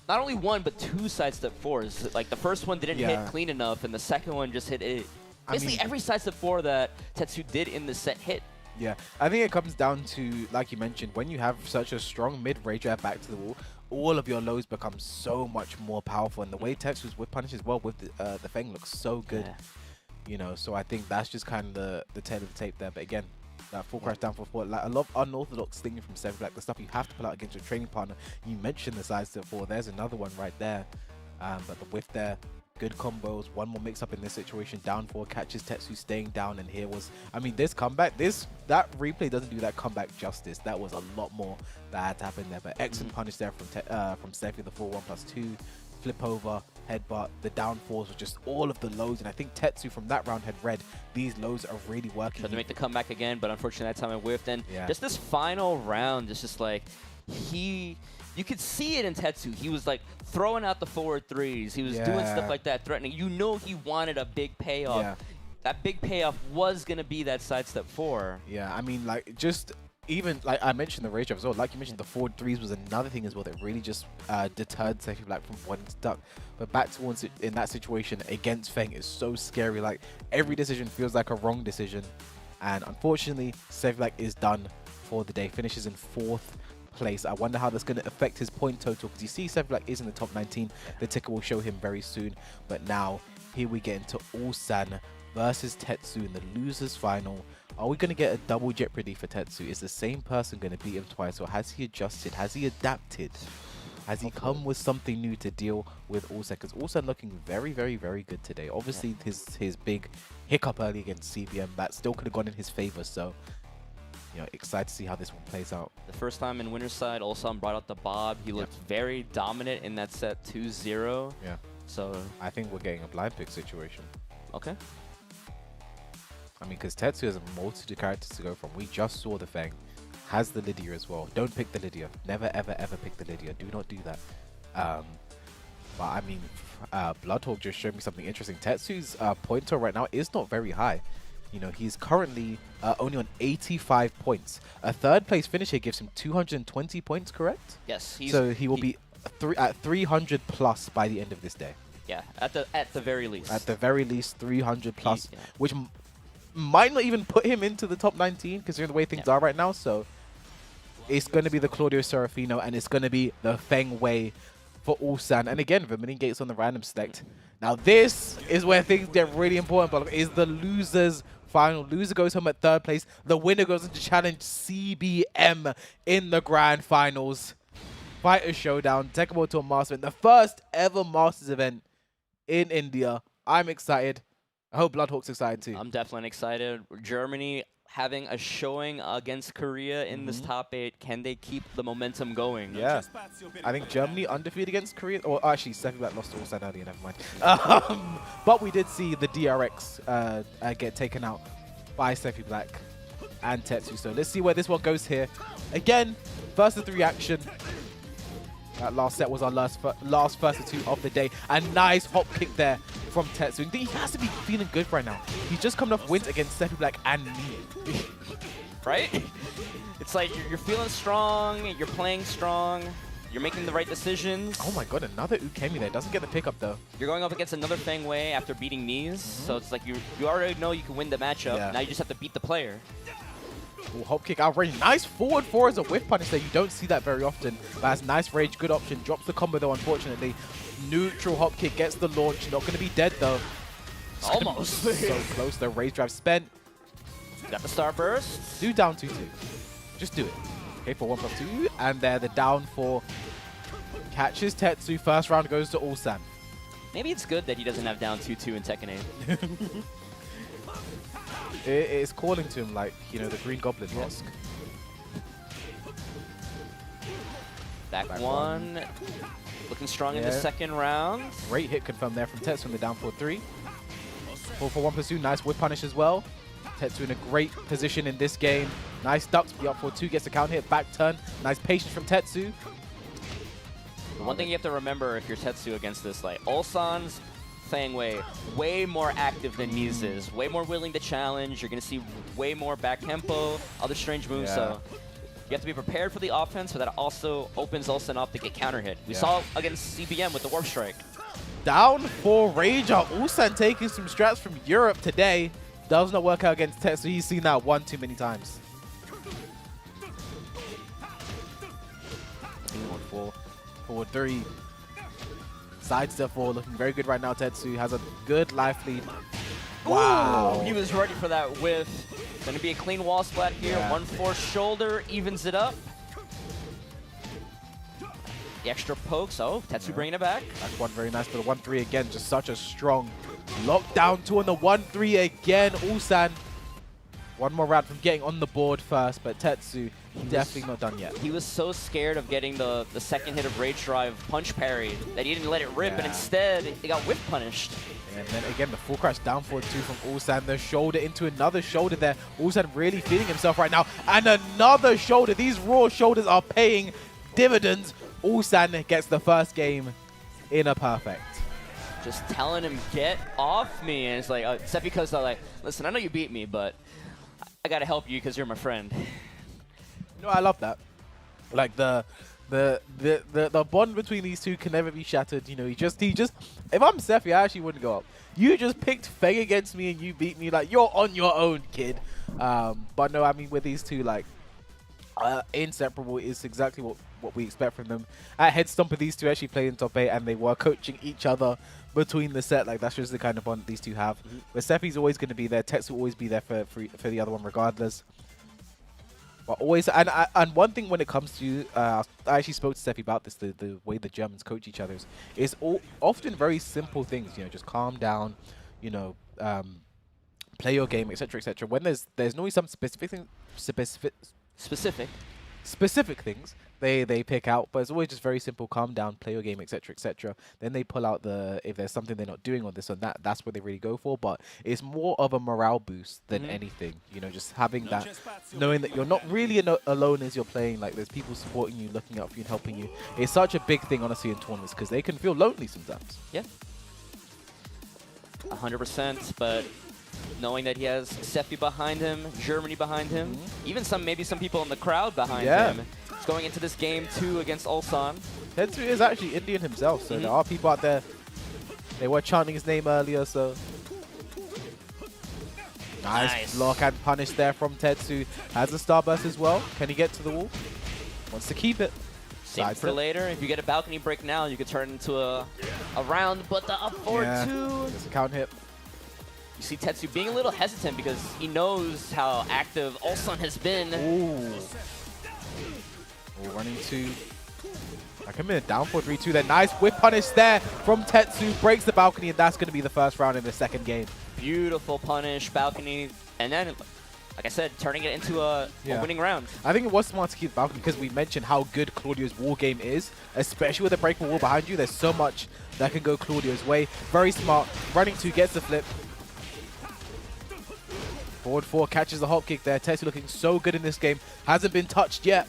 only one but 2 sidestep 4s. Like the first one didn't hit clean enough, and the second one just hit it. Basically, every sidestep 4 that TETSU did in the set hit. Yeah, I think it comes down to, like you mentioned, when you have such a strong mid-rage drive back to the wall, all of your lows become so much more powerful. And the way TETSU's whip punish as well with the FENG looks so good. Yeah. You know, so I think that's just kind of the tail of the tape there. But again, that full crash down for 4, like a lot of unorthodox thing from SEPHIBLACK, the stuff you have to pull out against your training partner. You mentioned the sidestep 4, there's another one right there. But the whiff there, good combos, one more mix-up in this situation. Down 4 catches TETSU staying down, and here was, I mean, this comeback, that replay doesn't do that comeback justice. That was a lot more that had to happen there. But excellent punish there from Sephi, the 4-1+2, flip over, headbutt. The down 4s were just all of the lows, and I think TETSU from that round had read these lows are really working. Tried to make the comeback again, but unfortunately that time it whiffed. And just this final round, it's just like you could see it in TETSU. He was like throwing out the forward 3s. He was doing stuff like that, threatening. You know he wanted a big payoff. Yeah. That big payoff was going to be that sidestep 4. Yeah, I mean, like, just even, like I mentioned the rage drive as well. Like you mentioned, the forward 3s was another thing as well that really just deterred SEPHIBLACK from one stuck. But back to once in that situation against FENG is so scary. Like, every decision feels like a wrong decision. And unfortunately, SEPHIBLACK is done for the day. Finishes in 4th place. I wonder how that's going to affect his point total, because you see SEPHIBLACK is in the top 19. The ticker will show him very soon. But now, here we get into ULSAN versus TETSU in the losers final. Are we going to get a double jeopardy for TETSU? Is the same person going to beat him twice, or has he adjusted? Has he adapted? Has he come with something new to deal with ULSAN? Because ULSAN looking very, very, very good today. Obviously, his big hiccup early against CBM, that still could have gone in his favor. So, you know, excited to see how this one plays out. The first time in winner's side, ULSAN brought out the Bob. He looked very dominant in that set 2-0. Yeah. So I think we're getting a blind pick situation. Okay. I mean, because TETSU has a multitude of characters to go from. We just saw the FENG. Has the Lydia as well. Don't pick the Lydia. Never, ever, ever pick the Lydia. Do not do that. But I mean, Bloodhawk just showed me something interesting. Tetsu's pointer right now is not very high. You know, he's currently only on 85 points. A third place finish here gives him 220 points, correct? Yes. So he will be at 300 plus by the end of this day. Yeah, at the very least. At the very least, 300 plus, Yeah. which might not even put him into the top 19, considering the way things are right now. So it's going to be the Claudio Serafino, and it's going to be the Feng Wei for ULSAN. And again, Vermilion Gates on the random select. Now this is where things get really important, but is the losers final. Loser goes home at third place. The winner goes into challenge CBM in the grand finals. Fighter Showdown, Tekken Tour Master event, the first ever Masters event in India. I'm excited. I hope Bloodhawk's excited too. I'm definitely excited. Germany having a showing against Korea in this top 8. Can they keep the momentum going? Yeah. I think Germany undefeated against Korea. Or actually, SEPHIBLACK lost to ULSAN earlier, never mind. But we did see the DRX get taken out by SEPHIBLACK and TETSU. So let's see where this one goes here. Again, first of 3 action. That last set was our last first of 2 of the day. A nice hop kick there from TETSU. He has to be feeling good right now. He's just coming off wins against SEPHIBLACK and me. Right? It's like you're feeling strong, you're playing strong, you're making the right decisions. Oh my god, another Ukemi there. Doesn't get the pickup though. You're going up against another Feng Wei after beating knees, so it's like you already know you can win the matchup. Yeah. Now you just have to beat the player. Ooh, hop kick out range. Nice forward 4 as a whiff punish there. You don't see that very often. But that's nice rage, good option. Drops the combo though, unfortunately. Neutral hop kick gets the launch. Not going to be dead though. Almost. So close. The rage drive spent. Got the star burst. Do down 2-2. Just do it. Okay, for 1+2. And there, the down 4 catches TETSU. First round goes to ULSAN. Maybe it's good that he doesn't have down 2-2 in Tekken 8. It's calling to him like, you know, the Green Goblin mask. Back one. Looking strong in the second round. Great hit confirmed there from TETSU in the down 4-3. 4 for 1+2. Nice whip punish as well. TETSU in a great position in this game. Nice ducks. Be up 4-2. Gets a counter hit. Back turn. Nice patience from TETSU. The one thing you have to remember if you're TETSU against this, like, ULSAN's Feng Wei, way more active than Mies is. Way more willing to challenge. You're going to see way more back tempo, other strange moves. Yeah. So you have to be prepared for the offense, but that also opens ULSAN up to get counter hit. We saw against CBM with the Warp Strike. Down for Rager. ULSAN taking some strats from Europe today. Does not work out against TETSU. He's seen that one too many times. 4-3. Sidestep 4 looking very good right now. TETSU has a good life lead. Wow. Ooh, he was ready for that whiff. Going to be a clean wall splat here. 1-4 shoulder evens it up. The extra pokes. Oh, TETSU bringing it back. Back one very nice, but the 1-3 again. Just such a strong lockdown 2 on the 1-3 again. ULSAN. One more round from getting on the board first, but TETSU definitely not done yet. He was so scared of getting the second hit of Rage Drive punch parry that he didn't let it rip, and instead he got whip punished. And then again, the full crash down 4-2 from ULSAN. The shoulder into another shoulder there. ULSAN really feeding himself right now. And another shoulder. These raw shoulders are paying dividends. ULSAN gets the first game in a perfect. Just telling him, get off me. And it's like, except because they're like, listen, I know you beat me, but I got to help you because you're my friend. No, I love that. Like the bond between these two can never be shattered. You know, he just if I'm Sephi, I actually wouldn't go up. You just picked Feng against me and you beat me. Like, you're on your own, kid. But no, I mean, with these two, like, inseparable is exactly what we expect from them. At Head Stomper, these two actually played in top 8 and they were coaching each other between the set. Like, that's just the kind of bond these two have. But Sephi's always going to be there. TETSU will always be there for the other one regardless. But always, and one thing when it comes to, I actually spoke to Sephi about this, the way the Germans coach each other is often very simple things, you know, just calm down, you know, play your game, etc., etc. When there's normally some specific things, they pick out, but it's always just very simple, calm down, play your game, etc., etc. Then they pull out if there's something they're not doing or this or that, that's what they really go for. But it's more of a morale boost than anything, you know, just having that, knowing that you're not really alone as you're playing. Like, there's people supporting you, looking out for you and helping you. It's such a big thing, honestly, in tournaments, because they can feel lonely sometimes. Yeah. 100%, but knowing that he has Sephi behind him, Germany behind him, even maybe some people in the crowd behind him. He's going into this game 2 against ULSAN. TETSU is actually Indian himself, so there are people out there. They were chanting his name earlier, so nice block and punish there from TETSU. Has a starburst as well. Can he get to the wall? Wants to keep it. Same for later. If you get a balcony break now, you could turn into a round, but the up forward 2. It's a count hit. You see TETSU being a little hesitant because he knows how active ULSAN has been. Ooh, running 2. Like a minute down for 3-2 there. Nice whip punish there from TETSU. Breaks the balcony, and that's going to be the first round in the second game. Beautiful punish, balcony, and then, like I said, turning it into a winning round. I think it was smart to keep the balcony because we mentioned how good Claudio's wall game is, especially with a breakable wall behind you. There's so much that can go Claudio's way. Very smart. Running 2 gets the flip. Forward 4 catches the hop kick there. TETSU looking so good in this game. Hasn't been touched yet.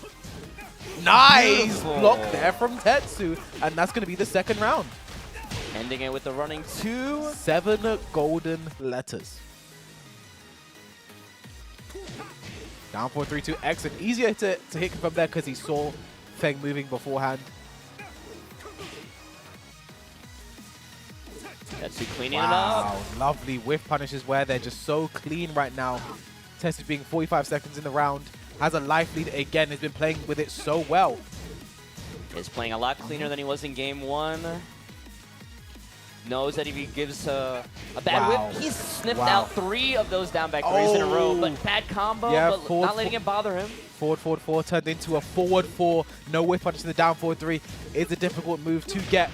Nice block there from TETSU, and that's going to be the second round. Ending it with the running 2. 7 golden letters. Down 4-3-2. Excellent. Easier to hit from there because he saw FENG moving beforehand. TETSU cleaning it up. Lovely whiff punishes where they're just so clean right now. TETSU being 45 seconds in the round. Has a life lead again. Has been playing with it so well. Is playing a lot cleaner than he was in game 1. Knows that if he gives a bad whip, he's sniffed out 3 of those down back 3s in a row. But bad combo, but not letting it bother him. Forward 4 turned into a forward 4. No whiff punch in the down forward 3. It's a difficult move to get.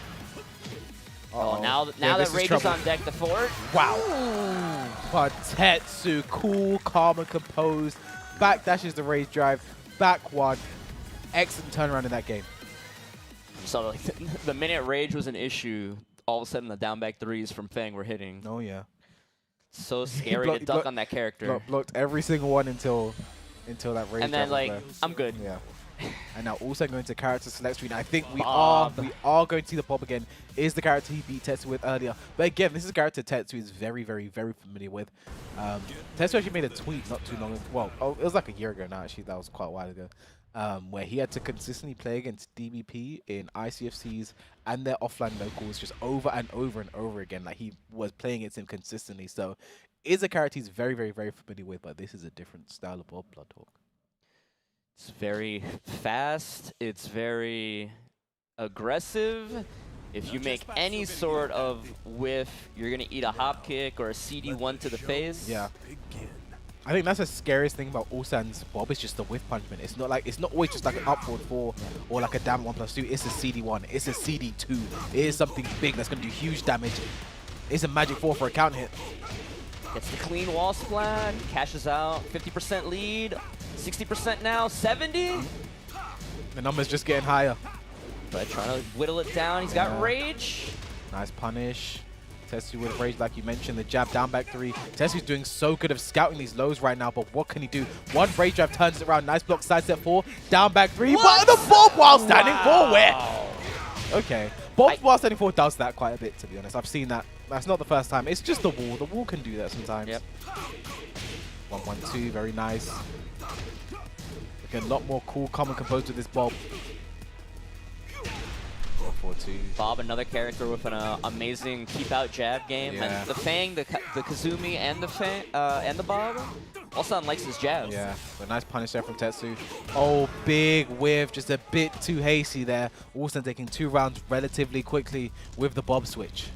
Now that Rage is on deck, the forward. Wow. But TETSU, cool, calm, and composed. Back dashes the Rage drive. Back 1. Excellent turnaround in that game. So like, the minute Rage was an issue, all of a sudden the down back 3s from FENG were hitting. Oh, yeah. So scary to duck on that character. Blocked every single one until that Rage. And then like, I'm good. Yeah. And now also going to character select screen. I think we are going to see the Bob again. Is the character he beat TETSU with earlier. But again, this is a character TETSU is very, very, very familiar with. TETSU actually made a tweet not too long ago. Well, it was like a year ago now, actually. That was quite a while ago. Where he had to consistently play against DBP in ICFCs and their offline locals just over and over and over again. Like, he was playing against him consistently. So, is a character he's very, very, very familiar with. But this is a different style of Bloodhawk. It's very fast. It's very aggressive. If you make any sort of whiff, you're going to eat a hop kick or a CD1 to the face. Yeah. I think that's the scariest thing about ULSAN's Bob, is just the whiff punishment. It's not always just like an upward 4 or like a down 1+2. It's a CD1. It's a CD2. It is something big that's going to do huge damage. It's a magic 4 for a count hit. Gets the clean wall splat, cashes out, 50% lead, 60% now, 70. The number's just getting higher. But trying to whittle it down. He's got Rage. Nice punish. TETSU with Rage, like you mentioned, the jab down back 3. TETSU's doing so good of scouting these lows right now, but what can he do? One Rage drive turns it around. Nice block, side step 4, down back 3. But the Bob while standing forward. Okay. Bob while standing forward does that quite a bit, to be honest. I've seen that. That's not the first time. It's just the wall. The wall can do that sometimes. Yep. 1-1-2, very nice. Looking a lot more cool, calm, and composed with this Bob. 4-2. Bob, another character with an amazing keep-out jab game. Yeah. And the FENG, the KAZUMI, and the FENG, and the Bob. ULSAN likes his jabs. Yeah, a nice punish there from TETSU. Oh, big whiff, just a bit too hasty there. ULSAN taking 2 rounds relatively quickly with the Bob switch.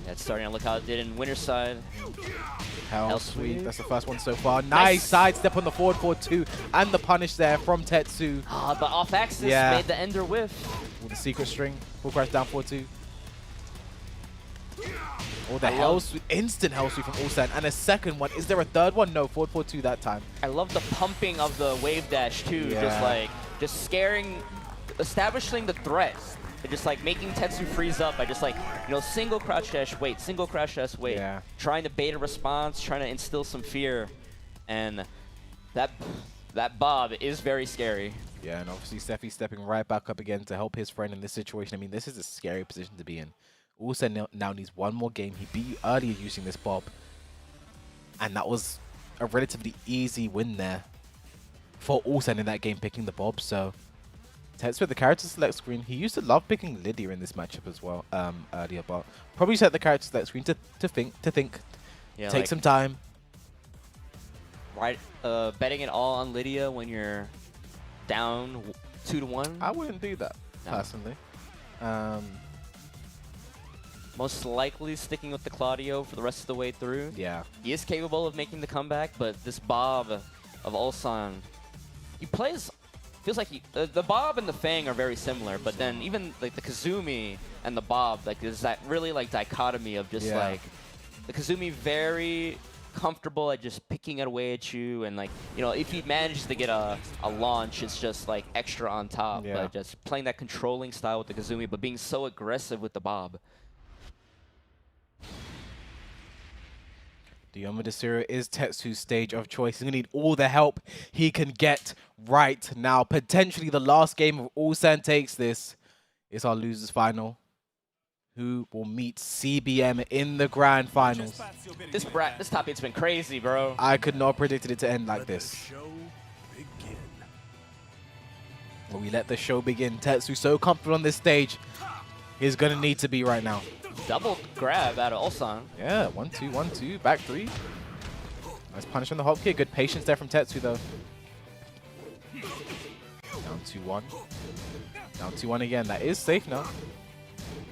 Yeah, it's starting to look how it did in winner's side. Hell sweet. That's the first one so far. Nice side step on the forward 4-2 and the punish there from TETSU. But off axis made the ender whiff. With the secret string. Full crash down 4-2. Oh, the hell sweep. Instant hell sweep from ULSAN. And a second one. Is there a third one? No, forward 4-2 that time. I love the pumping of the wave dash too. Yeah. Just like just scaring, establishing the threat. And just like making TETSU freeze up by just like, you know, single crouch dash wait, single crouch dash wait. Yeah. Trying to bait a response, trying to instill some fear. And that Bob is very scary. Yeah, and obviously Sephi stepping right back up again to help his friend in this situation. I mean, this is a scary position to be in. ULSAN now needs one more game. He beat you earlier using this Bob. And that was a relatively easy win there for ULSAN in that game, picking the Bob. So TETSU with the character select screen. He used to love picking Lydia in this matchup as well earlier, but probably set the character select screen to think, yeah, take like, some time. Right, betting it all on Lydia when you're down 2-1. I wouldn't do that personally. Most likely sticking with the Claudio for the rest of the way through. Yeah, he is capable of making the comeback, but this Bob of ULSAN, he plays. Feels like the Bob and the FENG are very similar, but then even like the KAZUMI and the Bob, like there's that really like dichotomy of just like the KAZUMI very comfortable at just picking it away at you, and like, you know, if he manages to get a launch, it's just like extra on top. But just playing that controlling style with the KAZUMI, but being so aggressive with the Bob. The Yomodasura is TETSU's stage of choice. He's going to need all the help he can get right now. Potentially the last game of ULSAN takes this. It's our losers final. Who will meet CBM in the grand finals? This top 8's been crazy, bro. I could not have predicted it to end like this. Well, we let the show begin. TETSU so comfortable on this stage. He's going to need to be right now. Double grab out of ULSAN. Yeah, 1-2, 1-2, back 3. Nice punish on the hop kick. Good patience there from TETSU, though. Down 2-1. Down 2-1 again. That is safe now.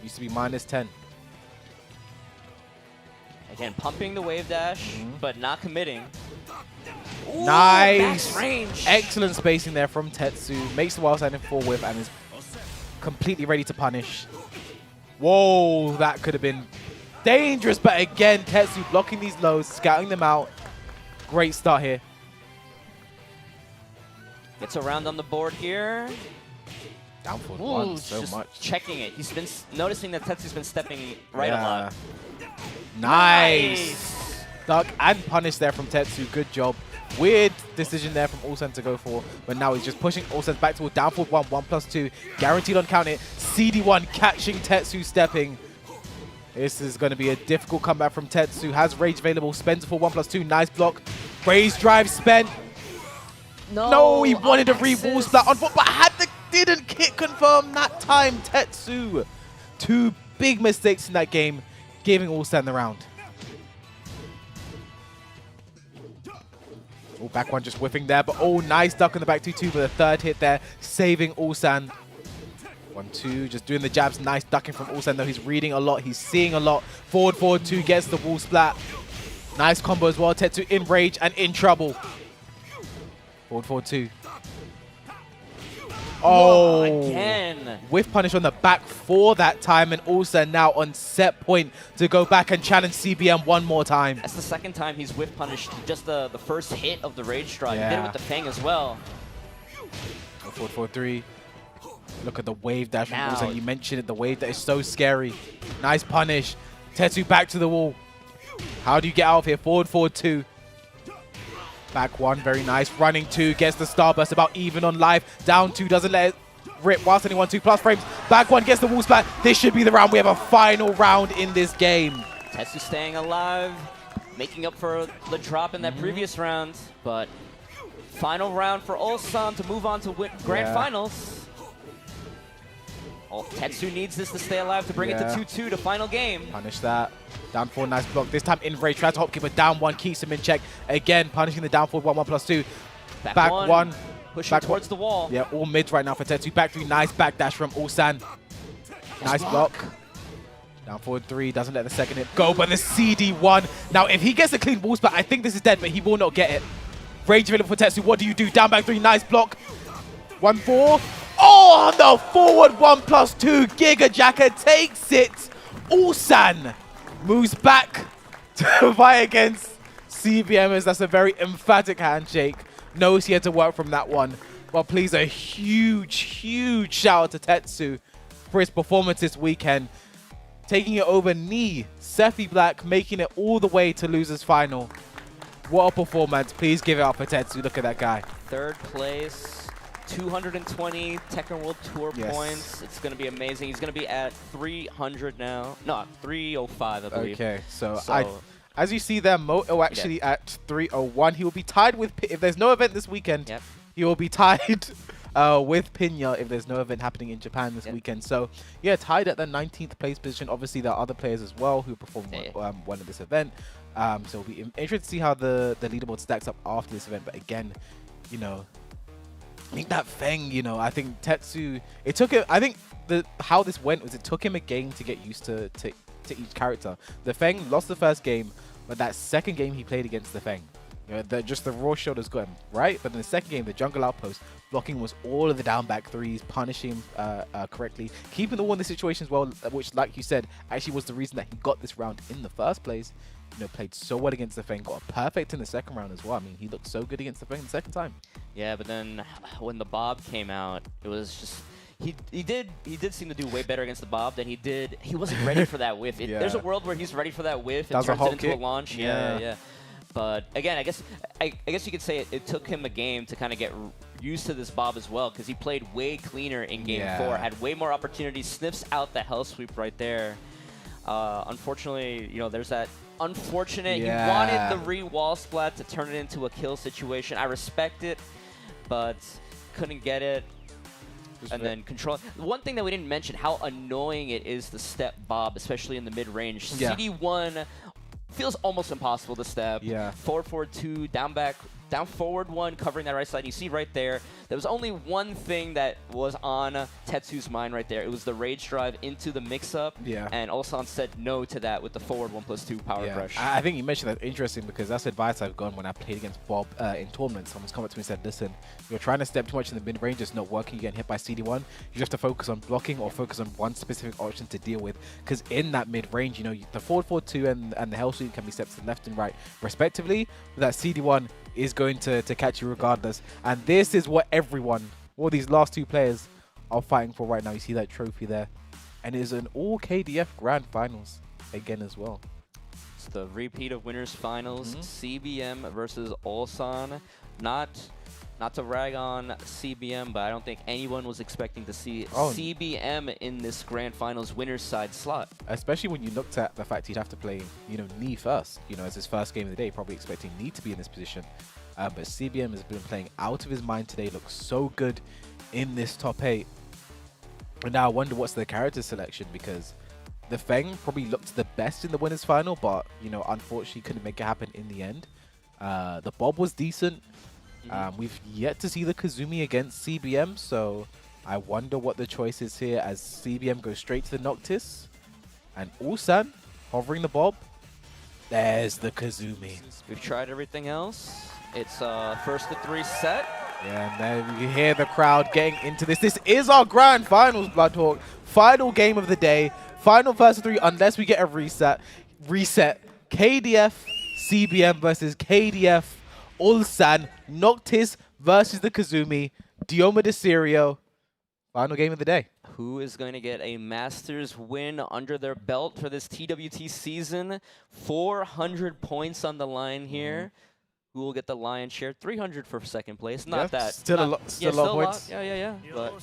Used to be -10. Again, pumping the wave dash, but not committing. Ooh, nice! Range. Excellent spacing there from TETSU. Makes the wild side in full whip and is completely ready to punish. Whoa, that could have been dangerous, but again, TETSU blocking these lows, scouting them out. Great start here. Gets around on the board here. Down for one so just much. Checking it. He's been noticing that TETSU's been stepping right a lot. Nice. Duck and punish there from TETSU. Good job. Weird decision there from ULSAN to go for, but now he's just pushing ULSAN back to a down forward 1+2. Guaranteed on count it. CD1 catching TETSU stepping. This is going to be a difficult comeback from TETSU. Has rage available. Spends it for 1+2. Nice block. Raise drive spent. No, he wanted to re-wall splat on foot, but didn't hit confirm that time. TETSU. 2 big mistakes in that game, giving ULSAN the round. Oh, back one just whiffing there, but oh, nice duck in the back 2-2 for the third hit there, saving ULSAN. 1-2, just doing the jabs. Nice ducking from ULSAN, though. He's reading a lot. He's seeing a lot. Forward 2 gets the wall splat. Nice combo as well. TETSU in rage and in trouble. Forward 2. Oh, again. Whiff punish on the back for that time, and ULSAN now on set point to go back and challenge CBM one more time. That's the second time he's whiff punished just the first hit of the rage drive. He did it with the FENG as well. Forward 3. Look at the wave dash from ULSAN. You mentioned it, the wave that is so scary. Nice punish. TETSU back to the wall. How do you get out of here? Forward 2. Back 1, very nice. Running 2, gets the starburst, about even on life. Down 2, doesn't let it rip whilst only 1-2 plus frames. Back 1 gets the wall splat. This should be the round. We have a final round in this game. TETSU staying alive, making up for the drop in that previous round. But final round for ULSAN to move on to grand finals. TETSU needs this to stay alive to bring it to 2-2 to final game. Punish that. Down 4, nice block. This time in rage, tries to hop kick, but down 1 keeps him in check. Again, punishing the down forward 1+2. Back one. Pushing towards the wall. Yeah, all mids right now for TETSU. Back 3, nice back dash from ULSAN. Nice block. Down forward 3, doesn't let the second hit go, but the CD1. Now, if he gets a clean wall splat, I think this is dead, but he will not get it. Rage available for TETSU. What do you do? Down back 3, nice block. 1-4. Oh, on the forward 1+2. Giga Jacker takes it. ULSAN moves back to fight against CBM. That's a very emphatic handshake. Knows he had to work from that one. Well, please, a huge shout out to TETSU for his performance this weekend. Taking it over knee, SEPHIBLACK making it all the way to losers final. What a performance. Please give it up for TETSU. Look at that guy. 3rd place, 220 Tekken World Tour points. It's going to be amazing. He's going to be at 300 now. No, 305, I believe. Okay, so as you see there, Moto actually at 301. He will be tied with, if there's no event this weekend, he will be tied with Pinya if there's no event happening in Japan this weekend. So, yeah, tied at the 19th place position. Obviously, there are other players as well who performed well in this event. So it'll be interesting to see how the leaderboard stacks up after this event. But again, you know, I think that FENG, you know, I think TETSU, it took him, I think how this went was it took him a game to get used to each character. The FENG lost the first game, but that second game he played against the FENG, you know, just the raw shoulders got him, right? But in the second game, the jungle outpost, blocking was all of the down back threes, punishing him correctly, keeping the wall in the situation as well, which, like you said, actually was the reason that he got this round in the first place. You know, played so well against the FENG, got a perfect in the second round as well. I mean, he looked so good against the FENG the second time. Yeah, but then when the Bob came out, it was just he did seem to do way better against the Bob than he did. He wasn't ready for that whiff. There's a world where he's ready for that whiff and turns it into a launch. Yeah. But again, I guess you could say it took him a game to kind of get used to this Bob as well, because he played way cleaner in game 4, had way more opportunities, sniffs out the hell sweep right there. Unfortunately, you know, there's that unfortunate. You wanted the re-wall splat to turn it into a kill situation. I respect it, but couldn't get it. And then control. One thing that we didn't mention, how annoying it is to step Bob, especially in the mid-range. CD1 feels almost impossible to step. Forward, forward 2, down back, down forward 1, covering that right side. You see right there, there was only one thing that was on TETSU's mind right there. It was the rage drive into the mix-up. And ULSAN said no to that with the forward 1+2 power crush. I think you mentioned that interesting, because that's advice I've gotten when I played against Bob in tournaments. Someone's come up to me and said, listen, you're trying to step too much in the mid-range, it's not working, you're getting hit by CD1. You just have to focus on blocking or focus on one specific option to deal with. Because in that mid-range, you know, the forward, forward 2 and the hell sweep can be steps to the left and right respectively. But that CD1 is going to catch you regardless. And this is what all these last 2 players are fighting for right now. You see that trophy there. And it is an all KDF Grand Finals again as well. It's the repeat of winners finals, CBM versus ULSAN. Not to rag on CBM, but I don't think anyone was expecting to see CBM in this Grand Finals winners side slot. Especially when you looked at the fact he'd have to play, you know, Knee first, you know, as his first game of the day, probably expecting Knee to be in this position. But CBM has been playing out of his mind today, looks so good in this top 8. And now I wonder what's the character selection, because the FENG probably looked the best in the winners final, but, you know, unfortunately couldn't make it happen in the end. The Bob was decent. We've yet to see the KAZUMI against CBM, so I wonder what the choice is here as CBM goes straight to the NOCTIS. And ULSAN hovering the Bob. There's the KAZUMI. We've tried everything else. It's first to 3 set. Yeah, and then you hear the crowd getting into this. This is our Grand Finals, Bloodhawk. Final game of the day. Final first to 3, unless we get a reset. KDF, CBM versus KDF, ULSAN, NOCTIS versus the KAZUMI, Dioma de Sirio. Final game of the day. Who is going to get a Masters win under their belt for this TWT season? 400 points on the line here. Who will get the lion's share? 300 for second place. Not that. Still a lot of points. Yeah. But,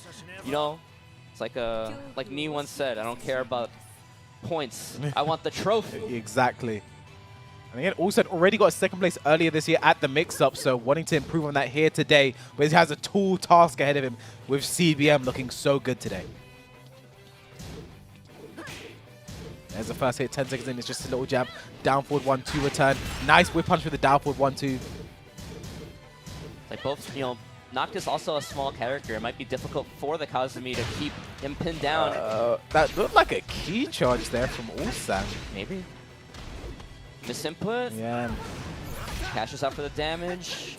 you know, it's like Nee once said, I don't care about points. I want the trophy. Exactly. And again, ULSAN already got a second place earlier this year at the mix-up, so wanting to improve on that here today, but he has a tall task ahead of him with CBM looking so good today. There's the first hit, 10 seconds in, it's just a little jab, down forward 1-2 return. Nice whip punch with the down forward 1-2. Like both, you know, NOCTIS also a small character. It might be difficult for the KAZUMI to keep him pinned down. That looked like a key charge there from ULSAN. Maybe. Misinput. Yeah. Cashes out for the damage.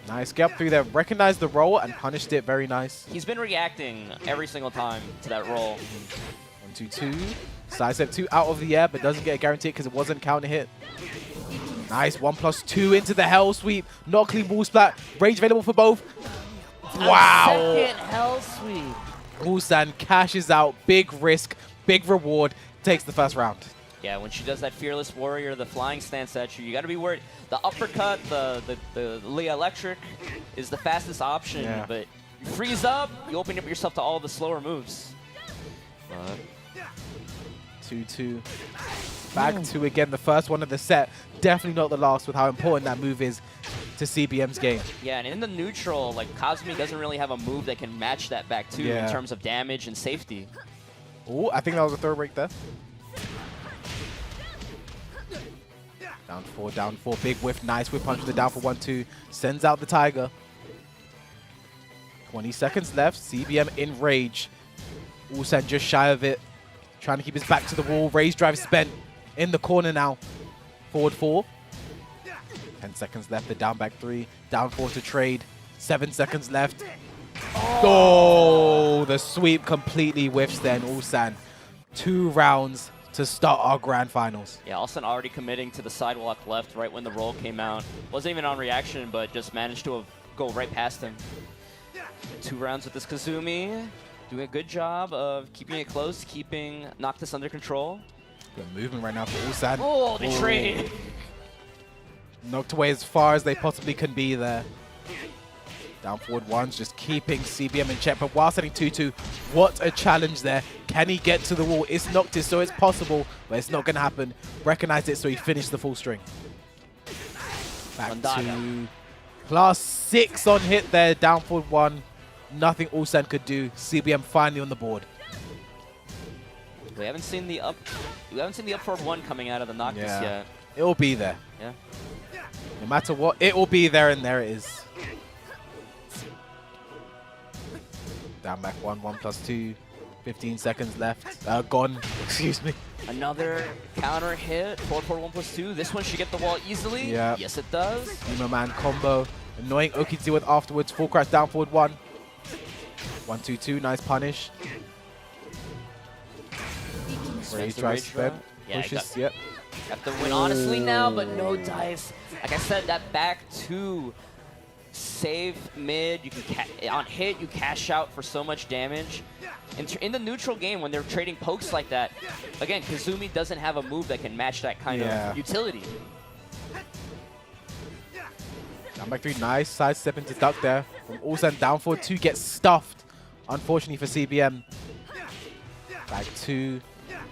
Nice. Get up through there. Recognized the roll and punished it. Very nice. He's been reacting every single time to that roll. 1-2-2. Side step 2 out of the air, but doesn't get a guarantee because it wasn't counter hit. Nice. 1+2 into the hell sweep. Not clean ball splat. Rage available for both. Wow. Second hell sweep. ULSAN cashes out. Big risk, big reward. Takes the first round. Yeah, when she does that Fearless Warrior, the flying stance at you got to be worried. The uppercut, the Leah Electric is the fastest option, but you freeze up, you open up yourself to all the slower moves. But 2-2. Back to again the first one of the set. Definitely not the last with how important that move is to CBM's game. yeah, and in the neutral, like KAZUMI doesn't really have a move that can match that back too in terms of damage and safety. Oh, I think that was a throw break there. Down four, big whiff, nice whiff punch with the down for 1-2. Sends out the Tiger. 20 seconds left, CBM in rage. ULSAN just shy of it. Trying to keep his back to the wall. Raise drive spent in the corner now. Forward 4. 10 seconds left, the down back 3. Down 4 to trade. 7 seconds left. Oh, the sweep completely whiffs then, ULSAN. 2 rounds to start our grand finals. Yeah, ULSAN already committing to the sidewalk left right when the roll came out. Wasn't even on reaction, but just managed to go right past him. 2 rounds with this KAZUMI. Doing a good job of keeping it close, keeping NOCTIS under control. Good movement right now for ULSAN. Oh, the trade. Knocked away as far as they possibly can be there. Down forward ones, just keeping CBM in check, but while setting 2-2, what a challenge there. Can he get to the wall? It's NOCTIS, so it's possible, but it's not going to happen. Recognized it, so he finished the full string. Back to +6 on hit there, down forward 1. Nothing ULSAN could do. CBM finally on the board. We haven't seen the up forward 1 coming out of the NOCTIS yet. It will be there. Yeah. No matter what, it will be there, and there it is. Down back 1, 1+2. 15 seconds left. Gone. Excuse me. Another counter hit. Forward 1+2. This one should get the wall easily. Yeah. Yes, it does. Emo Man combo. Annoying Oki to deal with afterwards. Full crash down forward 1. 1-2-2. Nice punish. Rage drive sped. Pushes. Yep. Have to win honestly now, but no dice. Like I said, that back 2 save mid. You can on hit, you cash out for so much damage. In the neutral game, when they're trading pokes like that, again, KAZUMI doesn't have a move that can match that kind of utility. Down back 3, nice sidestep into duck there. From ULSAN down forward 2 gets stuffed. Unfortunately for CBM. Back 2,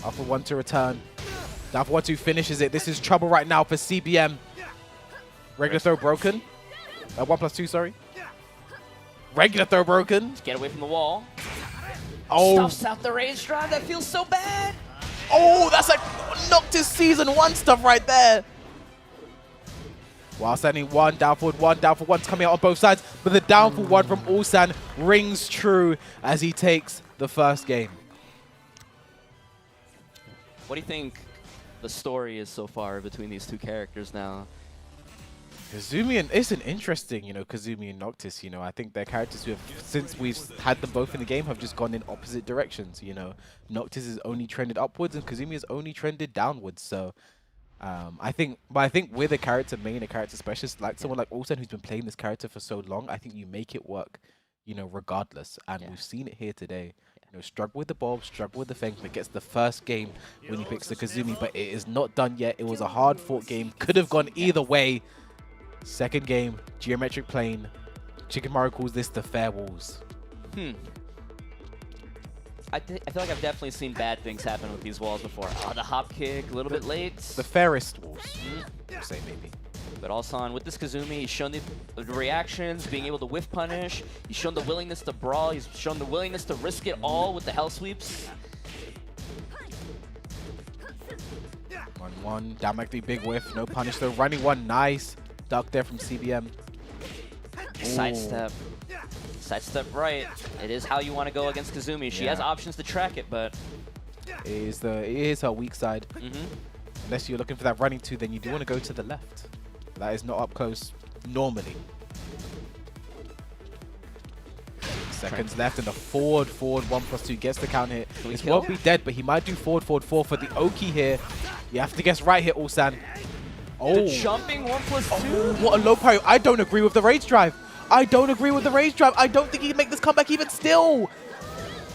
up for 1 to return. Down for 1-2 finishes it. This is trouble right now for CBM. Regular throw broken. 1+2, sorry. Regular throw broken. Just get away from the wall. Oh. Stuffs out the range drive. That feels so bad. Oh, that's like NOCTIS Season 1 stuff right there. While sending 1, down forward 1, down for 1's coming out on both sides. But the down for 1 from ULSAN rings true as he takes the first game. What do you think the story is so far between these 2 characters now? KAZUMI and it's an interesting, KAZUMI and NOCTIS. I think their characters who have, since we've had them both in the game, have just gone in opposite directions. NOCTIS is only trended upwards and KAZUMI is only trended downwards. So I think with a character main, a character specialist, like someone like ULSAN who's been playing this character for so long, I think you make it work, regardless. And we've seen it here today. Struggle with the Bob, struggle with the Feng, but gets the first game when he picks the KAZUMI, but it is not done yet. It was a hard-fought game. Could have gone either way. Second game, geometric plane. Chicken Mario calls this the fair walls. I feel like I've definitely seen bad things happen with these walls before. The hop kick, a little bit late. The fairest walls, say maybe. But ULSAN, with this KAZUMI, he's shown the reactions, being able to whiff punish. He's shown the willingness to brawl. He's shown the willingness to risk it all with the hell sweeps. 1-1, down back 3, big whiff, no punish though. Running 1, nice. Duck there from CBM. Sidestep. Sidestep right. It is how you want to go against KAZUMI. She has options to track it, but it is her weak side. Unless you're looking for that running 2, then you do want to go to the left. That is not up close normally. 6 seconds left, and the forward 1+2 gets the count hit. This won't be dead, but he might do forward 4 for the Oki here. You have to guess right here, ULSAN. The jumping 1+2. Oh, what a low parry. I don't agree with the rage drive. I don't agree with the rage drive. I don't think he can make this comeback even still.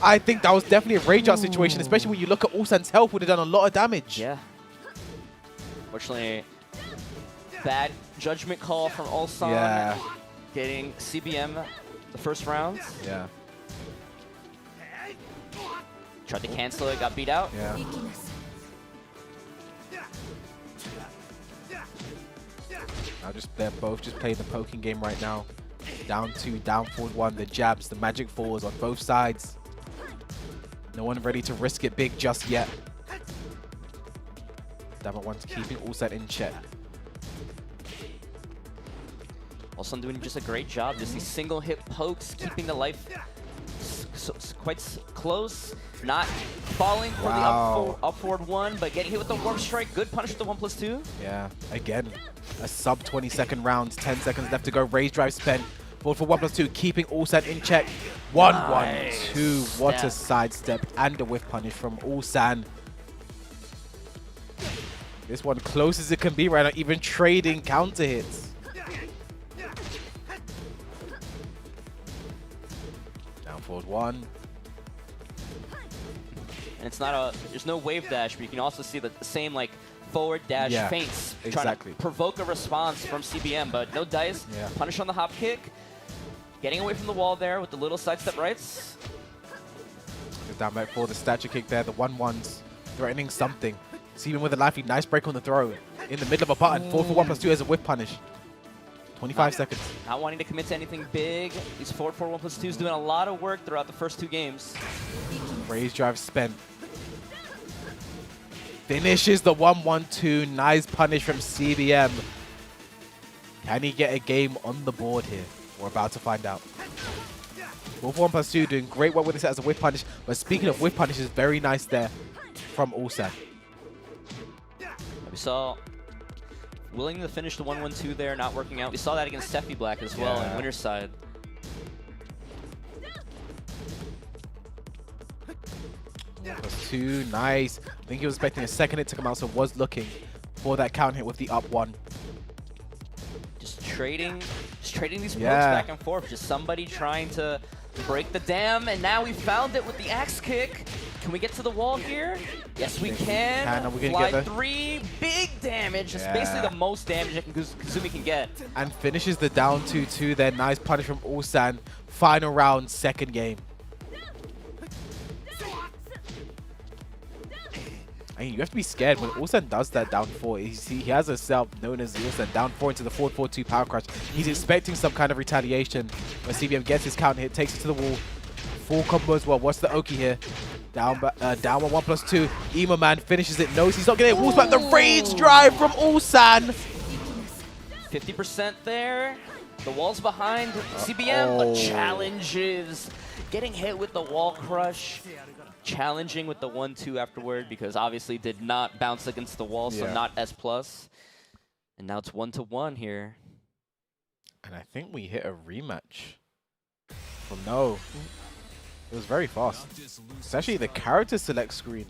I think that was definitely a rage out situation, especially when you look at ULSAN's health, would have done a lot of damage. Yeah. Fortunately, bad judgment call from ULSAN. Yeah. Getting CBM the first round. Yeah. Tried to cancel it, got beat out. Yeah. Now they're both just playing the poking game right now. Down 2, down forward 1, the jabs, the magic falls on both sides. No one ready to risk it big just yet. Damn, one's keeping ULSAN in check. ULSAN doing just a great job. Just these single hit pokes, keeping the life quite close. Not falling for the upward one, but getting hit with the warp strike. Good punish with the 1+2. Yeah, again, a sub 20-second round. 10 seconds left to go. Rage drive spent. Forward for 1+2, keeping ULSAN in check. 1-1-2. What a sidestep and a whiff punish from ULSAN. This one close as it can be right now, even trading counter hits. Down forward 1. And it's not a, there's no wave dash, but you can also see the same like forward dash feints. Trying to provoke a response from CBM, but no dice. Punish on the hop kick. Getting away from the wall there with the little sidestep rights. Down back for the stature kick there, the 1-1s threatening something. CBM with a life lead, nice break on the throw. In the middle of a button, 4 for 1+2 as a whip punish. 25 seconds. Not wanting to commit to anything big. These 4 for 1+2s doing a lot of work throughout the first 2 games. Rage drive spent. Finishes the 1-1-2. Nice punish from CBM. Can he get a game on the board here? We're about to find out. 4 for 1+2 doing great work with this as a whip punish. But speaking of whip punishes, very nice there from ULSAN. We saw willing to finish the 1-1-2 there, not working out. We saw that against SEPHIBLACK as well on winner's side. +2, nice. I think he was expecting a second hit to come out, so was looking for that count hit with the up 1. Just trading these pokes back and forth. Just somebody trying to break the dam, and now we found it with the axe kick. Can we get to the wall here? Yes, we can. Are we gonna Fly get 3, big damage. It's basically the most damage that Kazumi can get. And finishes the down 2-2 there. Nice punish from ULSAN. Final round, second game. I mean, you have to be scared when ULSAN does that down 4. He has a setup known as ULSAN down 4 into the 4-4-2 power crush. He's expecting some kind of retaliation. When CBM gets his counter hit, takes it to the wall. Full combo as well. What's the Oki here? Down 1+2. Emo Man finishes it. Knows he's not getting it. Walls back the rage drive from ULSAN. 50% there. The wall's behind CBM, but challenges. Getting hit with the wall crush. Challenging with the 1-2 afterward because obviously did not bounce against the wall, so not S+. And now it's 1-1 here. And I think we hit a rematch. Well, no. It was very fast. It's actually the character select screen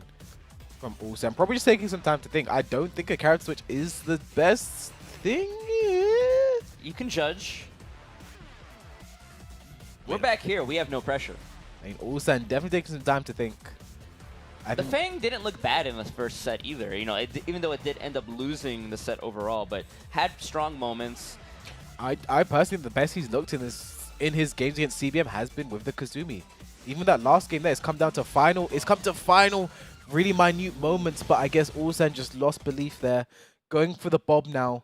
from ULSAN. Probably just taking some time to think. I don't think a character switch is the best thing here. You can judge. We're back here. We have no pressure. I mean, ULSAN definitely taking some time to think. The FENG didn't look bad in the first set either. You know, even though it did end up losing the set overall, but had strong moments. I personally, the best he's looked in his games against CBM has been with the Kazumi. Even that last game there, it's come down to final. It's come to final, really minute moments, but I guess ULSAN just lost belief there. Going for the Bob now.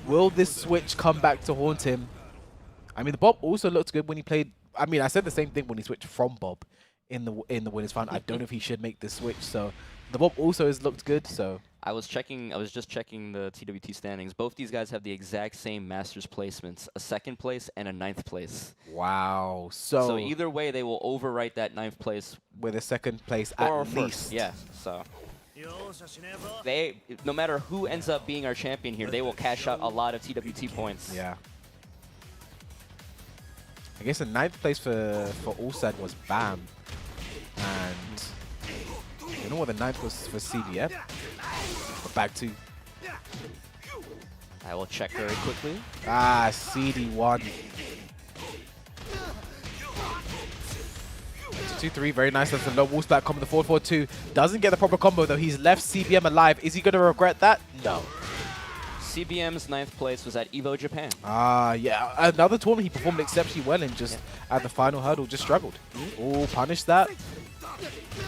Will this switch come back to haunt him? I mean, the Bob also looked good when he played. I mean, I said the same thing when he switched from Bob in the winners final. I don't know if he should make this switch. So the Bob also has looked good. So I was just checking the TWT standings. Both these guys have the exact same Masters placements, a 2nd place and a 9th place. Wow. So either way, they will overwrite that 9th place with a 2nd place at least. Yeah. So they, no matter who ends up being our champion here, they will cash out a lot of TWT points. Yeah. I guess the 9th place for ULSAN was BAM. And you know what the 9th was for CBM? Back to. I will check very quickly. Ah, CD1. 2-3, very nice. That's a low wall splat combo. The 4-4-2 doesn't get the proper combo though. He's left CBM alive. Is he going to regret that? No. CBM's 9th place was at EVO Japan. Ah, yeah. Another tournament he performed exceptionally well in, just at the final hurdle, just struggled. Oh, punish that.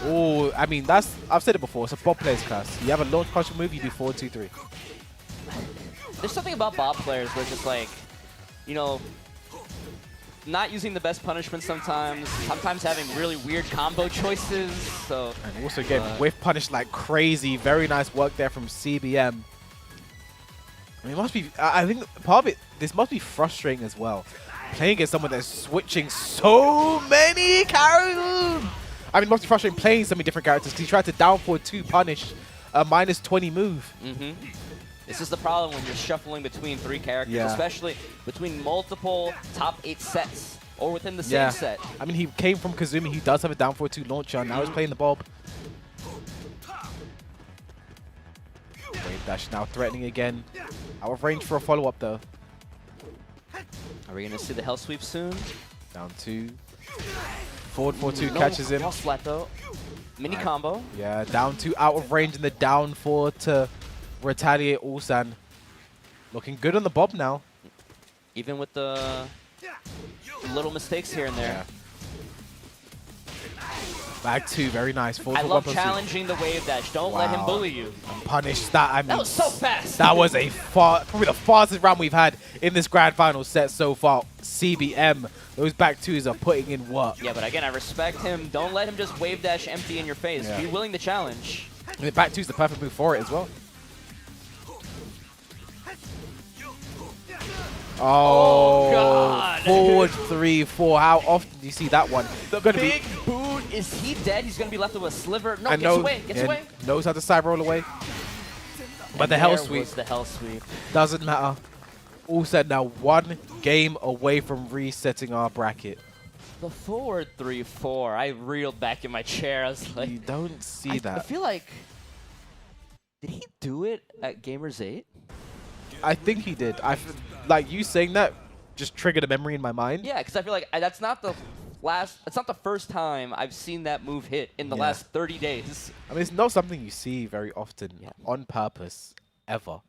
Oh, I mean, I've said it before, it's a Bob player's class. You have a launch punch move, you do 4-2-3. There's something about Bob players where it's just like, you know, not using the best punishment sometimes having really weird combo choices. So and also getting whiff punished like crazy. Very nice work there from CBM. I mean, it must be, I think part of it, this must be frustrating as well. Playing against someone that's switching so many characters. I mean, it must be frustrating playing so many different characters because he tried to down forward 2 punish a -20 move. This is the problem when you're shuffling between 3 characters, especially between multiple top 8 sets or within the same set. I mean, he came from Kazumi. He does have a down forward 2 launcher. Now he's playing the Bob. Wave dash now threatening again. Out of range for a follow-up though. Are we going to see the Hell Sweep soon? Down 2. Forward 4-2 catches him. Lost flat though. Mini combo. Yeah, down 2 out of range and the down 4 to retaliate ULSAN. Looking good on the Bob now. Even with the little mistakes here and there. Back 2, very nice. I love challenging the wave dash. Don't let him bully you. And punish that. I mean, that was so fast. That was probably the fastest round we've had in this grand final set so far. CBM, those back 2s are putting in work. Yeah, but again, I respect him. Don't let him just wave dash empty in your face. Be willing to challenge. And the back 2 is the perfect move for it as well. Oh, God. Forward 3-4. How often do you see that one? The big boot. Is he dead? He's going to be left with a sliver. No, gets away. Gets away. Knows how to side roll away. But the Hell Sweep. The Hell Sweep. Doesn't matter. ULSAN now 1 game away from resetting our bracket. The forward 3-4. I reeled back in my chair. I was like, you don't see that. I feel like, did he do it at Gamers 8? I think he did. Like you saying that just triggered a memory in my mind. Yeah, because I feel like that's not the first time I've seen that move hit in the last 30 days. I mean, it's not something you see very often on purpose, ever.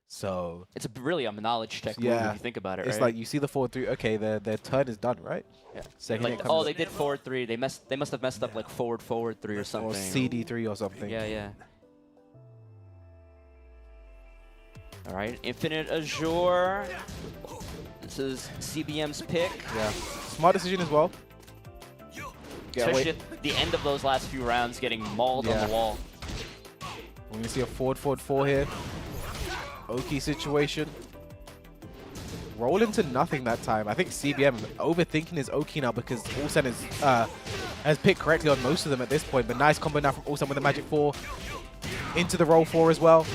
So it's really a knowledge check move if you think about it. It's like you see the forward 3. Okay, their turn is done, right? Yeah. Second like, oh, they did forward 3. They must have messed up like forward 3 or something. Or CD3 or something. Yeah. All right, Infinite Azure. This is CBM's pick. Yeah, smart decision as well. Especially at the end of those last few rounds, getting mauled on the wall. We're going to see a forward 4 here. Oki situation. Roll into nothing that time. I think CBM overthinking his Oki now because ULSAN has picked correctly on most of them at this point. But nice combo now from ULSAN with the Magic 4. Into the roll 4 as well.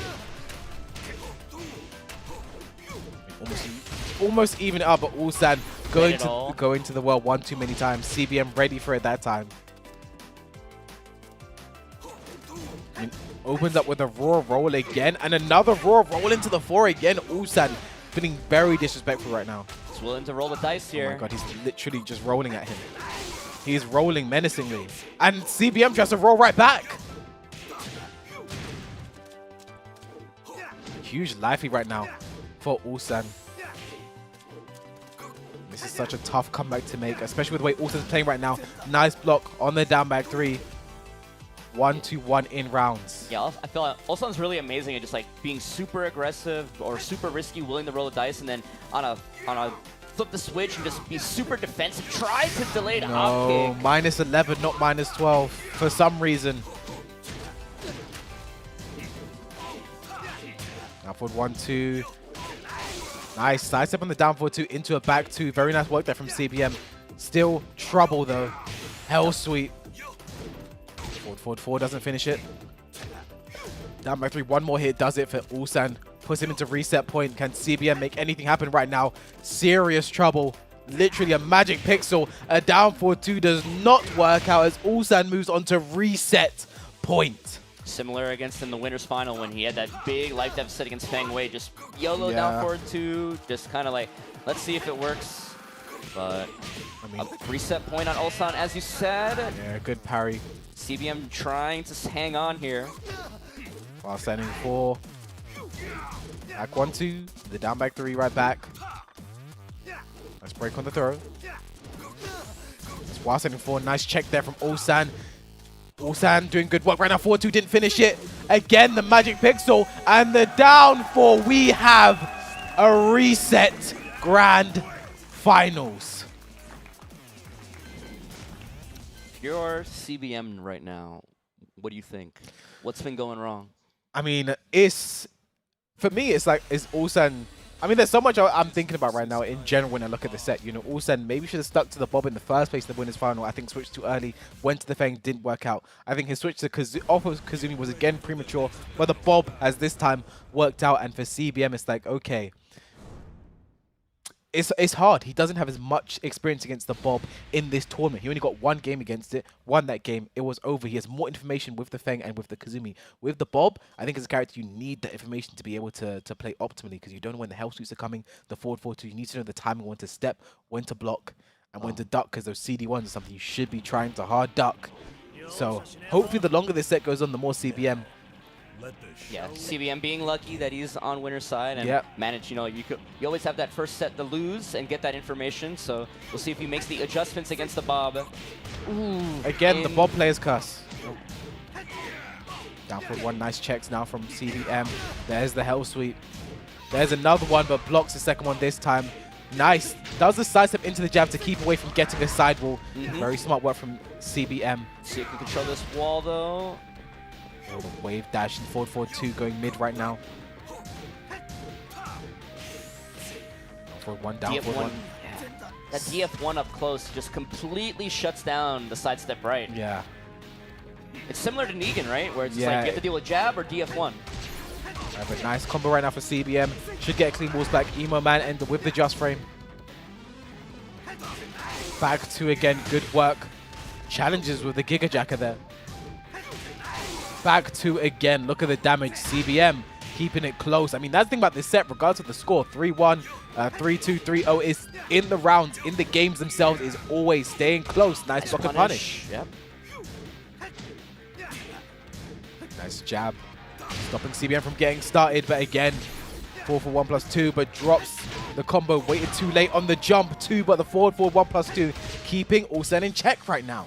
Almost even it up, but ULSAN going to the well one too many times. CBM ready for it that time. And opens up with a raw roll again, and another raw roll into the 4 again. ULSAN feeling very disrespectful right now. He's willing to roll the dice here. Oh my god, he's literally just rolling at him. He's rolling menacingly. And CBM tries to roll right back. Huge life lead right now for ULSAN. This is such a tough comeback to make, especially with the way ULSAN's playing right now. Nice block on the down back 3. 1-1 in rounds. Yeah, I feel like ULSAN's really amazing at just like being super aggressive or super risky, willing to roll the dice, and then on a flip the switch and just be super defensive. Try to delay the hop kick. -11, not -12 for some reason. Now forward 1-2. Nice side step on the down 4-2 into a back 2. Very nice work there from CBM. Still trouble though. Hell Sweep. Forward 4 doesn't finish it. Down back 3. One more hit does it for ULSAN. Puts him into reset point. Can CBM make anything happen right now? Serious trouble. Literally a magic pixel. A down 4-2 does not work out as ULSAN moves on to reset point. Similar against in the winners final when he had that big life deficit against Feng Wei, just YOLO down forward 2, just kind of like, let's see if it works. But I mean, a reset point on ULSAN, as you said. Yeah, good parry. CBM trying to hang on here. While sending 4. Back 1-2. The down back 3 right back. Nice break on the throw. While sending 4. Nice check there from ULSAN. ULSAN doing good work right now. 4-2 didn't finish it. Again, the magic pixel. And the down 4. We have a reset grand finals. You're CBM right now. What do you think? What's been going wrong? I mean, for me, it's like, it's ULSAN. I mean, there's so much I'm thinking about right now in general when I look at the set. You know, ULSAN maybe should have stuck to the Bob in the first place in the winners final. I think switched too early, went to the Feng, didn't work out. I think his switch to off of KAZUMI was again premature, but the Bob has this time worked out. And for CBM, it's like, okay, it's hard. He doesn't have as much experience against the Bob in this tournament. He only got 1 game against it, won that game, it was over. He has more information with the Feng and with the KAZUMI. With the Bob, I think as a character, you need that information to be able to play optimally, because you don't know when the health suits are coming, the forward 4-2. You need to know the timing, when to step, when to block, and when to duck, because those CD1s are something you should be trying to hard duck. So hopefully the longer this set goes on, the more CBM. Yeah, CBM being lucky that he's on winner's side and manage, you know, you always have that first set to lose and get that information. So we'll see if he makes the adjustments against the Bob. Ooh, again, the Bob players cuss. Down for 1, nice checks now from CBM. There's the hell sweep. There's another one, but blocks the second one this time. Nice. Does the sidestep into the jab to keep away from getting a sidewall. Very smart work from CBM. See if he can control this wall though. Oh, the wave dash and forward 4-2 going mid right now. Forward 1, down forward 1. Yeah. That DF1 up close just completely shuts down the sidestep right. Yeah. It's similar to Negan, right? Where it's just like you have to deal with jab or DF1. Right, but nice combo right now for CBM. Should get a clean balls back. Emo Man ended with the just frame. Back 2 again. Good work. Challenges with the Giga Jacker there. Back 2 again. Look at the damage. CBM keeping it close. I mean, that's the thing about this set, regardless of the score. 3-1, 3-2, 3-0 is in the rounds, in the games themselves, is always staying close. Nice block and punish. Yep. Nice jab. Stopping CBM from getting started, but again, 4 for 1+2, but drops the combo. Waited too late on the jump too, but the forward 1+2, keeping ULSAN in check right now.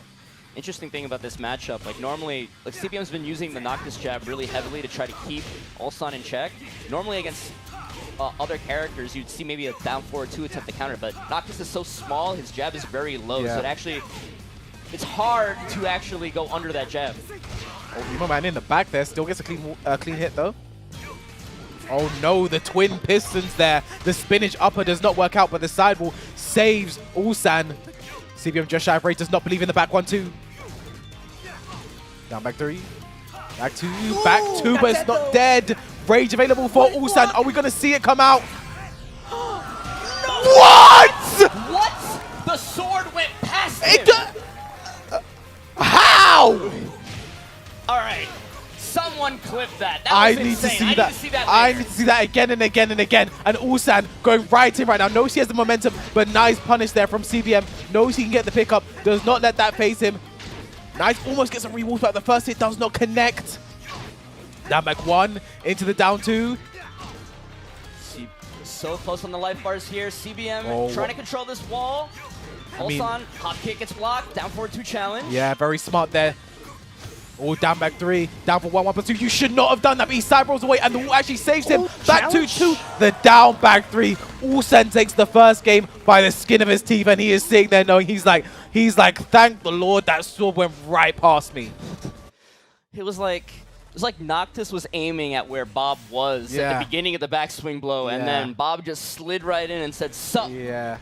Interesting thing about this matchup, like normally, like CBM's been using the Noctis jab really heavily to try to keep ULSAN in check. Normally against other characters, you'd see maybe a down forward 2 attempt to counter, but Noctis is so small, his jab is very low, so it's hard to actually go under that jab. Oh, Emo Man in the back there, still gets a clean hit though. Oh no, the twin pistons there. The spinach upper does not work out, but the sidewall saves ULSAN. CBM just shy of rage, does not believe in the back 1-2. Down back 3. Back 2. Back 2, but it's not dead. Rage available for ULSAN. Are we going to see it come out? What? What? The sword went past him. How? All right. Someone clip that. I need to see that. I need to see that again and again and again. And ULSAN going right in right now. Knows he has the momentum, but nice punish there from CBM. Knows he can get the pickup. Does not let that phase him. Nice, almost gets a reward, but the first hit does not connect. Down back 1 into the down 2. So close on the life bars here. CBM trying to control this wall. ULSAN, hop kick gets blocked. Down forward 2 challenge. Yeah, very smart there. Oh, down back 3. Down for 1+2. You should not have done that, but he side rolls away, and the wall actually saves him. Back 2-2. The down back 3. ULSAN takes the first game by the skin of his teeth, and he is sitting there knowing he's like, thank the Lord that sword went right past me. It was like Noctis was aiming at where Bob was at the beginning of the backswing blow, and then Bob just slid right in and said, "Sup." Yeah.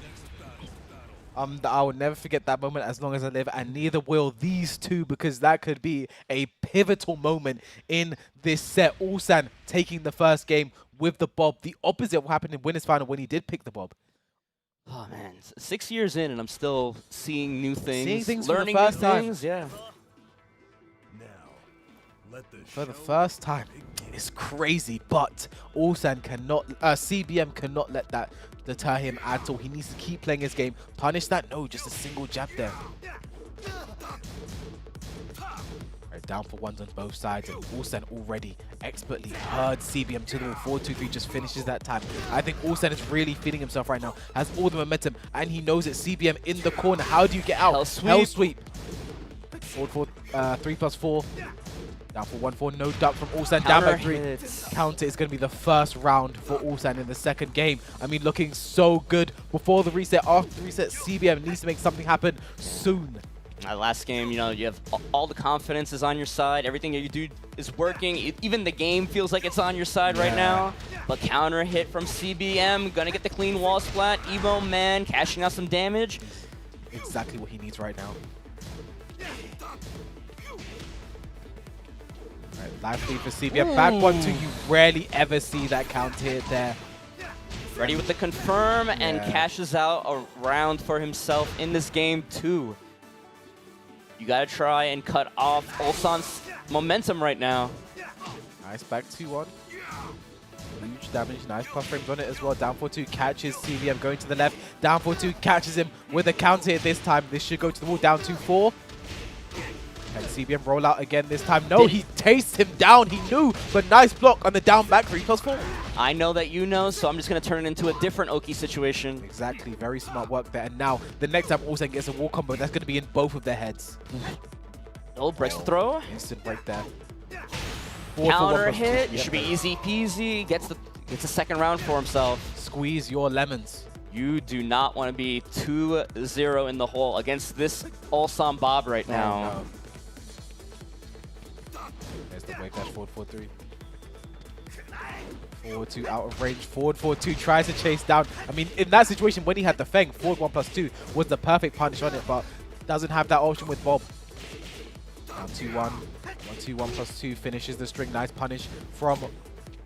I will never forget that moment as long as I live, and neither will these two, because that could be a pivotal moment in this set. ULSAN taking the first game with the Bob. The opposite of what happened in winners final when he did pick the Bob. Oh man, 6 years in and I'm still seeing new things, Seeing things learning for the first new time. things. Yeah. for the first time. It's crazy, but ULSAN cannot, CBM cannot let that deter him at all. He needs to keep playing his game. Punish that? No, just a single jab there. Right, down for ones on both sides, and ULSAN already expertly heard CBM to the 4-2-3, just finishes that time. I think ULSAN is really feeling himself right now, has all the momentum, and he knows it's CBM in the corner. How do you get out? Hell sweep. Forward for 3+4. Down for 1-4, no duck from ULSAN, down by 3. Counter is going to be the first round for ULSAN in the second game. I mean, looking so good before the reset. After the reset, CBM needs to make something happen soon. Last game, you know, you have all the confidence is on your side. Everything that you do is working. Even the game feels like it's on your side right now. But counter hit from CBM, gonna get the clean wall splat. Evo Man cashing out some damage. Exactly what he needs right now. Right, live lead for CBM. Back 1-2. You rarely ever see that counter hit there. Ready with the confirm and cashes out a round for himself in this game too. You gotta try and cut off ULSAN's momentum right now. Nice back 2-1. Huge damage, nice plus frames on it as well. Down 4-2 catches CBM going to the left. Down 4-2 catches him with a counter hit this time. This should go to the wall. Down 2-4. Can CBM roll out again this time? No, he tastes him down. He knew, but nice block on the down back 3+4. I know that you know, so I'm just going to turn it into a different Oki situation. Exactly, very smart work there. And now, the next time ULSAN gets a wall combo, that's going to be in both of their heads. Oh, breaks the throw. Instant break there. Counter hit, should be easy peasy. Gets the second round for himself. Squeeze your lemons. You do not want to be 2-0 in the hole against this ULSAN Bob right now. No. There's the wake dash, forward 4-3. Forward 2 out of range. Forward 4-2 tries to chase down. I mean, in that situation, when he had the FENG, forward 1+2 was the perfect punish on it, but doesn't have that option with Bob. Down 2-1. 1-2, 1+2 finishes the string. Nice punish from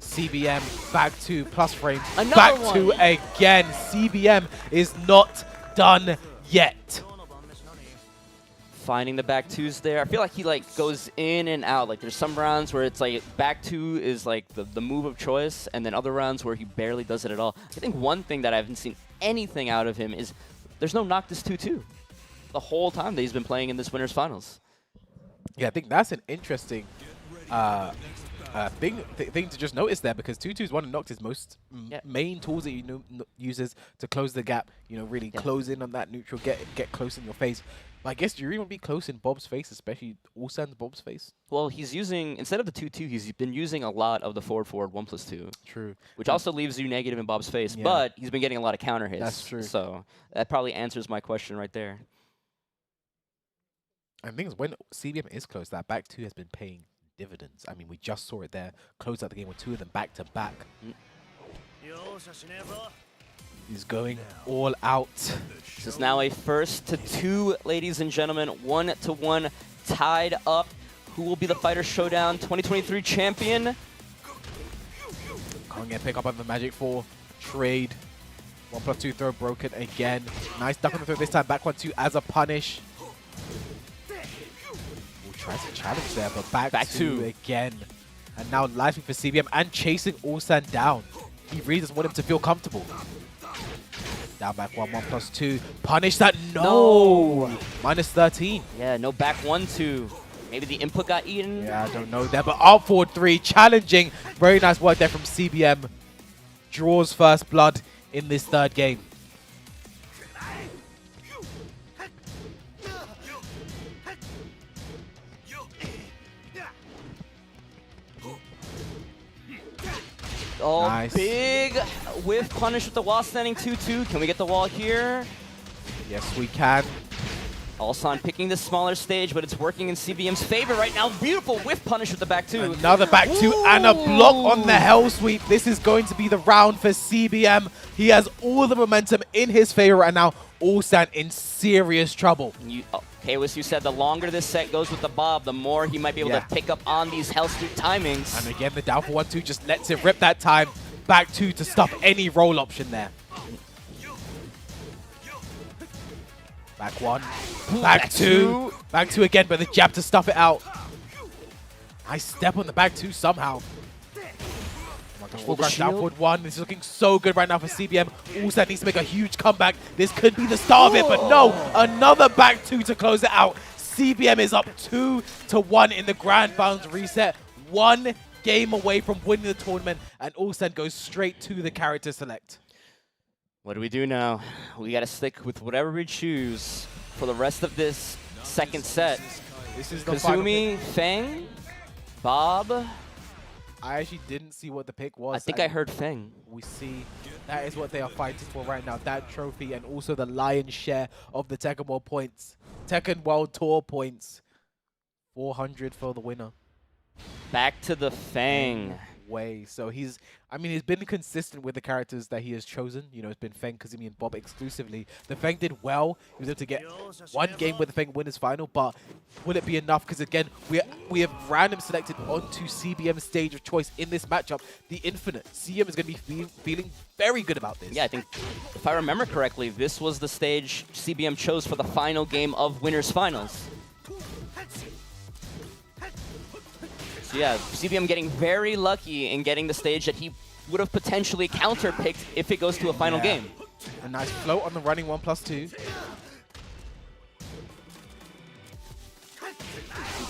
CBM. Back 2 plus frames. Back 2 again. CBM is not done yet. Finding the back twos there. I feel like he goes in and out. Like there's some rounds where it's like back two is like the move of choice, and then other rounds where he barely does it at all. I think one thing that I haven't seen anything out of him is there's no NOCTIS 2-2 the whole time that he's been playing in this winners finals. Yeah, I think that's an interesting thing to just notice there, because 2-2 is one of NOCTIS' most main tools that uses to close the gap. You know, really close in on that neutral, get close in your face. But I guess do you really want to be close in Bob's face, especially ULSAN's Bob's face? Well, he's using, instead of the 2-2, he's been using a lot of the forward 1+2. True. Which also leaves you negative in Bob's face, but he's been getting a lot of counter hits. That's true. So that probably answers my question right there. And the thing is, when CBM is close, that back two has been paying dividends. I mean, we just saw it there. Close out the game with 2 of them back to back. He's going all out. This is now a 1-2, ladies and gentlemen. 1-1 tied up. Who will be the Fighter Showdown 2023 champion? Can't get pick up on the Magic 4. Trade. 1+2 throw broken again. Nice duck on the throw this time. Back 1-2 as a punish. Tries to challenge there, but back two again. And now lively for CBM and chasing ULSAN down. He really doesn't want him to feel comfortable. Down back 1+2. Punish that. No! -13. Yeah, no back 1-2. Maybe the input got eaten. Yeah, I don't know there, but up forward 3. Challenging. Very nice work there from CBM. Draws first blood in this third game. Oh, nice. Big whiff punish with the wall standing 2-2. Can we get the wall here? Yes, we can. ULSAN picking the smaller stage, but it's working in CBM's favor right now. Beautiful whiff punish with the back 2. Another back 2 and a block on the hell sweep. This is going to be the round for CBM. He has all the momentum in his favor right now. ULSAN in serious trouble. Okay, as you said, the longer this set goes with the Bob, the more he might be able to pick up on these hell sweep timings. And again, the down for 1-2 just lets it rip that time. Back 2 to stop any roll option there. Back 1. Back 2. Back 2 again, but the jab to stuff it out. Nice step on the back too somehow. Oh my gosh, full crash down shield. forward 1. This is looking so good right now for CBM. ULSAN needs to make a huge comeback. This could be the start of it, but no, another back 2 to close it out. CBM is up 2-1 in the Grand Finals reset. 1 game away from winning the tournament, and ULSAN goes straight to the character select. What do we do now? We got to stick with whatever we choose for the rest of this second set. This is the final KAZUMI, pick. FENG, Bob. I actually didn't see what the pick was. I think I heard FENG. We see that is what they are fighting for right now. That trophy and also the lion's share of the Tekken World points. Tekken World Tour points. 400 for the winner. Back to the FENG. Way. So he's been consistent with the characters that he has chosen. You know, it's been FENG, KAZUMI, and Bob exclusively. The FENG did well. He was able to get 1 game with the FENG winners final, but will it be enough? Because again, we have random selected onto CBM's stage of choice in this matchup. The Infinite. CM is going to be feeling very good about this. Yeah, I think, if I remember correctly, this was the stage CBM chose for the final game of Winners Finals. So yeah, CBM getting very lucky in getting the stage that he would have potentially counter-picked if it goes to a final game. A nice float on the running 1+2.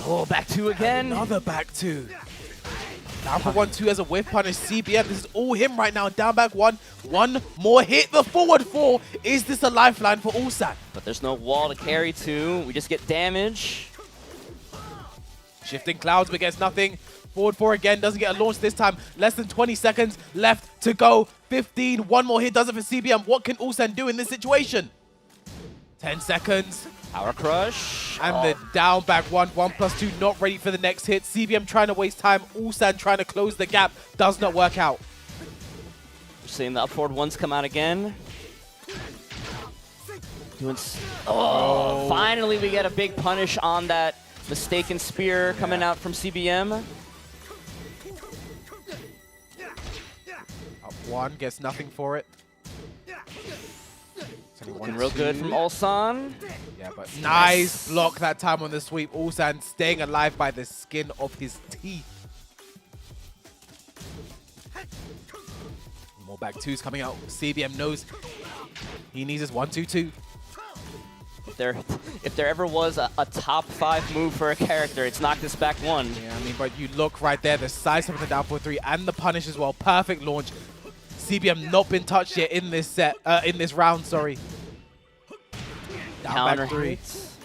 Oh, back 2 again. Another back 2. Down for 1-2 as a whiff punish. CBM, this is all him right now. Down back 1. 1 more hit. The forward 4. Is this a lifeline for ULSAN? But there's no wall to carry to. We just get damage. Shifting clouds, but gets nothing. Forward 4 again, doesn't get a launch this time. Less than 20 seconds left to go. 15, 1 more hit does it for CBM. What can ULSAN do in this situation? 10 seconds. Power crush. And the down back 1+2, not ready for the next hit. CBM trying to waste time. ULSAN trying to close the gap. Does not work out. We're seeing the up forward 1s come out again. Finally we get a big punish on that mistaken spear coming out from CBM. Up 1, gets nothing for it. Looking real good from ULSAN. Yeah, but nice block that time on the sweep. ULSAN staying alive by the skin of his teeth. More back 2s coming out. CBM knows he needs his 1-2-2. If there ever was a top 5 move for a character, it's NOCTIS back 1. Yeah, I mean, but you look right there, the size of the down for 3 and the punish as well. Perfect launch. CBM not been touched yet in this set, in this round, sorry. Down Counter back 3. hits.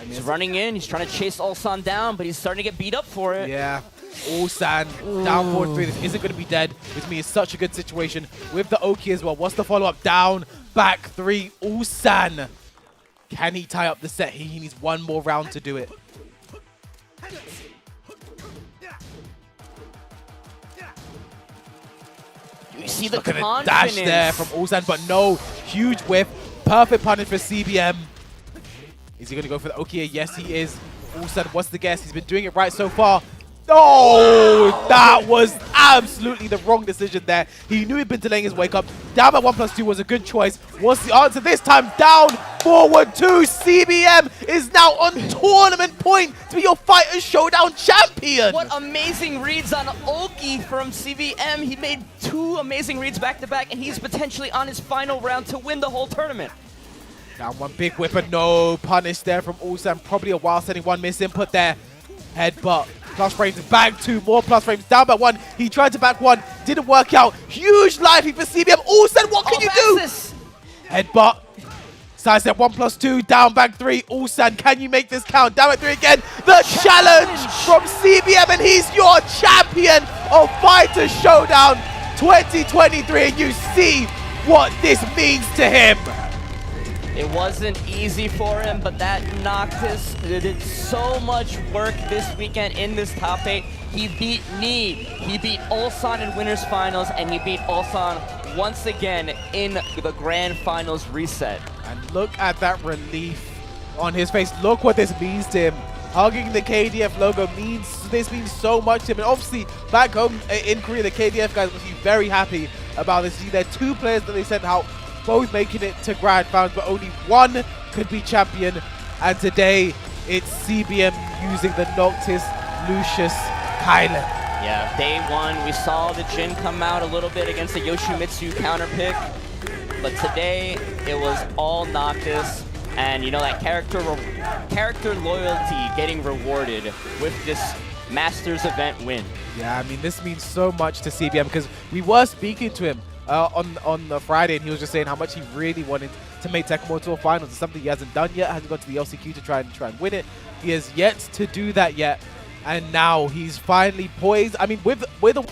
He's running in, he's trying to chase ULSAN down, but he's starting to get beat up for it. Yeah. ULSAN down forward 3. This isn't going to be dead. With me, it's such a good situation with the Oki as well. What's the follow-up? Down, back 3. ULSAN. Can he tie up the set? He needs 1 more round to do it. You see the Look at confidence. the dash there from ULSAN, but no. Huge whiff. Perfect punish for CBM. Is he going to go for the Oki? Yes, he is. ULSAN, what's the guess? He's been doing it right so far. No! That was absolutely the wrong decision there. He knew he'd been delaying his wake up. Down by 1+2 was a good choice. What's the answer this time? Down, forward 2. CBM is now on tournament point to be your Fighter Showdown champion. What amazing reads on Oki from CBM. He made 2 amazing reads back to back, and he's potentially on his final round to win the whole tournament. Down 1 big whipper. No punish there from ULSAN. Probably a while sending 1 miss input there. Headbutt. Plus frames, back 2, more plus frames, down by 1. He tried to back 1, didn't work out. Huge lifing for CBM. ULSAN, what can you do? Headbutt. Sidestep 1+2, down back 3. ULSAN, can you make this count? Down back 3 again. The challenge from CBM, and he's your champion of Fighter Showdown 2023. And you see what this means to him. It wasn't easy for him, but that NOCTIS did so much work this weekend in this top 8. He beat Need, he beat ULSAN in Winners Finals, and he beat ULSAN once again in the Grand Finals reset. And look at that relief on his face. Look what this means to him. Hugging the KDF logo means so much to him. And obviously, back home in Korea, the KDF guys must be very happy about this. See, there are 2 players that they sent out, both making it to Grand Finals, but only one could be champion. And today, it's CBM using the Noctis, Lucius, Kylan. Yeah, day one, we saw the Jin come out a little bit against the Yoshimitsu counter pick, but today it was all Noctis, and you know that character loyalty getting rewarded with this Masters event win. Yeah, I mean, this means so much to CBM because we were speaking to him on the Friday, and he was just saying how much he really wanted to make Tekken Tour Finals. It's something he hasn't done yet, hasn't got to the LCQ to try and win it. He has yet to do that yet, and now he's finally poised. I mean, with a